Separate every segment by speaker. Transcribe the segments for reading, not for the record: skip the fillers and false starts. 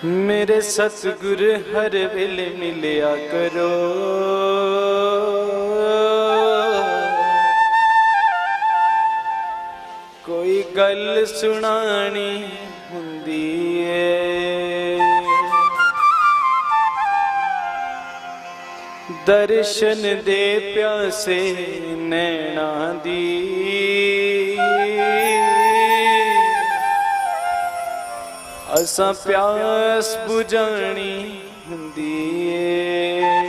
Speaker 1: मेरे सतगुरु हर वेले मिलिया करो। कोई गल सुनानी हुंदी है, दर्शन दे प्यासे नैना दी। असां प्यास बुझानी हुंदी है।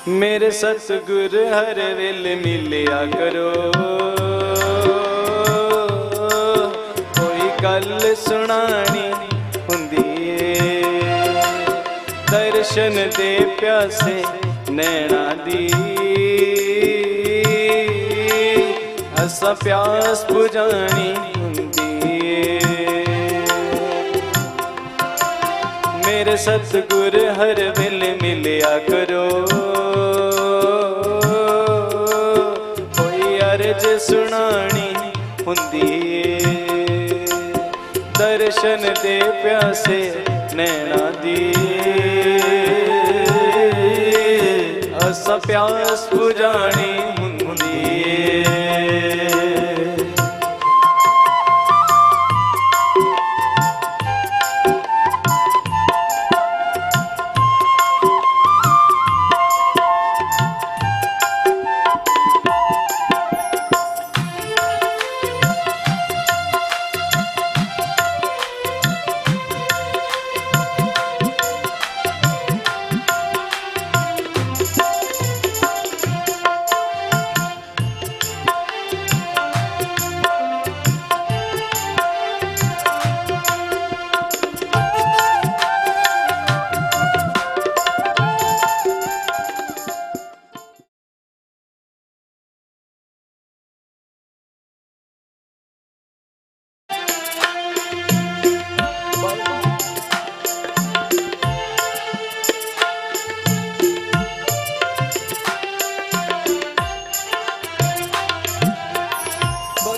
Speaker 1: मेरे सतगुर हर वेले मिलिया करो। कोई गल सुनानी हुंदी है, दर्शन दे प्यासे नैना दी। असां प्यास बुझानी हुंदी है। मेरे सतगुर हर वेले मिलिया करो। कोई अर्ज सुनानी हुंदी है, दर्शन दे प्यासे नैना दी। असां प्यास बुझानी हुंदी है।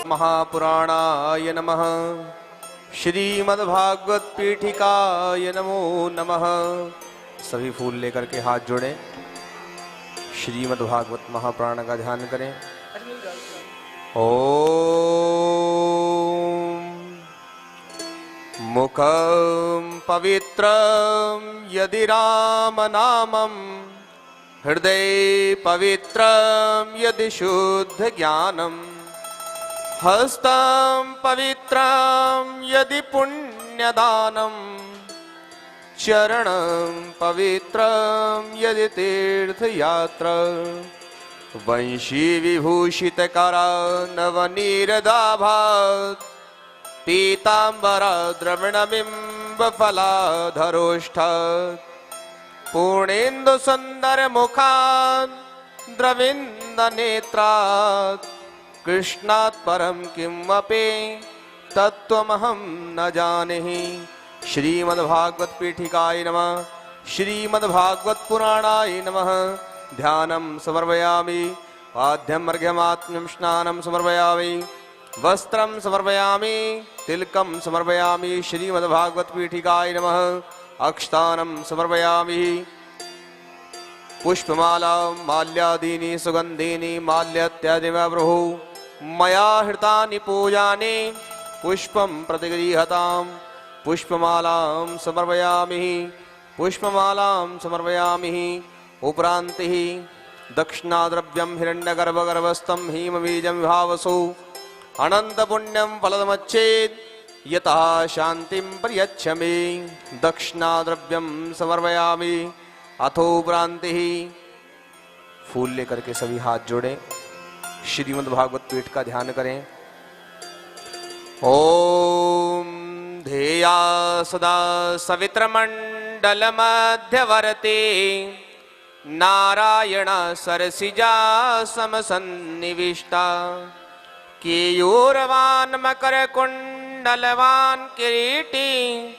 Speaker 2: महापुराणाय नमः। श्रीमद्भागवत पीठिकाय नमो नमः। सभी फूल लेकर के हाथ जोड़ें, श्रीमद्भागवत महापुराण का ध्यान करें। ओम मुखं पवित्रं यदि राम नामं, हृदय पवित्रं यदि शुद्ध ज्ञानम्, हस्तं पवित्रं यदि पुण्यदानं, चरणं पवित्रं यदि तीर्थयात्रा, वंशी विभूषितकरा नवनीरदाभात्, पीताम्बरा द्रविणबिम्बफलाधरोष्ठात्, पूर्णेन्दु सुन्दरमुखात् द्रविन्दनेत्रात्, कृष्णात् परं किमपि तत्त्वमहं न जाने। श्रीमद्भागवत पीठिकाय नमः। श्रीमद्भागवत पुराणाय नमः। ध्यानं समर्पयामि। पाद्यं अर्घ्यमात्म्यं स्नानं समर्पयामि। वस्त्रं समर्पयामि। तिलकं समर्पयामि। श्रीमद्भागवत पीठिकाय नमः। अक्षतानं समर्पयामि। पुष्पमाला माल्यादीनि सुगंधीनि माल्यत्यादिमब्रुः मया हृतानि पूजानि पुष्पं प्रतिगृह्यतां। पुष्पमालां समर्पयामि। पुष्पमालां समर्पयामि। उपरान्तिः दक्षिणाद्रव्यं हिरण्यगर्भगर्भस्थं हीमबीजं विभावसु अनन्तपुण्यं फलदमच्चेत् यतः शान्तिं प्रयच्छमि। दक्षिणाद्रव्यं समर्पयामि। अथोपरान्तिः फूल लेकर के सभी हाथ जोड़ें, श्रीमद्भागवत पीठ का ध्यान करें। ओम ध्येया सदा सवित्रमण्डल मध्यवर्ती, नारायण सरसिजा समसन्निविष्टा, केयूरवान् मकरकुण्डलवान् किरीटी,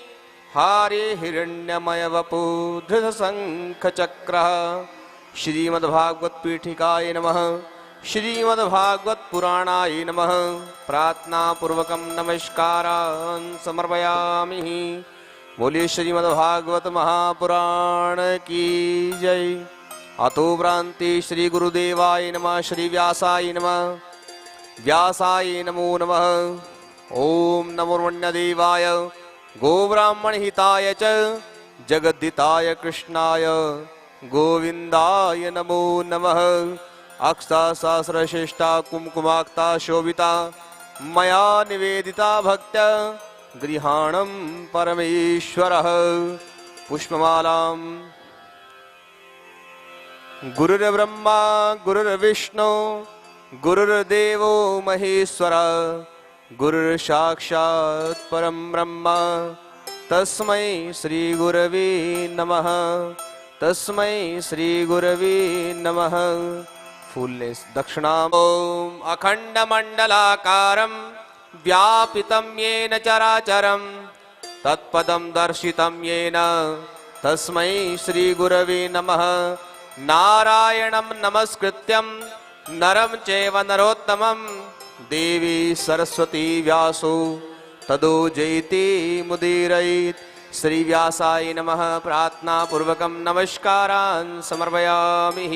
Speaker 2: हारे हिरण्यमय वपु धृत शंख चक्र। श्रीमद्भागवत पीठिकाय नमः। श्रीमद्भागवत पुराणाय नमः। प्रार्थना पूर्वकम नमस्कारान् समर्पयामि। बोलिए श्रीमद्भागवत महापुराण की जय। अतो भ्रांति श्री गुरुदेवाय नमः। श्री व्यासाय नमः। व्यासाय नमो नमः। ओम नमो वन्यदेवाय गोब्राह्मण हिताय च जगद्दिताय कृष्णाय गोविंदाय नमो नमः। अक्षा सहस्रश्रेष्ठा कुमकुमाक्ता शोभिता मया निवेदिता भक्त्या गृहाणं परमेश्वरः। पुष्पमालां गुरुर्ब्रह्मा गुरुर्विष्णु गुरुर्देवो महेश्वर गुरुर्साक्षात् परं ब्रह्म तस्मै श्री गुरवे नमः। तस्मै श्री गुरवे नमः। फूले दक्षिणाम्। ओम अखंड मंडलाकारं व्यापितं येन चराचरं तत्पदं दर्शितं येन तस्मै श्री गुरवे नमः। नारायणं नमस्कृत्यं नरं चैव नरोत्तमं देवी सरस्वती व्यासो तदो जयति मुदीरयेत्। श्री व्यासाय नमः। प्रार्थना पूर्वकं नमस्कारान् समर्पयामि।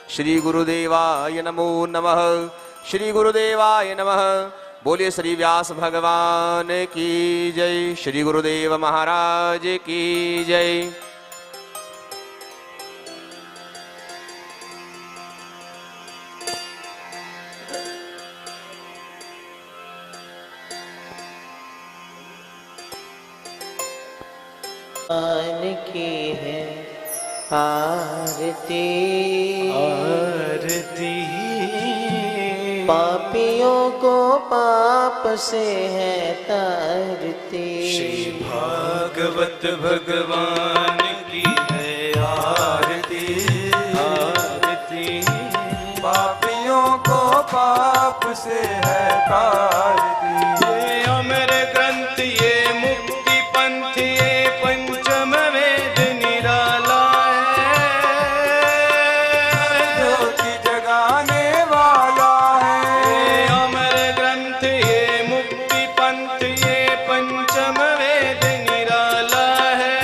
Speaker 2: श्री गुरुदेवाय नमो नमः। श्री गुरुदेवाय नमः। बोलिए श्री व्यास भगवान की जय। श्री गुरुदेव महाराज की जय।
Speaker 3: की है आरती
Speaker 1: आरती
Speaker 3: पापियों को पाप से है तरती।
Speaker 1: श्री भागवत भगवान की है आरती आरती
Speaker 4: पापियों को पाप से है तारती।
Speaker 1: ये अमर ग्रंथ ये मुक्ति पंथ ये पंचम वेद निराला है
Speaker 4: ज्योति जगाने वाला है।
Speaker 1: ये अमर ग्रंथ ये मुक्ति पंथ ये पंचम वेद निराला है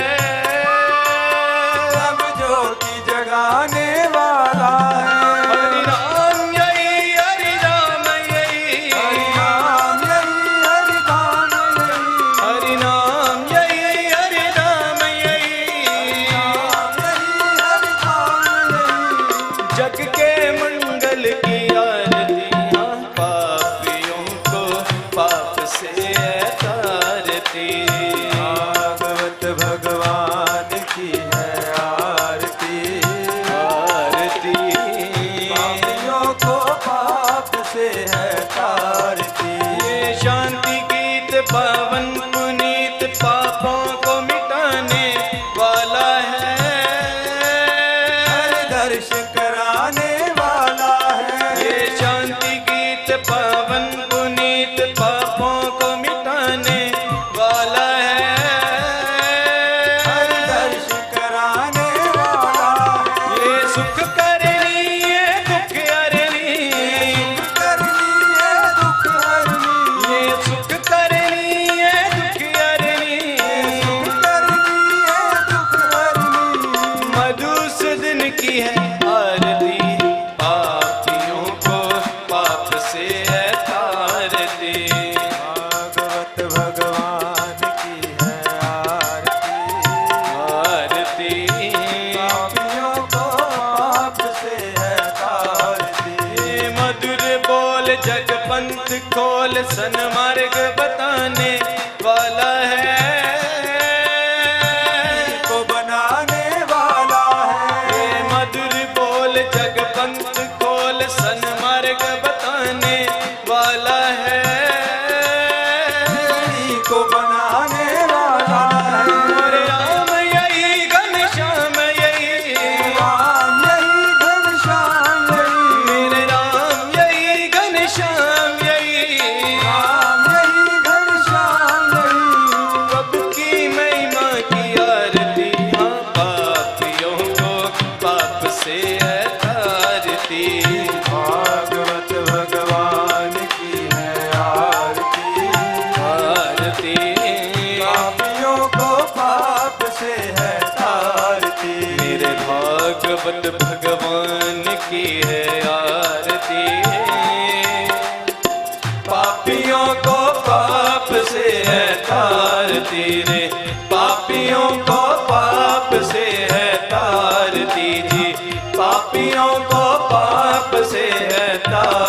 Speaker 4: सब ज्योति जगाने वाला है।
Speaker 1: हरि राम यही हरि राम यही
Speaker 4: हरि नाम यही हरि धाम यही।
Speaker 1: हरि नाम यही हरि राम यही
Speaker 4: नाम यही हरि धाम यही।
Speaker 1: जग के मंगल की आरतियाँ पापियों को पाप से तारती।
Speaker 4: भागवत भगवान की है आरती
Speaker 1: आरती
Speaker 4: पापियों को पाप से है तारती।
Speaker 1: ये शांति गीत पावन पुनीत पापों को मिटाने वाला है।
Speaker 4: दर्श कराने वाला है।
Speaker 1: ये शांति गीत पावन पुनीत पापों को मिटाने वाला है।
Speaker 4: दर्श कराने वाला है।
Speaker 1: ये सुख करनी ये दुख हरनी
Speaker 4: करनी है दुख हरनी।
Speaker 1: ये सुख करनी ये दुख हरनी
Speaker 4: करनी है दुख हरनी।
Speaker 1: मधुसूदन की है आरती पापियों को पाप से है तारती।
Speaker 4: भागवत भगवान की है आरती
Speaker 1: आरती
Speaker 4: पापियों को पाप से है तारती।
Speaker 1: ये मधुर बोल जग पंथ खोल सन्मार्ग बताने वाला है।
Speaker 4: को बनाने वाला है।
Speaker 1: ये मधुर बोल जग पंथ खोल सन्मार्ग बताने वाला है।
Speaker 4: को बनाने वाला है।
Speaker 1: हरे राम यही घनश्याम यही
Speaker 4: राम यही घनश्याम यही।
Speaker 1: मेरे राम यही घनश्याम यही
Speaker 4: राम यही घनश्याम यही।
Speaker 1: प्रभु की महिमा की आरती हाँ पापियों को पाप से है तारती।
Speaker 4: भागवत
Speaker 1: प्रियवत भगवान की है आरती। पापियों को पाप से है तारती रे, पापियों को पाप से है तारती जी, पापियों को पाप से है तारती।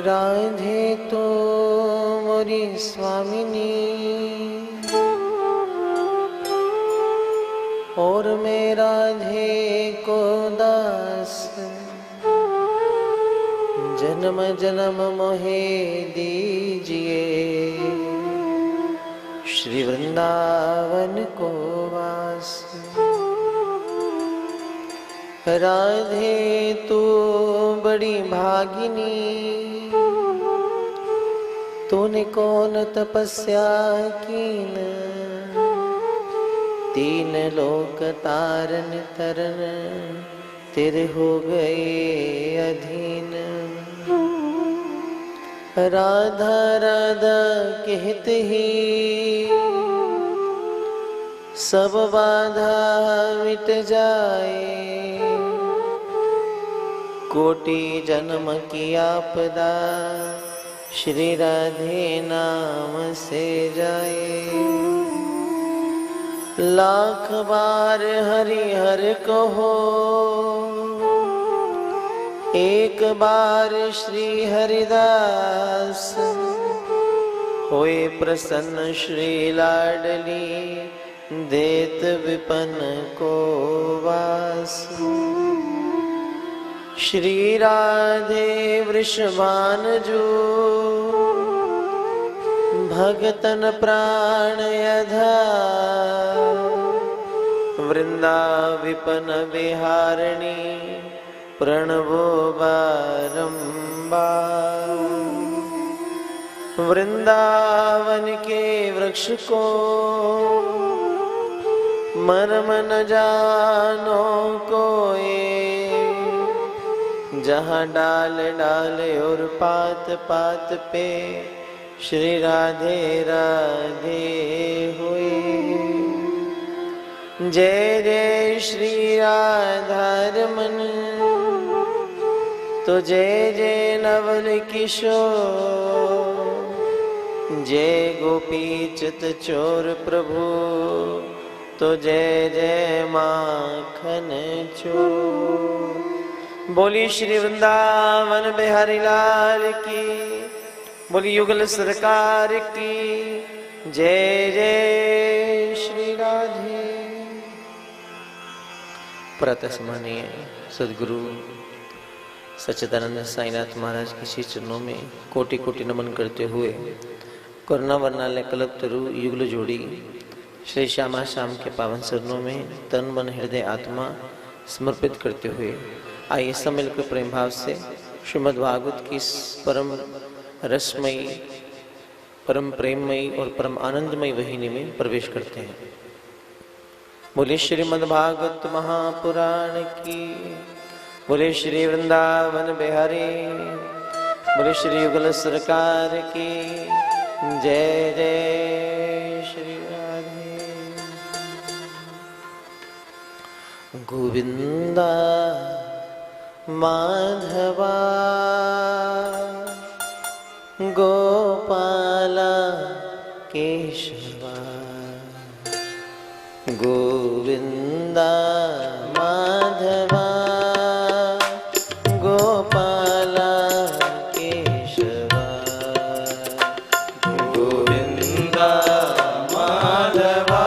Speaker 3: राधे तो मोरी स्वामिनी और मैं राधे को दास, जन्म जन्म मोहे दीजिए श्री वृंदावन को वास। राधे तू बड़ी भागिनी, तूने कौन तपस्या कीन, तीन लोक तारन तरन तेरे हो गए अधीन। राधा राधा कहते ही सब बाधा मिट जाए, कोटि जन्म की आपदा श्री राधे नाम से जाए। लाख बार हरि हर कहो, एक बार श्री हरिदास, होए प्रसन्न श्री लाडली देत विपन को वास। श्री राधे वृषभान जो भगतन प्राण आधार, वृंदा विपन विहारिणी प्रणवो बारंबार। वृंदावन के वृक्ष को मर्म न जानो कोई, जहाँ डाल डाल और पात पात पे श्री राधे राधे हुए। जय जय श्री राधा रमन, तो जय जय नवल किशोर, जय गोपी चित चोर प्रभु, तो जय जय माखन चोर। बोली श्री वृंदावन बिहारी लाल की, बोली युगल सरकार की जय जय श्री राधे। प्रतस्मरणीय सदगुरु सच्चिदानंद साईनाथ महाराज के श्री चरणों में कोटि कोटि नमन करते हुए करुणा वर्णालय कल्प तरु युगल जोड़ी श्री श्यामा श्याम के पावन चरणों में तन मन हृदय आत्मा समर्पित करते हुए आइए सब मिलकर प्रेम भाव से श्रीमद् भागवत की परम रसमयी, परम प्रेममयी और परम आनंदमयी वाहिनी में प्रवेश करते हैं। बोले श्रीमद् भागवत महापुराण की, बोले श्री वृंदावन बिहारी, बोले श्री युगल सरकार की जय जय श्री राधे। गोविंदा माधवा गोपाला केशवा, गोविंदा माधवा गोपाला केशवा, गोविंदा माधवा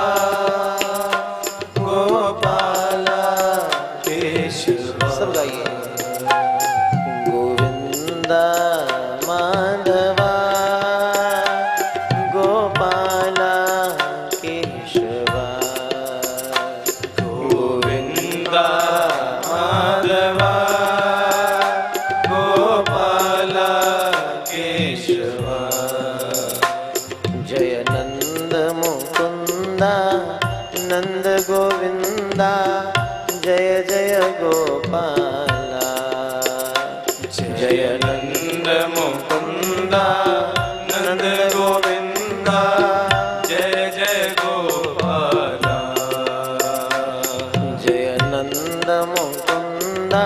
Speaker 3: जय नंद मुकुंदा
Speaker 1: नंद गोविंदा जय जय गोपाला
Speaker 3: जय नंद मुकुंदा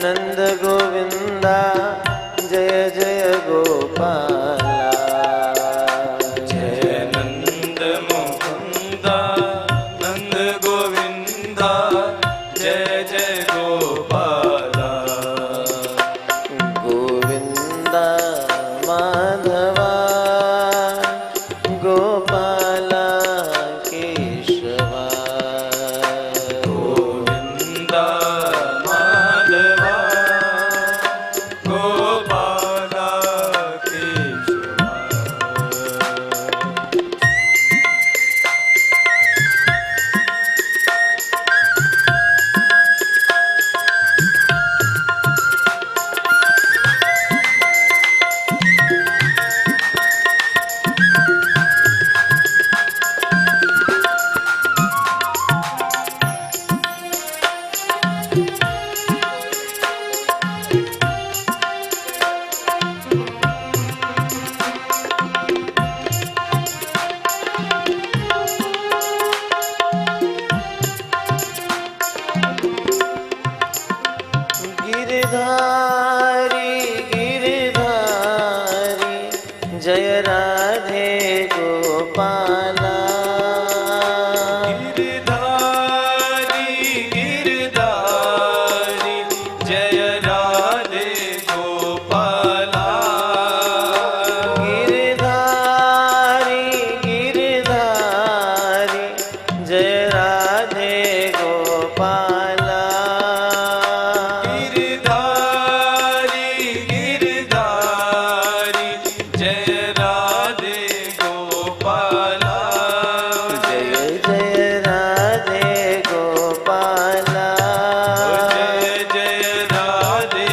Speaker 3: नंद गोविंदा जय जय गोपाला
Speaker 1: जय नंद मुकुंदा नंद गोविंदा जय जय गोपाला
Speaker 3: गोविंदा माधवा गोपाला केशवा
Speaker 1: गोविंदा माधवा गोपाला केशवा
Speaker 3: गिरधारी गिरधारी जय राधे गोपाला
Speaker 1: गिरधारी गिरधारी जय राधे गोपाला
Speaker 3: गिरधारी गिरधारी जय राधे गोपाला
Speaker 1: गिरधारी गिरधारी जय राधे गोपाला
Speaker 3: जय जय राधे गोपाला
Speaker 1: जय जय राधे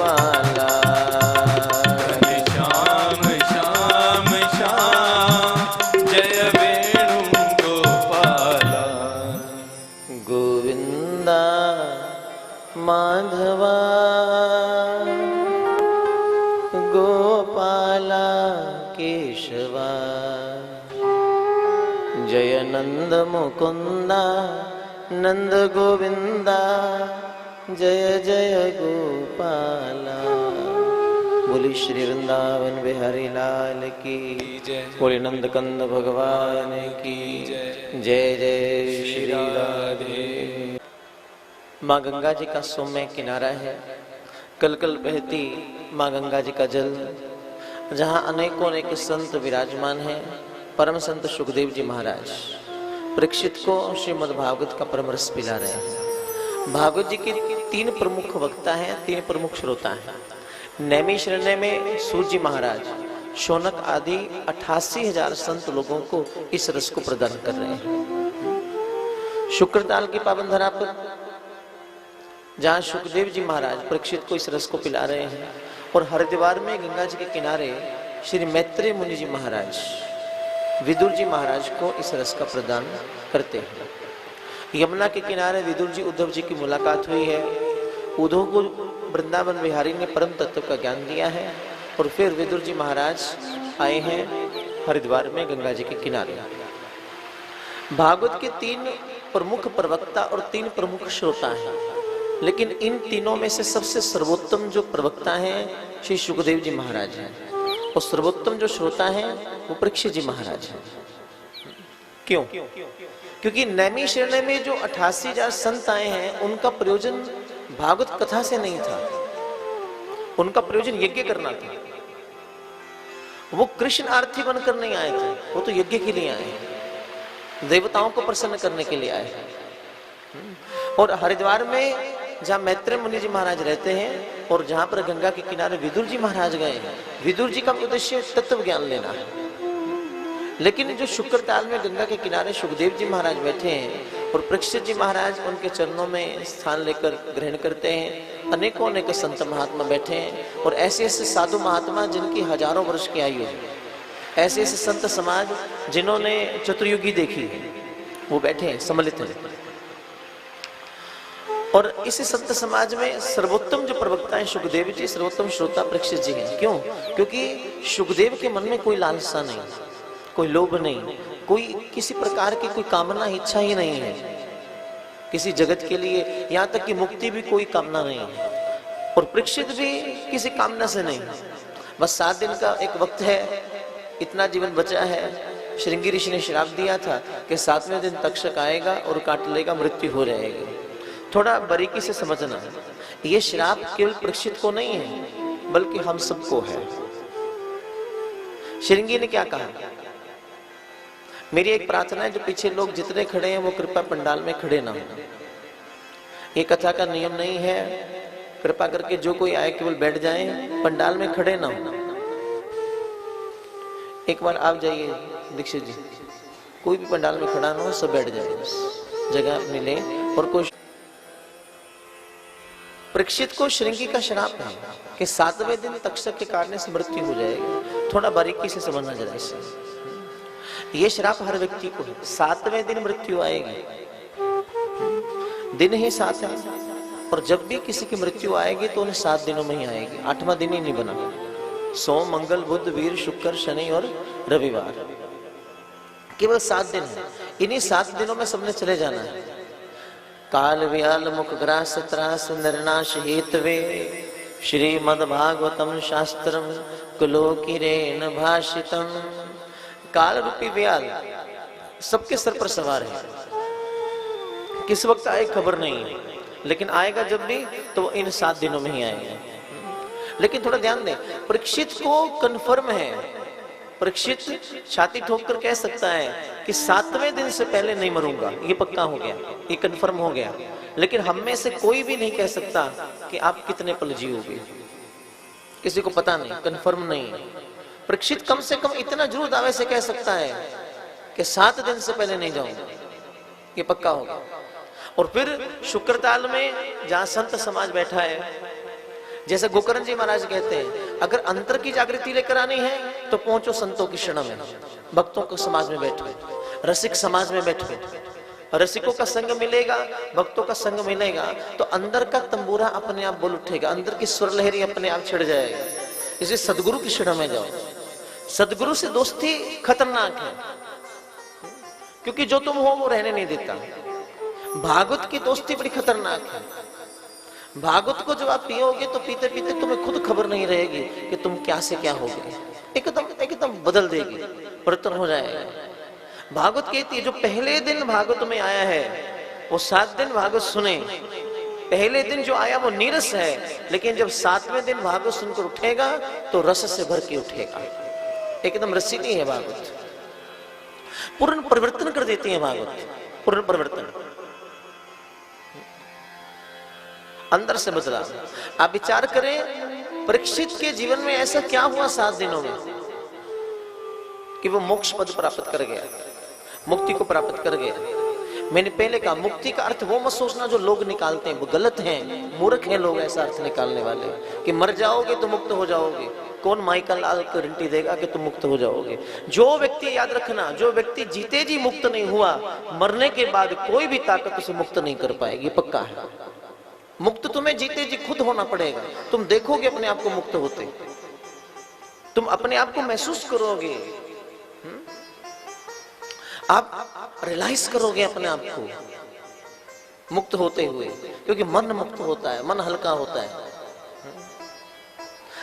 Speaker 3: गोपाला
Speaker 1: श्याम श्याम श्याम जय वेणुगोपाला
Speaker 3: गोविंदा माधवा गोपाला केशवा जय नंद मुकुंदा नंद गोविंदा जय जय गोपाला। बोली श्री वृंदावन बिहारी लाल की
Speaker 1: जय।
Speaker 3: बोली नंद कंद भगवान की जय जय श्री राधे। माँ गंगा जी का सौम्य किनारा है, कल कल बहती माँ गंगा जी का जल, जहाँ अनेकों अनेक संत विराजमान हैं। परम संत सुखदेव जी महाराज परीक्षित को श्रीमद् भागवत का परम रस पिला रहे हैं। भागवत जी के तीन प्रमुख वक्ता हैं, तीन प्रमुख श्रोता हैं। नैमिषारण्य में सूत जी महाराज शौनक आदि 88,000 संत लोगों को इस रस को प्रदान कर रहे हैं। शुक्रताल की पावन धरा पर जहाँ सुखदेव जी महाराज परीक्षित को इस रस को पिला रहे हैं, और हरिद्वार में गंगा जी के किनारे श्री मैत्रेय मुनि जी महाराज विदुर जी महाराज को इस रस का प्रदान करते हैं। यमुना के किनारे विदुर जी उद्धव जी की मुलाकात हुई है। उद्धव को वृंदावन बिहारी ने परम तत्व का ज्ञान दिया है, और फिर विदुर जी महाराज आए हैं हरिद्वार में गंगा जी के किनारे। भागवत के तीन प्रमुख प्रवक्ता और तीन प्रमुख श्रोता हैं, लेकिन इन तीनों में से सबसे सर्वोत्तम जो प्रवक्ता हैं श्री सुखदेव जी महाराज हैं, और सर्वोत्तम जो श्रोता हैं वो परीक्षित जी महाराज हैं। क्यों? क्योंकि नैमिषारण्य में जो 88,000 संत आए हैं, उनका प्रयोजन भागवत कथा से नहीं था, उनका प्रयोजन यज्ञ करना था। वो कृष्ण आर्थी बनकर नहीं आए थे, वो तो यज्ञ के लिए आए हैं, देवताओं को प्रसन्न करने के लिए आए हैं। और हरिद्वार में जहाँ मैत्रेय मुनि जी महाराज रहते हैं, और जहाँ पर गंगा के किनारे विदुर जी महाराज गए हैं, विदुर जी का उद्देश्य तत्व ज्ञान लेना है। लेकिन जो शुक्रताल में गंगा के किनारे सुखदेव जी महाराज बैठे हैं, और परीक्षित जी महाराज उनके चरणों में स्थान लेकर ग्रहण करते हैं। अनेकों अनेक संत महात्मा बैठे हैं, और ऐसे ऐसे साधु महात्मा जिनकी हजारों वर्ष की आयु है, ऐसे ऐसे संत समाज जिन्होंने चतुर्युगी देखी है, वो बैठे हैं, सम्मिलित हैं। और इस संत समाज में सर्वोत्तम जो प्रवक्ता है सुखदेव जी, सर्वोत्तम श्रोता परीक्षित जी हैं। क्यों? क्योंकि सुखदेव के मन में कोई लालसा नहीं, कोई लोभ नहीं, कोई किसी प्रकार की कोई कामना इच्छा ही नहीं है किसी जगत के लिए, यहाँ तक कि मुक्ति भी कोई कामना नहीं है। और परीक्षित भी किसी कामना से नहीं, बस 7 दिन का एक वक्त है, इतना जीवन बचा है। श्रृंगी ऋषि ने श्राप दिया था कि 7वें दिन तक्षक आएगा और काट लेगा, मृत्यु हो जाएगी। थोड़ा बारीकी से समझना, ये श्राप केवल परीक्षित को नहीं है, बल्कि हम सबको है। श्रृंगी ने क्या कहा? मेरी एक प्रार्थना है, जो पीछे लोग जितने खड़े हैं वो कृपा पंडाल में खड़े ना हो। ये कथा का नियम नहीं है, कृपा करके जो कोई आए केवल बैठ जाए, पंडाल में खड़े ना हो। एक बार आप जाइए दीक्षित जी, कोई भी पंडाल में खड़ा ना हो, सब बैठ जाए, बस जगह अपनी ले। और कोई परीक्षित को श्रृंगी का श्राप है कि 7वें दिन तक्षक के काटने से मृत्यु हो जाएगी। थोड़ा बारीकी से समझना जरा इसे। ये श्राप हर व्यक्ति को है, 7वें दिन मृत्यु आएगी। दिन ही 7 है, और जब भी किसी की मृत्यु आएगी तो उन्हें 7 दिनों में ही आएगी, 8वां दिन ही नहीं बना। सोम, मंगल, बुध, वीर, शुक्र, शनि और रविवार, केवल 7 दिन है। इन्हीं 7 दिनों में सबने चले जाना है। काल व्याल मुख ग्रास त्रास निर्नाश हेतवे श्रीमद्भागवतम शास्त्रम कुलोकिरेण भाषितम। काल रूपी व्याल सबके सर पर सवार है, किस वक्त आए खबर नहीं है, लेकिन आएगा जब भी तो इन 7 दिनों में ही आएगा। लेकिन थोड़ा ध्यान दें, परीक्षित को कन्फर्म है, परीक्षित छाती ठोक कर कह सकता है कि 7वें दिन से पहले नहीं मरूंगा, ये पक्का हो गया, ये कन्फर्म हो गया। लेकिन हम में से कोई भी नहीं कह सकता कि आप कितने पल जियोगे, किसी को पता नहीं, कन्फर्म नहीं है। परीक्षित कम से कम इतना जरूर दावे से कह सकता है कि 7 दिन से पहले नहीं जाऊंगा, ये पक्का होगा। और फिर शुक्रताल में जहां संत समाज बैठा है, जैसे गोकर्ण जी महाराज कहते हैं, अगर अंतर की जागृति लेकर आनी है तो पहुंचो संतों की शरण में, भक्तों के समाज में बैठो, रसिक समाज में बैठो, रसिकों का संग मिलेगा, भक्तों का संग मिलेगा तो अंदर का तंबूरा अपने आप बोल उठेगा, अंदर की स्वर लहरी अपने आप छिड़ जाएगा। इसलिए सदगुरु की शरण में जाओ। सदगुरु से दोस्ती खतरनाक है, क्योंकि जो तुम हो वो रहने नहीं देता। भागवत की दोस्ती बड़ी खतरनाक है। भागवत को जब आप पियोगे तो पीते पीते तुम्हें खुद खबर नहीं रहेगी कि तुम क्या से क्या हो गए, एकदम बदल देगी, परिवर्तन हो जाएगा। भागवत कहती है जो पहले दिन भागवत में आया है वो 7 दिन भागवत सुने। पहले दिन जो आया वो नीरस है, लेकिन जब 7वें दिन भागवत सुनकर उठेगा तो रस से भर के उठेगा, एकदम रसीली है भागवत। पूर्ण परिवर्तन कर देती है भागवत, पूर्ण परिवर्तन, अंदर से बदला। आप विचार करें परीक्षित के जीवन में ऐसा क्या हुआ 7 दिनों में कि वो मोक्ष पद प्राप्त कर गया, मुक्ति को प्राप्त कर गया। मैंने पहले कहा मुक्ति का अर्थ वो मत सोचना जो लोग निकालते हैं, वो गलत है, मूर्ख हैं लोग ऐसा अर्थ निकालने वाले कि मर जाओगे तो मुक्त हो जाओगे। कौन माइकल लाल गारंटी देगा कि तुम मुक्त हो जाओगे? जो व्यक्ति, याद रखना, जो व्यक्ति जीते जी मुक्त नहीं हुआ, मरने के बाद कोई भी ताकत उसे मुक्त नहीं कर पाएगी, पक्का है। मुक्त तुम्हें जीते जी खुद होना पड़ेगा। तुम देखोगे अपने आप को मुक्त होते, तुम अपने आप को महसूस करोगे, आप रियलाइज करोगे अपने आप को मुक्त होते हुए, क्योंकि मन मुक्त होता है, मन हल्का होता है।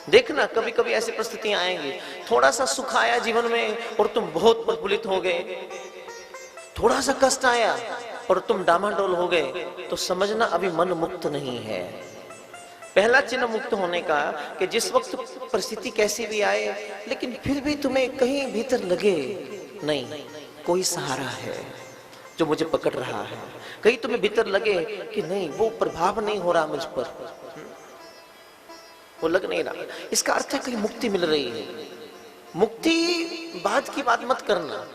Speaker 3: देखना कभी कभी ऐसी परिस्थितियां आएंगी, थोड़ा सा सुख आया जीवन में और तुम बहुत प्रफुल्लित हो गए, थोड़ा सा कष्ट आया और तुम डामाडोल हो गए, तो समझना अभी मन मुक्त नहीं है। पहला चिन्ह मुक्त होने का कि जिस वक्त परिस्थिति कैसी भी आए, लेकिन फिर भी तुम्हें कहीं भीतर लगे नहीं कोई सहारा है जो मुझे पकड़ रहा है, कहीं तुम्हें भीतर लगे कि नहीं वो प्रभाव नहीं हो रहा मुझ पर, वो लग नहीं रहा, इसका अर्थ है कहीं मुक्ति मिल रही है। मुक्ति बाद की बात मत करना,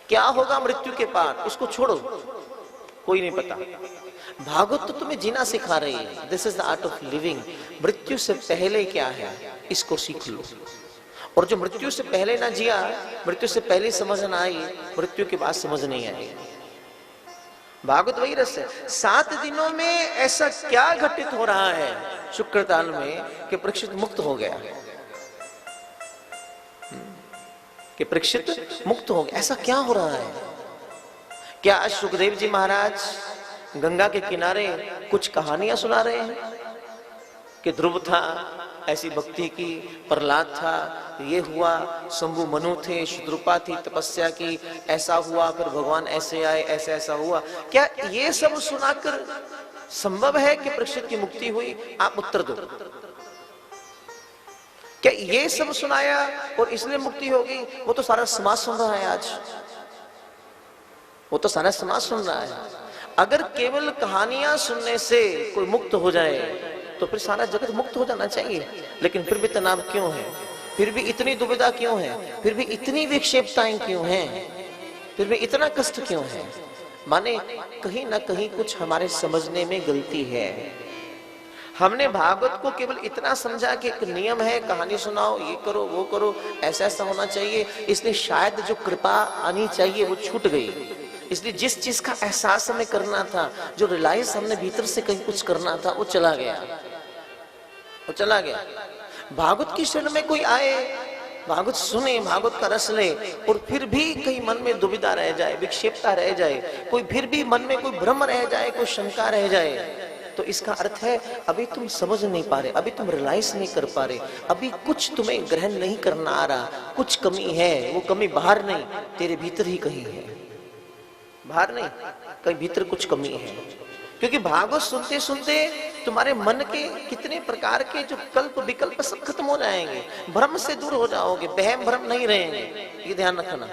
Speaker 3: क्या होगा मृत्यु के पार उसको छोड़ो, कोई नहीं पता। भागवत तो तुम्हें जीना सिखा रही है, this is the art of living. मृत्यु से पहले क्या है इसको सीख लो, और जो मृत्यु से पहले ना जिया, मृत्यु से पहले समझ ना आई, मृत्यु के बाद समझ नहीं आई। भागवत वही रस है। 7 दिनों में ऐसा क्या घटित हो रहा है शुक्रताल में कि परीक्षित मुक्त हो गया, कि परीक्षित मुक्त हो गया। ऐसा क्या हो रहा है? क्या सुखदेव जी महाराज गंगा के किनारे कुछ कहानियां सुना रहे हैं कि ध्रुव था, ऐसी भक्ति की, प्रहलाद था, ये हुआ, शंभु मनु थे, शत्रुपा थी, तपस्या की, ऐसा हुआ, फिर भगवान ऐसे आए, ऐसा ऐसा हुआ? क्या ये सब सुनाकर संभव है कि परीक्षित की मुक्ति हुई? आप उत्तर दो। क्या ये सब सुनाया और इसलिए मुक्ति होगी? वो तो सारा समाज सुन रहा है आज, वो तो सारा समाज सुन रहा है। अगर केवल कहानियां सुनने से कोई मुक्त हो जाए तो फिर सारा जगत मुक्त हो जाना चाहिए, लेकिन फिर भी तनाव क्यों है, फिर भी इतनी दुविधा क्यों है, फिर भी इतनी विक्षेपताएं क्यों हैं, फिर भी इतना कष्ट क्यों है? माने कहीं ना कहीं कुछ हमारे समझने में गलती है। हमने भागवत को केवल इतना समझा कि एक नियम है, कहानी सुनाओ, ये करो, वो करो, ऐसा ऐसा होना चाहिए, इसलिए शायद जो कृपा आनी चाहिए वो छूट गई। इसलिए जिस चीज का एहसास हमें करना था, जो रियलाइज हमने भीतर से कहीं कुछ करना था, वो चला गया, वो चला गया। भागवत की शरण में कोई आए, भागवत सुने, भागवत का रस ले, और फिर भी कहीं मन में दुविधा रह जाए, विक्षेपता रह जाए, कोई फिर भी मन में कोई भ्रम रह जाए, कोई शंका रह जाए, तो इसका अर्थ है अभी तुम समझ नहीं पा रहे, अभी तुम रियलाइज नहीं कर पा रहे, अभी कुछ तुम्हें ग्रहण नहीं करना आ रहा, कुछ कमी है। वो कमी बाहर नहीं, तेरे भीतर ही कहीं है, बाहर नहीं, कहीं भीतर कुछ कमी है। क्योंकि भागवत सुनते सुनते तुम्हारे मन के कितने प्रकार के जो कल्प विकल्प सब खत्म हो जाएंगे, भ्रम से दूर हो जाओगे, वहम भ्रम नहीं रहेंगे, ये ध्यान रखना।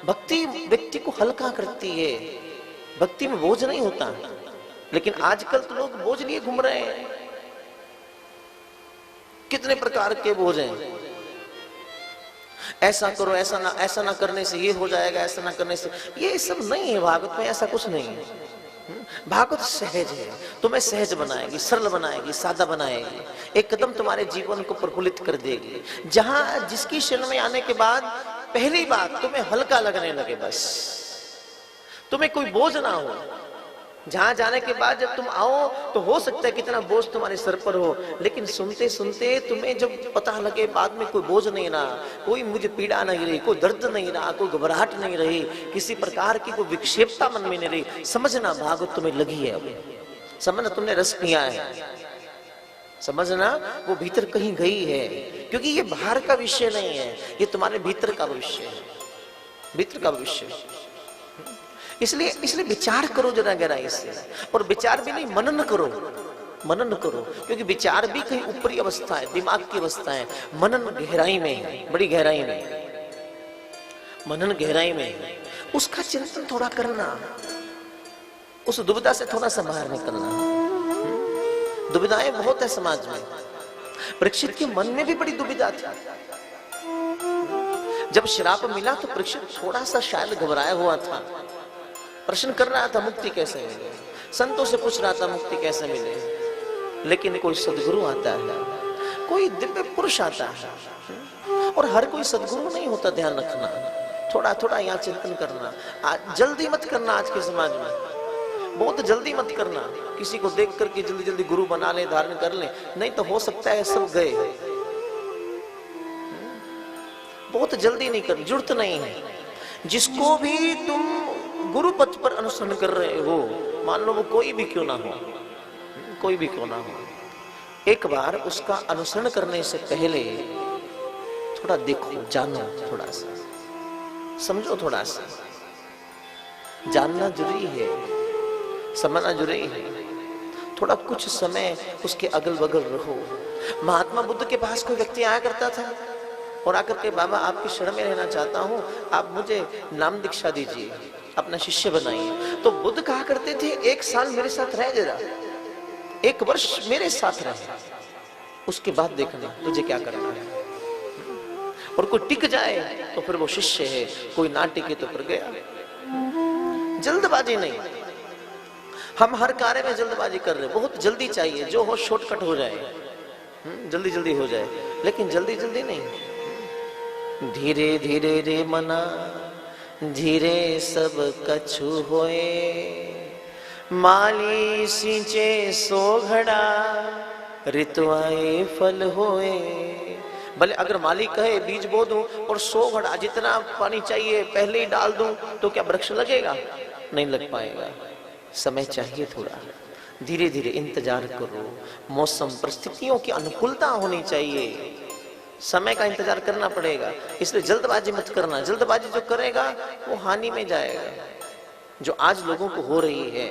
Speaker 3: भक्ति व्यक्ति को हल्का करती है, भक्ति में बोझ नहीं होता। लेकिन आजकल तो लोग बोझ लिए घूम रहे हैं, कितने प्रकार के बोझ हैं, ऐसा करो, ऐसा ना करने से ये हो जाएगा, ऐसा ना करने से, ये सब नहीं है भागवत में, ऐसा कुछ नहीं है। भागवत सहज है, तुम्हें सहज बनाएगी, सरल बनाएगी, सादा बनाएगी, एक कदम तुम्हारे जीवन को प्रफुल्लित कर देगी। जहां जिसकी शरण में आने के बाद पहली बात तुम्हें हल्का लगने लगे, बस तुम्हें कोई बोझ ना हो। जहां जाने के बाद जब तुम आओ तो हो सकता है कितना बोझ तुम्हारे सर पर हो, लेकिन सुनते सुनते तुम्हें जब पता लगे बाद में कोई बोझ नहीं रहा, कोई मुझे पीड़ा नहीं रही, कोई दर्द नहीं रहा, कोई घबराहट नहीं रही, किसी प्रकार की कोई विक्षेपता मन में नहीं रही, समझना भागवत तुम्हें लगी है। अब समझना तुमने रस पिया है, समझना वो भीतर कहीं गई है, क्योंकि ये बाहर का विषय नहीं है, ये तुम्हारे भीतर का भविष्य है, भीतर का भविष्य। इसलिए विचार करो जरा गहराई से, और विचार भी नहीं मनन करो, मनन करो, क्योंकि विचार भी कहीं ऊपरी अवस्था है, दिमाग की अवस्था है, मनन गहराई में है, बड़ी गहराई में, मनन गहराई में है। उसका चिंतन थोड़ा करना, उस दुविधा से थोड़ा सा बाहर निकलना। दुविधाएं बहुत है समाज में, परीक्षित के मन में भी बड़ी दुविधा थी। जब श्राप मिला तो परीक्षित थोड़ा सा शायद घबराया हुआ था, प्रश्न कर रहा था मुक्ति कैसे मिले, संतों से पूछ रहा था मुक्ति कैसे मिले, लेकिन कोई सदगुरु आता है, कोई दिव्य पुरुष आता है, और हर कोई सदगुरु नहीं होता, ध्यान रखना, थोड़ा थोड़ा यहाँ चिंतन करना। जल्दी मत करना, आज के समाज में बहुत जल्दी मत करना, किसी को देख करके जल्दी जल्दी गुरु बना ले, धारण कर ले, नहीं तो हो सकता है सब गए। बहुत जल्दी नहीं कर, जरूरत नहीं है। जिसको भी तुम गुरु पथ पर अनुसरण कर रहे हो, मान लो वो कोई भी क्यों ना हो, कोई भी क्यों ना हो, एक बार उसका अनुसरण करने से पहले थोड़ा देखो, जानो, थोड़ा सा समझो, थोड़ा सा जानना जरूरी है, समझना जरूरी है। थोड़ा कुछ समय उसके अगल बगल रहो। महात्मा बुद्ध के पास कोई व्यक्ति आया करता था और आकर के, बाबा आपकी शरण में रहना चाहता हूं, आप मुझे नाम दीक्षा दीजिए, अपना शिष्य बनाइए। तो बुद्ध कहा करते थे, 1 साल मेरे साथ रह जरा, 1 वर्ष मेरे साथ रहे, उसके बाद देखना तुझे क्या करना है। और कोई टिक जाए तो फिर वो शिष्य है, कोई ना टिके तो फिर गया। जल्दबाजी नहीं, हम हर कार्य में जल्दबाजी कर रहे हैं, बहुत जल्दी चाहिए, जो हो शॉर्टकट हो जाए, जल्दी जल्दी हो जाए, लेकिन जल्दी जल्दी नहीं। धीरे धीरे रे मना, धीरे सब कछु होए, माली सींचे सो घड़ा, ऋतु आए फल होए। भले अगर माली कहे बीज बो दूं और 100 घड़ा जितना पानी चाहिए पहले ही डाल दूं, तो क्या वृक्ष लगेगा? नहीं लग पाएगा। समय चाहिए थोड़ा, धीरे धीरे इंतजार करो। मौसम परिस्थितियों की अनुकूलता होनी चाहिए, समय का इंतजार करना पड़ेगा। इसलिए जल्दबाजी मत करना, जल्दबाजी जो करेगा वो हानि में जाएगा। जो आज लोगों को हो रही है,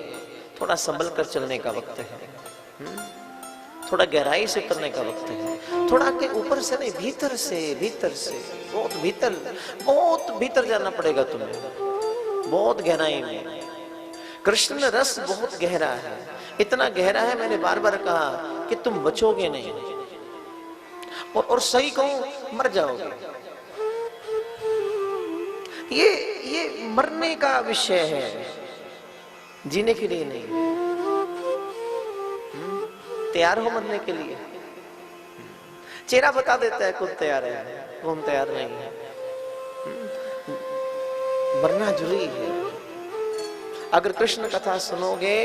Speaker 3: थोड़ा संभल कर चलने का वक्त है, थोड़ा गहराई से करने का वक्त है। थोड़ा के ऊपर से नहीं, भीतर से, भीतर से, बहुत भीतर जाना पड़ेगा तुम्हें, बहुत गहराई में। कृष्ण रस बहुत गहरा है, इतना गहरा है, मैंने बार बार कहा कि तुम बचोगे नहीं, और सही कहूं मर जाओगे। ये मरने का विषय है, जीने के लिए नहीं। तैयार हो मरने के लिए? चेहरा बता देता है कौन तैयार है, कौन तैयार नहीं है। मरना जरूरी है। अगर कृष्ण कथा सुनोगे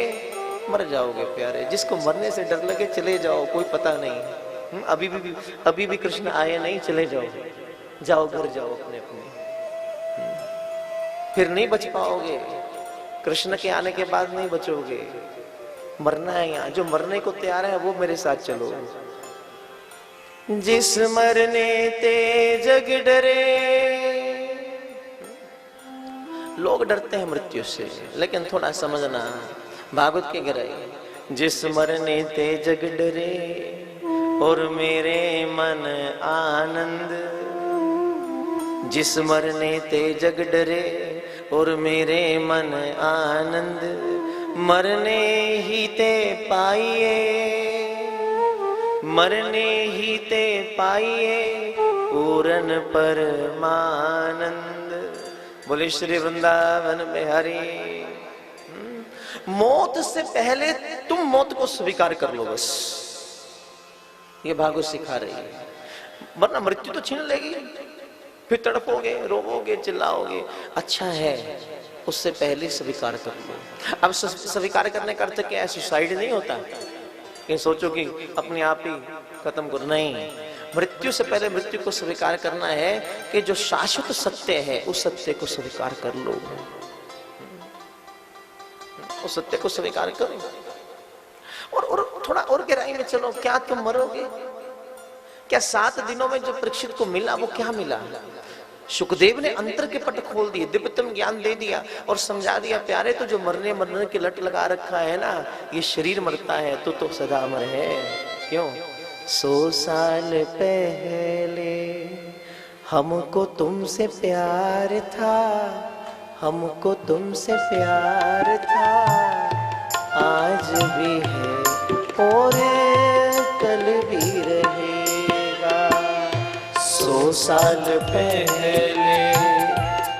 Speaker 3: मर जाओगे प्यारे। जिसको मरने से डर लगे चले जाओ, कोई पता नहीं। अभी भी कृष्ण आए नहीं, चले जाओ, जाओ घर जाओ अपने अपने। फिर नहीं बच पाओगे, कृष्ण के आने के बाद नहीं बचोगे। मरना है यहाँ, जो मरने को तैयार है वो मेरे साथ चलो। जिस मरने ते जग डरे। लोग डरते हैं मृत्यु से, लेकिन थोड़ा समझना भागवत के गहराई। जिस मरने ते जग डरे और मेरे मन आनंद। जिस मरने ते जग डरे और मेरे मन आनंद। मरने ही ते पाइए, मरने ही ते पाइए पूरन परमानंद। बोले श्री वृंदावन बिहारी। मौत से पहले तुम मौत को स्वीकार कर लो बस, ये भागवत सिखा रही है। वरना मृत्यु तो छीन लेगी, फिर तड़पोगे, रोवोगे, चिल्लाओगे। अच्छा है उससे पहले स्वीकार कर लो। अब स्वीकार करने का अर्थ क्या है? सुसाइड नहीं होता कि सोचो कि अपने आप ही खत्म करो, नहीं। मृत्यु से पहले मृत्यु को स्वीकार करना है कि जो शाश्वत सत्य है उस सत्य को स्वीकार कर लो, उस सत्य को स्वीकार करो। और थोड़ा और गहराई में चलो, क्या तुम मरोगे? क्या 7 दिनों में जो परीक्षित को मिला वो क्या मिला? सुखदेव ने अंतर के पट खोल दिए, दिव्यतम ज्ञान दे दिया और समझा दिया, प्यारे तो जो मरने की लट लगा रखा है ना, ये शरीर मरता है, तो सदा अमर है। क्यों? 100 साल पहले हमको तुमसे प्यार था, हमको तुमसे प्यार था, आज भी है और कल भी रहेगा। 100 साल पहले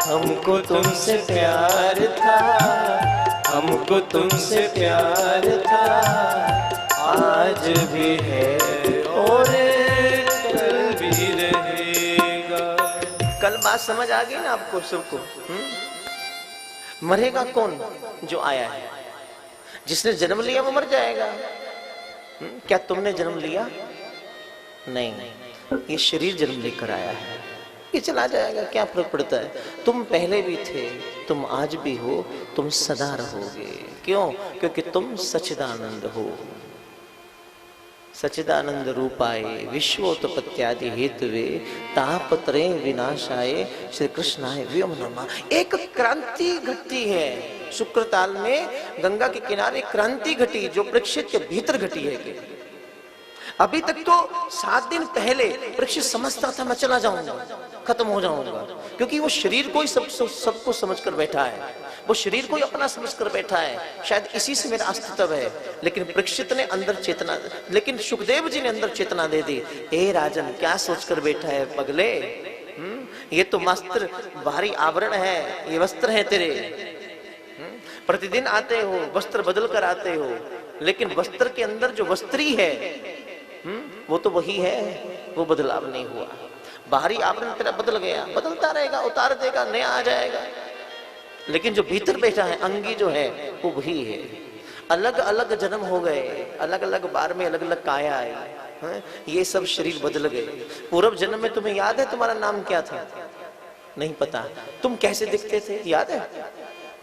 Speaker 3: हमको तुमसे प्यार था, हमको तुमसे प्यार था, आज भी है और कल भी रहेगा। कल बात समझ आ गई ना आपको सबको? मरेगा कौन? जो आया है। जिसने जन्म लिया वो मर जाएगा। क्या तुमने जन्म लिया? नहीं, ये शरीर जन्म लेकर आया है, ये चला जाएगा, क्या फर्क पड़ता है? तुम पहले भी थे, तुम आज भी हो, तुम सदा रहोगे। क्यों? क्योंकि तुम सच्चिदानंद हो। सच्चिदानंद रूपाय विश्वोत्पत्त्यादि हेतुवे तापत्रय विनाशाय श्री कृष्णाय व्योम नमः। एक क्रांति घटती है शुक्रताल में, गंगा के किनारे क्रांति घटी जो परीक्षित के भीतर घटी है। कि अभी तक तो 7 दिन पहले परीक्षित समझता था मैं चला जाऊंगा, खत्म हो जाऊंगा, क्योंकि वो शरीर को ही सबको समझकर बैठा है, वो शरीर को ही अपना समझकर बैठा है, शायद इसी से मेरा अस्तित्व है। लेकिन परीक्षित ने अंदर चेतना, लेकिन सुखदेव जी ने अंदर चेतना दे दी। ए राजन, क्या सोचकर बैठा है पगले? ये तो वस्त्र भारी आवरण है, ये वस्त्र है तेरे। प्रतिदिन आते हो, वस्त्र बदल कर आते हो, लेकिन वस्त्र के अंदर जो वस्त्री है वो तो वही है, वो बदलाव नहीं हुआ। बाहरी आवरण तेरा बदल गया, बदलता रहेगा, उतार देगा, नया आ जाएगा, लेकिन जो भीतर बैठा है, अंगी जो है, वो वही है। अलग अलग जन्म हो गए, अलग अलग बार में अलग अलग काया आई, ये सब शरीर बदल गए। पूर्व जन्म में तुम्हें याद है तुम्हारा नाम क्या था? नहीं पता। तुम कैसे दिखते थे? याद है?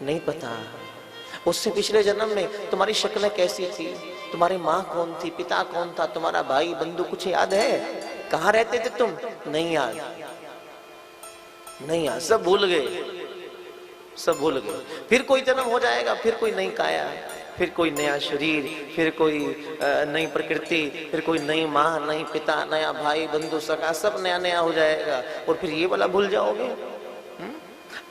Speaker 3: नहीं पता। उससे पिछले जन्म में तुम्हारी शक्ल कैसी थी? तुम्हारी माँ कौन थी? पिता कौन था? तुम्हारा भाई बंधु कुछ याद है? कहाँ रहते थे तुम? नहीं याद, नहीं याद, सब भूल गए, सब भूल गए। फिर कोई जन्म हो जाएगा, फिर कोई नई काया, फिर कोई नया शरीर, फिर कोई नई प्रकृति, फिर कोई नई माँ, नई पिता, नया भाई बंधु सखा, सब नया नया हो जाएगा और फिर ये वाला भूल जाओगे।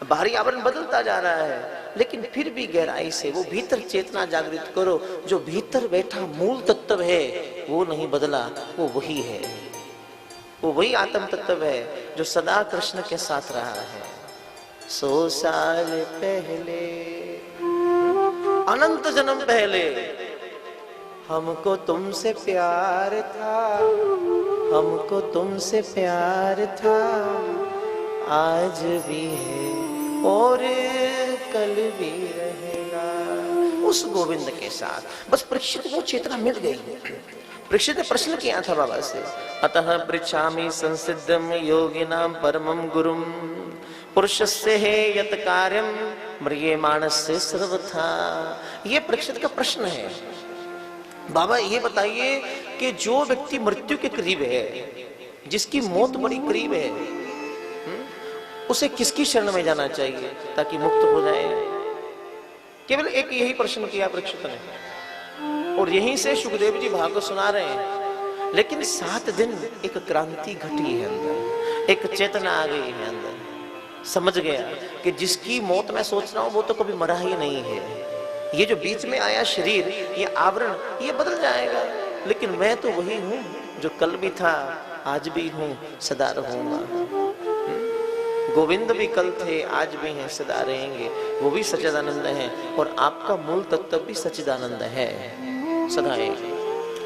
Speaker 3: बाहरी आवरण बदलता जा रहा है, लेकिन फिर भी गहराई से वो भीतर चेतना जागृत करो। जो भीतर बैठा मूल तत्व है वो नहीं बदला, वो वही है, वो वही आत्म तत्व है जो सदा कृष्ण के साथ रहा है। 100 साल पहले, अनंत जन्म पहले हमको तुमसे प्यार था, हमको तुमसे प्यार था, आज भी है और कल भी रहेगा। उस गोविंद के साथ बस परीक्षित को चेतना मिल गई। परीक्षित ने प्रश्न किया था बाबा से, अतः पृच्छामि संसिद्धम योगिनां परमं गुरुम पुरुषस्य है यत कार्यम म्रियमाणस्य सर्वथा। ये परीक्षित का प्रश्न है। बाबा ये बताइए कि जो व्यक्ति मृत्यु के करीब है, जिसकी मौत बड़ी करीब है, उसे किसकी शरण में जाना चाहिए ताकि मुक्त हो जाए? केवल एक यही प्रश्न किया परीक्षित ने, और यहीं से सुखदेव जी भागवत सुना रहे हैं। लेकिन 7 दिन एक क्रांति घटी है अंदर, एक चेतना आ गई है अंदर। समझ गया कि जिसकी मौत मैं सोच रहा हूं वो तो कभी मरा ही नहीं है। ये जो बीच में आया शरीर, ये आवरण, ये बदल जाएगा, लेकिन मैं तो वही हूं जो कल भी था, आज भी हूं, सदा रहूंगा। गोविंद भी कल थे, आज भी हैं, सदा रहेंगे, वो भी सच्चिदानंद हैं। और आपका मूल तत्व भी सच्चिदानंद है, सदा है।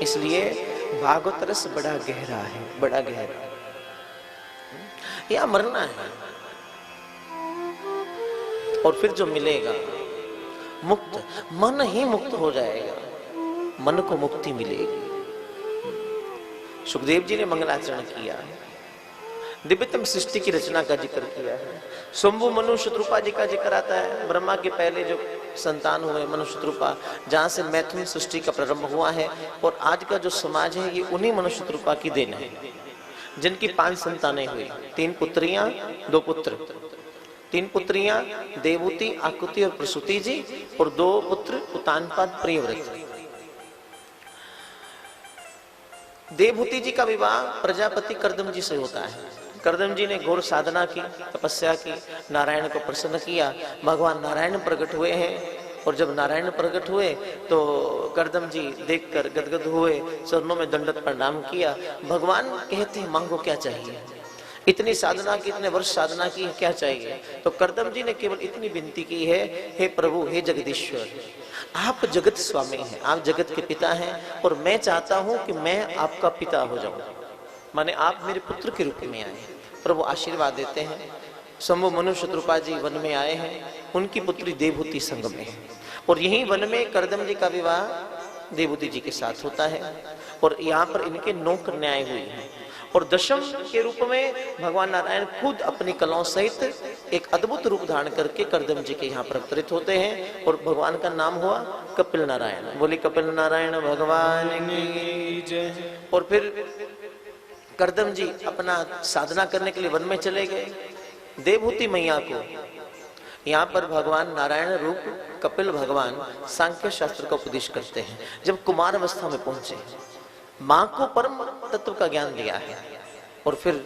Speaker 3: इसलिए भागवत रस बड़ा गहरा है, बड़ा गहरा। या मरना है और फिर जो मिलेगा मुक्त, मन ही मुक्त हो जाएगा, मन को मुक्ति मिलेगी। सुखदेव जी ने मंगलाचरण किया है, दिव्यतम सृष्टि की रचना का जिक्र किया है। शंभु मनु शत्रुपा जी का जिक्र आता है, ब्रह्मा के पहले जो संतान हुए मनु शत्रुपा, जहां से मैथुन सृष्टि का प्रारंभ हुआ है। और आज का जो समाज है ये उन्हीं मनु शत्रुपा की देन है, जिनकी 5 संतानें हुई, 3 पुत्रियां 2 पुत्र। 3 पुत्रियां देवहूति, आकुति और प्रसूति जी, और 2 पुत्र उत्तानपाद, प्रियव्रत। देवहूति जी का विवाह प्रजापति कर्दम जी से होता है। कर्दम जी ने घोर साधना की, तपस्या की, नारायण को प्रसन्न किया। भगवान नारायण प्रकट हुए हैं, और जब नारायण प्रकट हुए तो कर्दम जी देखकर गदगद हुए, चरणों में दंडवत प्रणाम किया। भगवान कहते हैं मांगो क्या चाहिए, इतनी साधना की, इतने वर्ष साधना की, क्या चाहिए? तो कर्दम जी ने केवल इतनी विनती की है, हे प्रभु, हे जगदीश्वर, आप जगत स्वामी हैं, आप जगत के पिता हैं, और मैं चाहता हूं कि मैं आपका पिता हो जाऊं, माने आप मेरे पुत्र के रूप में आए। प्रभु आशीर्वाद देते हैं। शंभु मनु शत्रुपा जी वन में आए हैं, उनकी पुत्री देवहूति संग में है, और यही वन में कर्दम जी का विवाह देवहूति जी के साथ होता है। और यहाँ पर इनके 9 कन्याएं हुई हैं, और दशम के रूप में भगवान नारायण खुद अपनी कलाओं सहित एक अद्भुत रूप धारण करके कर्दम जी के यहाँ पर अवतरित होते हैं। और भगवान का नाम हुआ कपिल नारायण। बोले कपिल नारायण भगवान की जय। और फिर कर्दम जी अपना साधना करने के लिए वन में चले गए। देवहूति मैया को यहाँ पर भगवान नारायण रूप कपिल भगवान सांख्य शास्त्र का उपदेश करते हैं। जब कुमार अवस्था में पहुंचे, मां को परम तत्व का ज्ञान दिया है, और फिर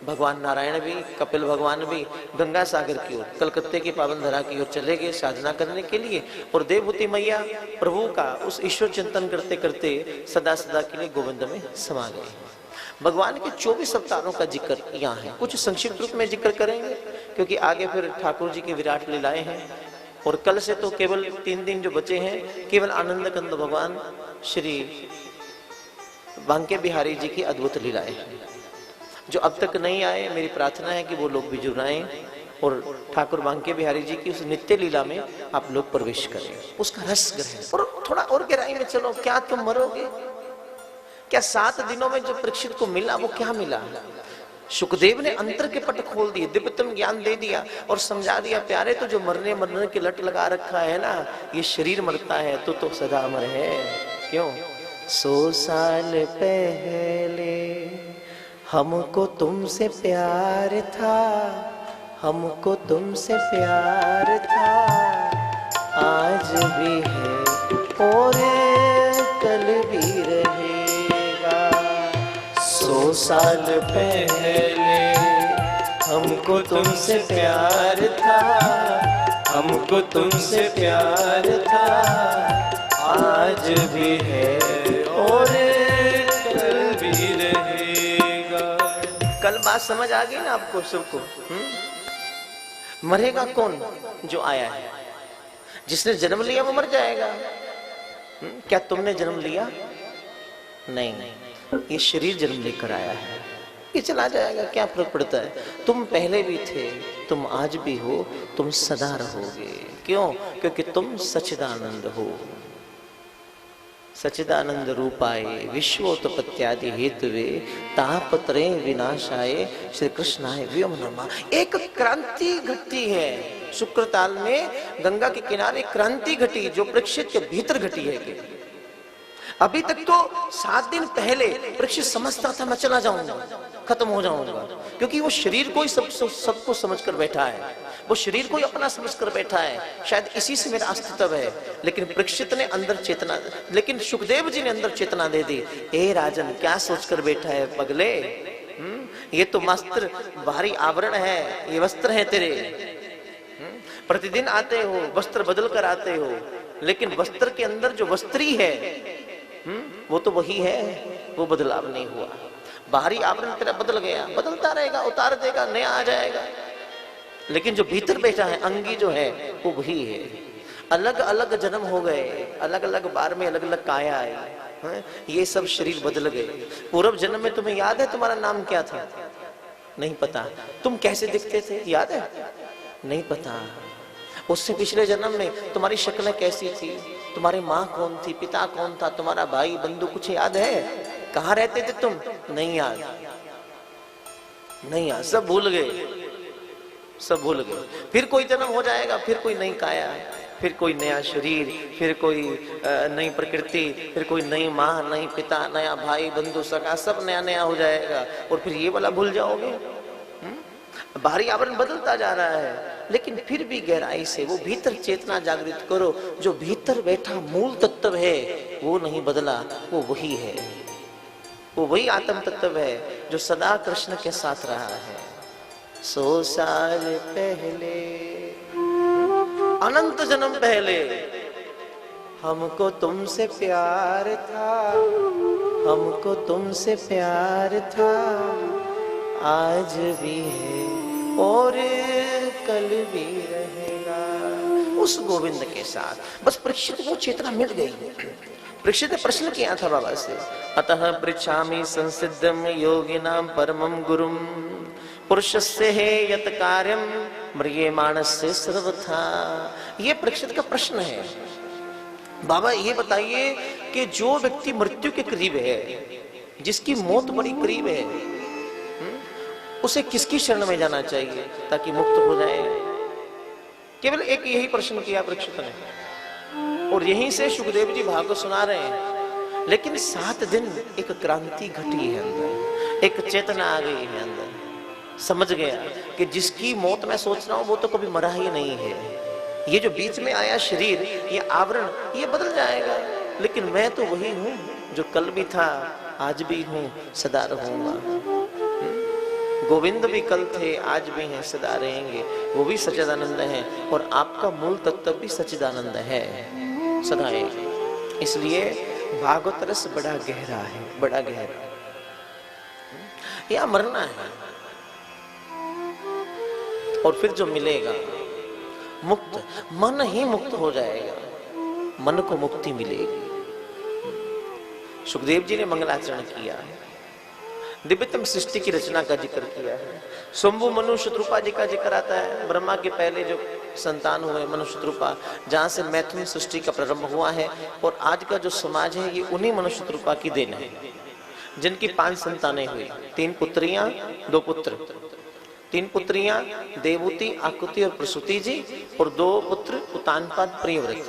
Speaker 3: भगवान नारायण भी, कपिल भगवान भी गंगा सागर की ओर, कलकत्ते की पावन धरा की ओर चले गए साधना करने के लिए। और देवहूति मैया प्रभु का उस ईश्वर चिंतन करते करते सदा सदा के लिए गोविंद में समा गए। भगवान के 24 अवतारों का जिक्र यहाँ है, कुछ संक्षिप्त रूप में जिक्र करेंगे, क्योंकि आगे फिर ठाकुर जी की विराट लीलाएं हैं। और कल से तो केवल 3 दिन जो बचे हैं, केवल आनंद कंद भगवान श्री बांके बिहारी जी की अद्भुत लीलाएं हैं। जो अब तक नहीं आए, मेरी प्रार्थना है कि वो लोग भी जुड़ आए और ठाकुर बांके बिहारी जी की उस नित्य लीला में आप लोग प्रवेश करें, उसका रस ग्रहण। और थोड़ा और गहराई में चलो, क्या तुम मरोगे? क्या 7 दिनों में जो परीक्षित को मिला वो क्या मिला? सुखदेव ने अंतर के पट खोल दिए, दिव्यतम ज्ञान दे दिया और समझा दिया, प्यारे तो जो मरने की लट लगा रखा है ना, ये शरीर मरता है तो सदा अमर है। क्यों? 100 साल पहले हमको तुमसे प्यार था, हमको तुमसे प्यार था, आज भी है और कल भी रहेगा। 100 साल पहले हमको तुमसे प्यार था, हमको तुमसे प्यार था, आज भी है और कल भी रहेगा। कल बात समझ आ गई ना आपको सबको? मरेगा कौन? जो आया है। जिसने जन्म लिया वो मर जाएगा। क्या तुमने जन्म लिया? नहीं, ये शरीर जन्म लेकर आया है, ये चला जाएगा, क्या फर्क पड़ता है? तुम पहले भी थे, तुम आज भी हो, तुम सदा रहोगे। क्यों? क्योंकि तुम सच्चिदानंद हो। सच्चिदानंद रूपाय विश्वोत्पत्त्यादि हेतुवे तापत्रय विनाशाय श्री कृष्णाय व्योम नमः। एक क्रांति घटी है शुक्रताल में, गंगा के किनारे क्रांति घटी, जो परीक्षित के भीतर घटी है। कि अभी तक तो 7 दिन पहले परीक्षित समझता था मैं चला जाऊंगा, खत्म हो जाऊंगा, क्योंकि वो शरीर को ही सबको समझकर बैठा है, वो शरीर को ही अपना समझकर बैठा है, शायद इसी से मेरा अस्तित्व है। लेकिन परीक्षित ने अंदर चेतना, लेकिन सुखदेव जी ने अंदर चेतना दे दी। ए राजन, क्या सोचकर बैठा है पगले? ये तो वस्त्र भारी आवरण है, ये वस्त्र है तेरे। प्रतिदिन आते हो, वस्त्र बदल कर आते हो, लेकिन वस्त्र के अंदर जो वस्त्री है वो तो वही है, वो बदलाव नहीं हुआ। बाहरी आवरण तेरा बदल गया, बदलता रहेगा, उतार देगा, नया आ जाएगा। लेकिन जो भीतर बैठा है अंगी जो है वो वही है। अलग अलग जन्म हो गए, अलग अलग बार में अलग अलग काया आई हैं? ये सब शरीर बदल गए। पूर्व जन्म में तुम्हें याद है तुम्हारा नाम क्या था? नहीं पता। तुम कैसे दिखते थे याद है? नहीं पता। उससे पिछले जन्म में तुम्हारी शक्ल कैसी थी, तुम्हारी माँ कौन थी, पिता कौन था, तुम्हारा भाई बंधु कुछ याद है? कहाँ रहते थे तुम? नहीं याद, नहीं याद, सब भूल गए, सब भूल गए। फिर कोई जन्म हो जाएगा, फिर कोई नई काया, फिर कोई नया शरीर, फिर कोई नई प्रकृति, फिर कोई नई माँ, नई पिता, नया भाई बंधु सखा, सब नया नया हो जाएगा और फिर ये वाला भूल जाओगे। बाहरी आवरण बदलता जा रहा है, लेकिन फिर भी गहराई से वो भीतर चेतना जागृत करो। जो भीतर बैठा मूल तत्व है वो नहीं बदला, वो वही है, वो वही आत्म तत्व है जो सदा कृष्ण के साथ रहा है। 100 साल पहले, अनंत जन्म पहले हमको तुमसे प्यार था, हमको तुमसे प्यार था, आज भी है और कल भी रहेगा। उस गोविंद के साथ बस परीक्षित को चेतना मिल गई। परीक्षित ने प्रश्न किया था बाबा से, अतः पृच्छामि संसिद्धम योगिनां परमं गुरुम पुरुषस्य है यत कार्यम म्रियमाणस्य सर्वथा। ये परीक्षित का प्रश्न है। बाबा ये बताइए कि जो व्यक्ति मृत्यु के करीब है, जिसकी मौत बड़ी करीब है, उसे किसकी शरण में जाना चाहिए ताकि मुक्त हो जाए? केवल एक यही प्रश्न किया परीक्षित ने और यहीं से सुखदेव जी भागवत सुना रहे हैं। लेकिन 7 दिन एक क्रांति घटी है अंदर, एक चेतना आ गई है अंदर। समझ गया कि जिसकी मौत मैं सोच रहा हूं वो तो कभी मरा ही नहीं है। ये जो बीच में आया शरीर, ये आवरण, ये बदल जाएगा, लेकिन मैं तो वही हूं जो कल भी था, आज भी हूं, सदा रहूंगा। गोविंद भी कल थे, आज भी हैं, सदा रहेंगे। वो भी सच्चिदानंद है और आपका मूल तत्व भी सच्चिदानंद है, सदा है। इसलिए भागवत रस बड़ा गहरा है, बड़ा गहरा। या मरना है और फिर जो मिलेगा मुक्त, मन ही मुक्त हो जाएगा, मन को मुक्ति मिलेगी। सुखदेव जी ने मंगलाचरण किया है, दिव्यतम सृष्टि की रचना का जिक्र किया है। शंभु मनु शत्रुपा जी का जिक्र आता है। ब्रह्मा के पहले जो संतान हुए मनु शत्रुपा, जहां से मैथुन सृष्टि का प्रारंभ हुआ है और आज का जो समाज है ये उन्हीं मनु शत्रुपा की देन है, जिनकी 5 संतानें हुई, 3 पुत्रियां 2 पुत्र। 3 पुत्रियां देवहूति, आकुति और प्रसूति जी और 2 पुत्र उतानपाद, प्रियव्रत।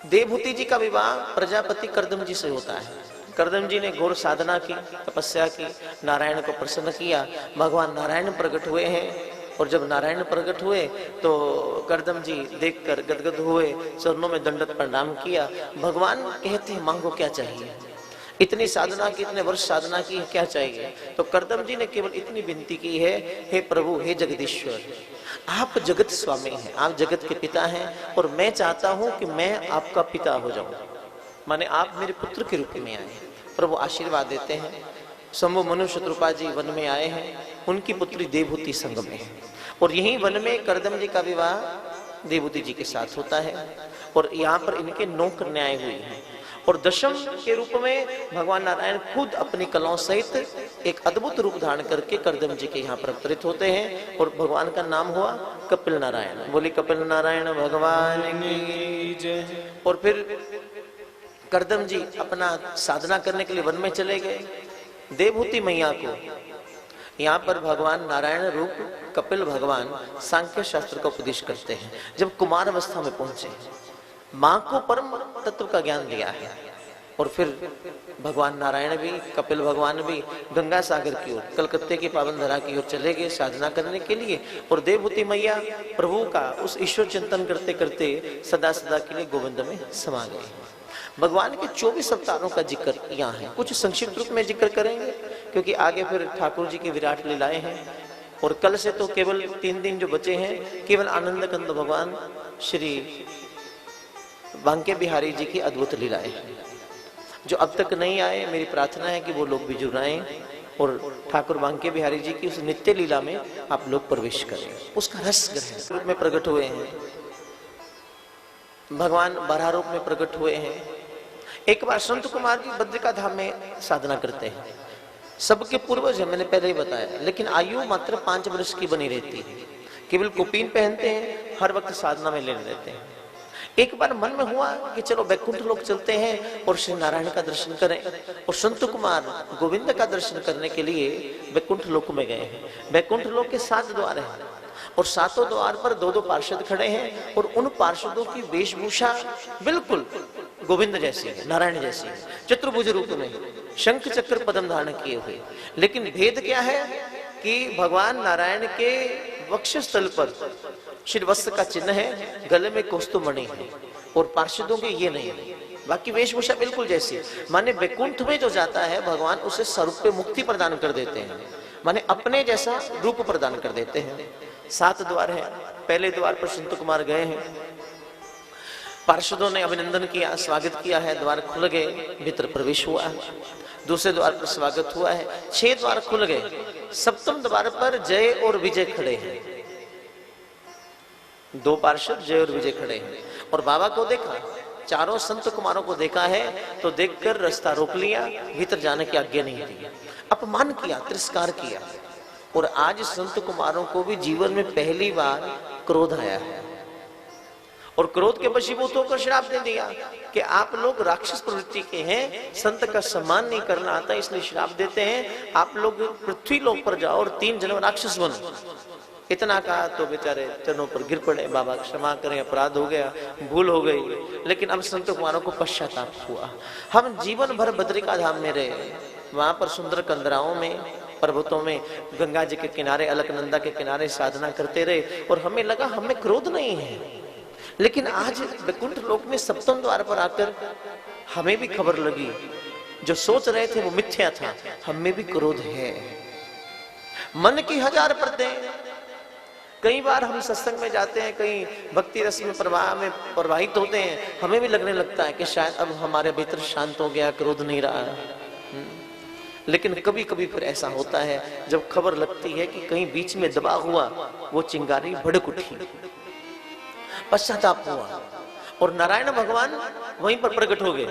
Speaker 3: देवहूति जी का विवाह प्रजापति कर्दम जी से होता है। कर्दम जी ने घोर साधना की, तपस्या की, नारायण को प्रसन्न किया। भगवान नारायण प्रकट हुए हैं और जब नारायण प्रकट हुए तो कर्दम जी देखकर गदगद हुए, चरणों में दंडवत प्रणाम किया। भगवान कहते हैं मांगो क्या चाहिए, इतनी साधना की, इतने वर्ष साधना की, क्या चाहिए? तो कर्दम जी ने केवल इतनी विनती की है, हे प्रभु, हे जगदीश्वर, आप जगत स्वामी हैं, आप जगत के पिता हैं और मैं चाहता हूं कि मैं आपका पिता हो जाऊं, माने आप मेरे पुत्र के रूप में आए। प्रभु आशीर्वाद देते हैं। शंभु मनु शत्रुपा जी वन में आए हैं, उनकी पुत्री देवहूति संग में है और यही वन में कर्दम जी का विवाह देवहूति जी के साथ होता है और यहाँ पर इनके 9 कन्याएं हुई हैं और दशम के रूप में भगवान नारायण खुद अपनी कलाओं सहित एक अद्भुत रूप धारण करके कर्दम जी के यहाँ पर अवतरित होते हैं और भगवान का नाम हुआ कपिल नारायण। बोली कपिल नारायण भगवान की जय। और फिर कर्दम जी अपना साधना करने के लिए वन में चले गए। देवहूति मैया को यहाँ पर भगवान नारायण रूप कपिल भगवान सांख्य शास्त्र का उपदेश करते हैं। जब कुमार अवस्था में पहुंचे, माँ को परम तत्व का ज्ञान दिया है और फिर भगवान नारायण भी, कपिल भगवान भी गंगा सागर की ओर, कलकत्ते की पावन धरा की ओर चले गए साधना करने के लिए और देवहूति मैया प्रभु का उस ईश्वर चिंतन करते करते सदा सदा के लिए गोविंद में समा गए। भगवान के 24 अवतारों का जिक्र यहाँ है, कुछ संक्षिप्त रूप में जिक्र करेंगे क्योंकि आगे फिर ठाकुर जी की विराट लीलाएं हैं और कल से तो केवल 3 दिन जो बचे हैं केवल आनंद कंद भगवान श्री बांके बिहारी जी की अद्भुत लीलाएं हैं। जो अब तक नहीं आए, मेरी प्रार्थना है कि वो लोग भी जुड़ आए और ठाकुर बांके बिहारी जी की उस नित्य लीला में आप लोग प्रवेश करें, उसका रस ग्रहण। रूप में प्रकट हुए हैं भगवान, बारह रूप में प्रकट हुए हैं। एक बार संत कुमार जी बद्रिका धाम में साधना करते हैं। सबके पूर्वज है, मैंने पहले ही बताया, लेकिन आयु मात्र 5 वर्ष की बनी रहती है। केवल कुपीन पहनते हैं, हर वक्त साधना में लेने रहते हैं। एक बार मन में हुआ कि चलो वैकुंठ लोक चलते हैं और श्री नारायण का दर्शन करें, और संत कुमार गोविंद का दर्शन करने के लिए वैकुंठ लोक में गए हैं। वैकुंठ लोक के 7 द्वार हैं और 7 द्वार पर 2-2 पार्षद खड़े हैं, और उन पार्षदों की वेशभूषा बिल्कुल गोविंद जैसी है, नारायण जैसी है, चतुर्भुज रूप में शंख चक्र पद्म धारण किए हुए। लेकिन भेद क्या है कि भगवान नारायण के वक्षस्थल पर शिरवस्त्र का चिन्ह है, गले में कौस्तुभमणि है, और पार्षदों के ये नहीं है। बाकी वेशभूषा बिल्कुल जैसी है। माने वैकुंठ में जो जाता है भगवान उसे स्वरूप मुक्ति प्रदान कर देते हैं, माने अपने जैसा रूप प्रदान कर देते हैं। 7 द्वार है। पहले द्वार पर संत कुमार गए हैं, पार्षदों ने अभिनंदन किया, स्वागत किया है, द्वार खुल गए, भीतर प्रवेश हुआ है। दूसरे द्वार पर स्वागत हुआ है, 6 द्वार खुल गए। 7वें द्वार पर जय और विजय खड़े हैं, 2 पार्षद जय और विजय खड़े हैं। और बाबा को देखा, चारों संत कुमारों को देखा है, तो देखकर रास्ता रोक लिया, भीतर जाने की आज्ञा नहीं दी, अपमान किया, तिरस्कार किया। और आज संत कुमारों को भी जीवन में पहली बार क्रोध आया है, और क्रोध के वशीभूत होकर श्राप दे दिया कि आप लोग राक्षस प्रवृत्ति के हैं, संत का सम्मान नहीं करना आता, इसलिए श्राप देते हैं, आप लोग पृथ्वी लोक पर जाओ और 3 जन्म राक्षस बनो। इतना कहा तो बेचारे चरणों पर गिर पड़े, बाबा क्षमा करें, अपराध हो गया, भूल हो गई। लेकिन अब संत कुमारों को पश्चाताप हुआ। हम जीवन भर बद्रिका धाम में रहे, वहां पर सुंदर कंदराओं में, पर्वतों में, गंगा जी के किनारे, अलकनंदा के किनारे साधना करते रहे, और हमें लगा हमें क्रोध नहीं है। लेकिन आज वैकुंठ लोक में 7वें द्वार पर आकर हमें भी खबर लगी, जो सोच रहे थे वो मिथ्या था, हमें भी क्रोध है। मन की 1000 परतें। कई बार हम सत्संग में जाते हैं, कहीं भक्ति रस में प्रवाहित होते हैं, हमें भी लगने लगता है कि शायद अब हमारे भीतर शांत हो गया, क्रोध नहीं रहा। लेकिन कभी कभी फिर ऐसा होता है जब खबर लगती है कि कहीं बीच में दबा हुआ वो चिंगारी भड़क उठी, पश्चाताप हुआ, और नारायण भगवान वहीं पर प्रकट हो गए।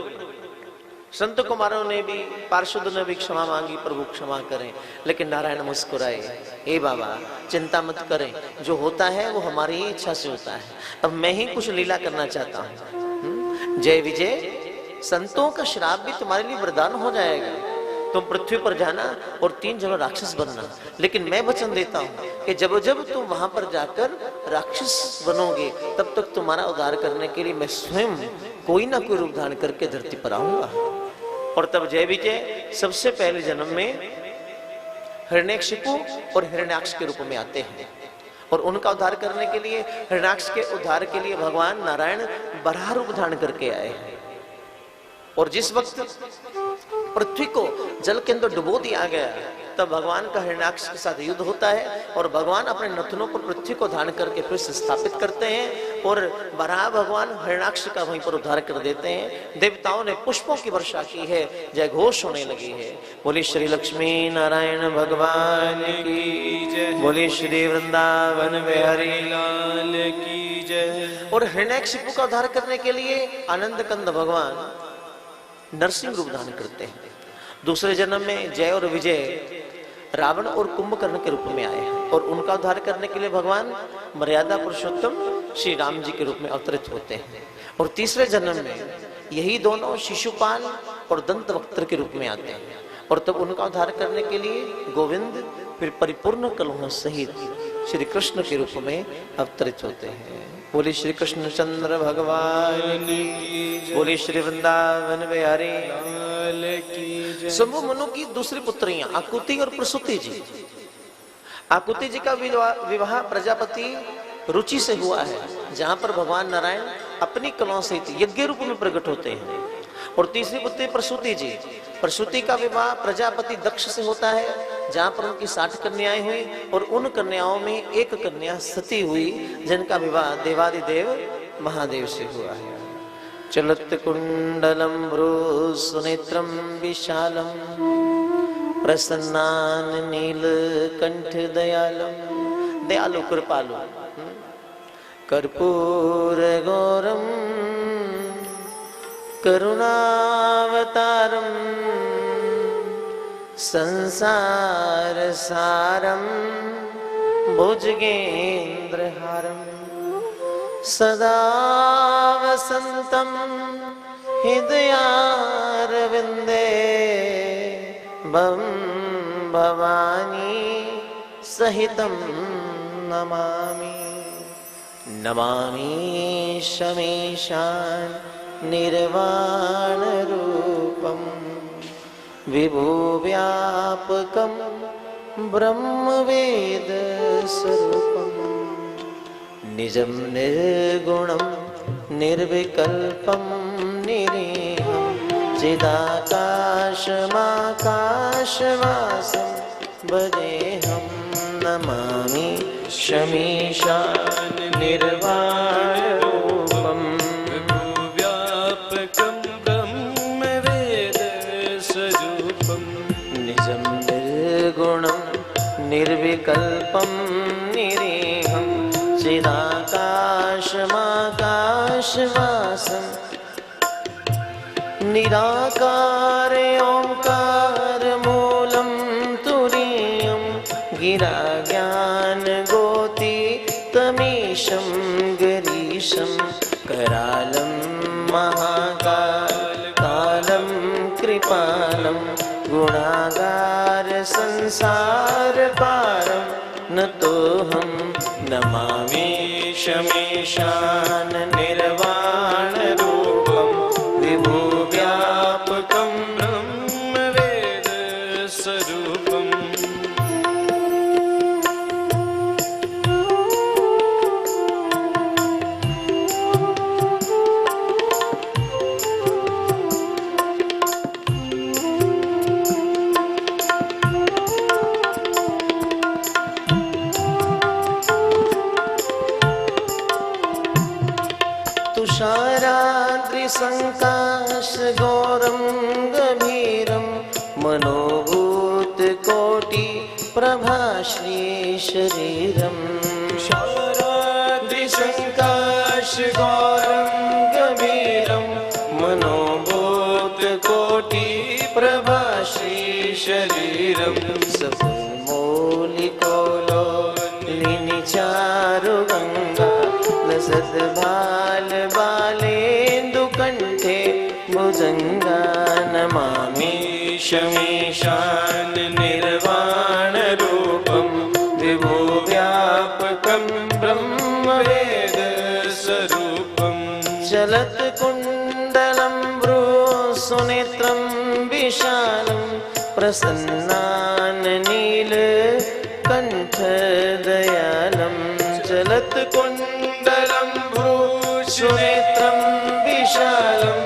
Speaker 3: संत कुमारों ने भी, पार्षदों ने भी क्षमा मांगी, प्रभु क्षमा करें। लेकिन नारायण मुस्कुराए, हे बाबा चिंता मत करें, जो होता है वो हमारी ही इच्छा से होता है, अब मैं ही कुछ लीला करना चाहता हूँ। जय विजय, संतों का श्राप भी तुम्हारे लिए वरदान हो जाएगा, तुम पृथ्वी पर जाना और 3 जन्म राक्षस बनना। लेकिन मैं वचन देता हूँ कि जब जब तुम वहां पर जाकर राक्षस बनोगे, तब तक तुम्हारा उद्धार करने के लिए मैं स्वयं कोई ना कोई रूप धारण करके धरती पर आऊंगा। और तब जय विजय सबसे पहले जन्म में हिरण्यकशिपु और हिरण्याक्ष के रूप में आते हैं, और उनका उद्धार करने के लिए, हिरण्याक्ष के उद्धार के लिए भगवान नारायण बराह रूप धारण करके आए हैं। और जिस वक्त पृथ्वी को जल के अंदर डुबो दिया गया, तब भगवान का हिरण्याक्ष के साथ युद्ध होता है, और भगवान अपने नथनों पर पृथ्वी को धारण करके फिर से स्थापित करते हैं, और बराह भगवान हिरण्याक्ष का वहीं पर उद्धार कर देते हैं। देवताओं ने पुष्पों की वर्षा की है, जय घोष होने लगी है। बोली श्री लक्ष्मी नारायण भगवान की जय, बोली श्री वृंदावन बिहारी लाल की जय। और हिरण्याक्षिपु का उद्धार करने के लिए आनंद कंद भगवान नरसिंह रूप धारण करते हैं। दूसरे जन्म में जय और विजय रावण और कुंभकर्ण के रूप में आए हैं, और उनका उद्धार करने के लिए भगवान मर्यादा पुरुषोत्तम श्री राम जी के रूप में अवतरित होते हैं। और तीसरे जन्म में यही दोनों शिशुपाल और दंतवक्त्र के रूप में आते हैं, और तब उनका उद्धार करने के लिए गोविंद फिर परिपूर्ण कलहों सहित श्री कृष्ण के रूप में अवतरित होते हैं। बोली श्री कृष्ण चंद्र भगवान की, बोली श्री वृंदावन बिहारी लाल की। शंभु मनु की दूसरी पुत्रियां आकुति और प्रसूति जी। आकुति जी का विवाह प्रजापति रुचि से हुआ है, जहां पर भगवान नारायण अपनी कलाओं से यज्ञ रूप में प्रकट होते हैं। और तीसरी पुत्री प्रसूति जी, प्रसूति का विवाह प्रजापति दक्ष से होता है, जहां पर उनकी 60 कन्याएं हुई, और उन कन्याओं में एक कन्या सती हुई, जिनका विवाह देवादिदेव महादेव से हुआ है। चलत कुंडलम भ्रू सुनेत्रम विशालम प्रसन्नान नीलकंठ दयालम, दयालु कृपालु, कर्पूर गौरम करुणावतारम संसार सारम भुजगेन्द्रहारम सदा वसंतम हृदयारविंदे भवं भवानी सहितं नमामि। नमामि शमीशान निर्वाण रूपम विभुव्यापकं ब्रह्मवेद स्वरूपम निजं निर्गुणं निर्विकल्पं निरीहं चिदाकाशमाकाशवासं भजेऽहं। नमामि शमीशान निर्वाणरूपम्
Speaker 1: व्यापकं ब्रह्मवेदस्वरूपं
Speaker 3: निजं निर्गुणं निर्विकल्पं निरीहं चिदाकाशमाकाशवासं निराकार ओंकार मूलं तुरीयं गिरा ज्ञान गोति तमीशं गिरीशं करालं महाकाल कालं कृपालं गुणागार संसार पारं नतोऽहं नमामि शमीशान निर्वाण रूपं विभुव्यापकं
Speaker 1: ब्रह्मवेदस्वरूपम्
Speaker 3: तुषाराद्रिसङ्काश गौरं गभीरं मनोभूतकोटि प्रभाश्री शरीरं तुषाराद्रिसङ्काश गौरं गभीरं मनोभूतकोटि प्रभाश्री शरीरं सफलमौलिकोलो लिनिचारु गंगा लसत बाल बालेन्दु कंठे भुजंगा। नमामि शमीशान निर्वाण रूपं विभुव्यापकं ब्रह्मवेद स्वरूपं चलत कुंडलं भ्रूसुनेत्रं विशालं प्रसन्नान नीलकंठ दयालं चलत कुंडलं भ्रूसुनेत्रं विशालं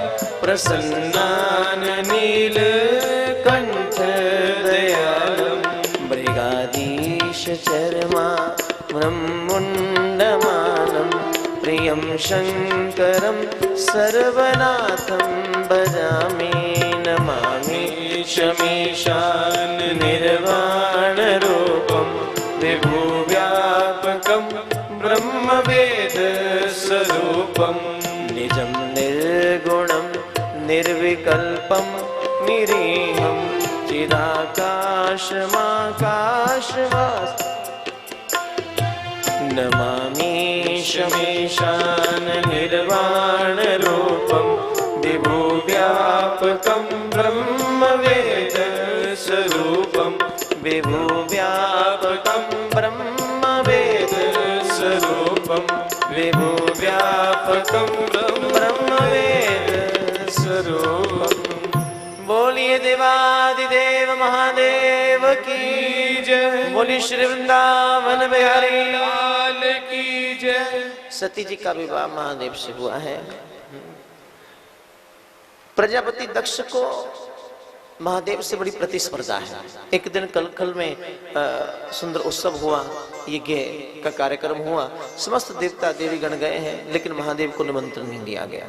Speaker 3: प्रसन्नान नीलकंठ दयालं मृगाधीश चर्मा ब्रह्मुण्डमालं प्रियं शङ्करं सर्वनाथं भजामि। नमामि शमीशान निर्वाण रूपं विभुव्यापकं ब्रह्मवेद स्वरूपं निजं निर्गुणं निर्विकल्पं निरीहं चिदाकाशमाकाशवास। नमामि शमीशान निर्वाण रूपं विभुव्यापकं ब्रह्मवेद स्वरूपं विभुव्यापकं ब्रह्मवेद स्वरूपं विभुव्यापकं ब्रह्मवेद स्वरूपं। बोलिए देवादिदेव महादेव की जय, बोलिए श्री वृंदावन बिहारी लाल की जय। सती जी का विवाह महादेव से हुआ है। प्रजापति दक्ष को महादेव से बड़ी प्रतिस्पर्धा है। एक दिन कलकल में सुंदर उत्सव हुआ, यज्ञ का कार्यक्रम हुआ, समस्त देवता देवी गण गए हैं, लेकिन महादेव को निमंत्रण नहीं दिया गया।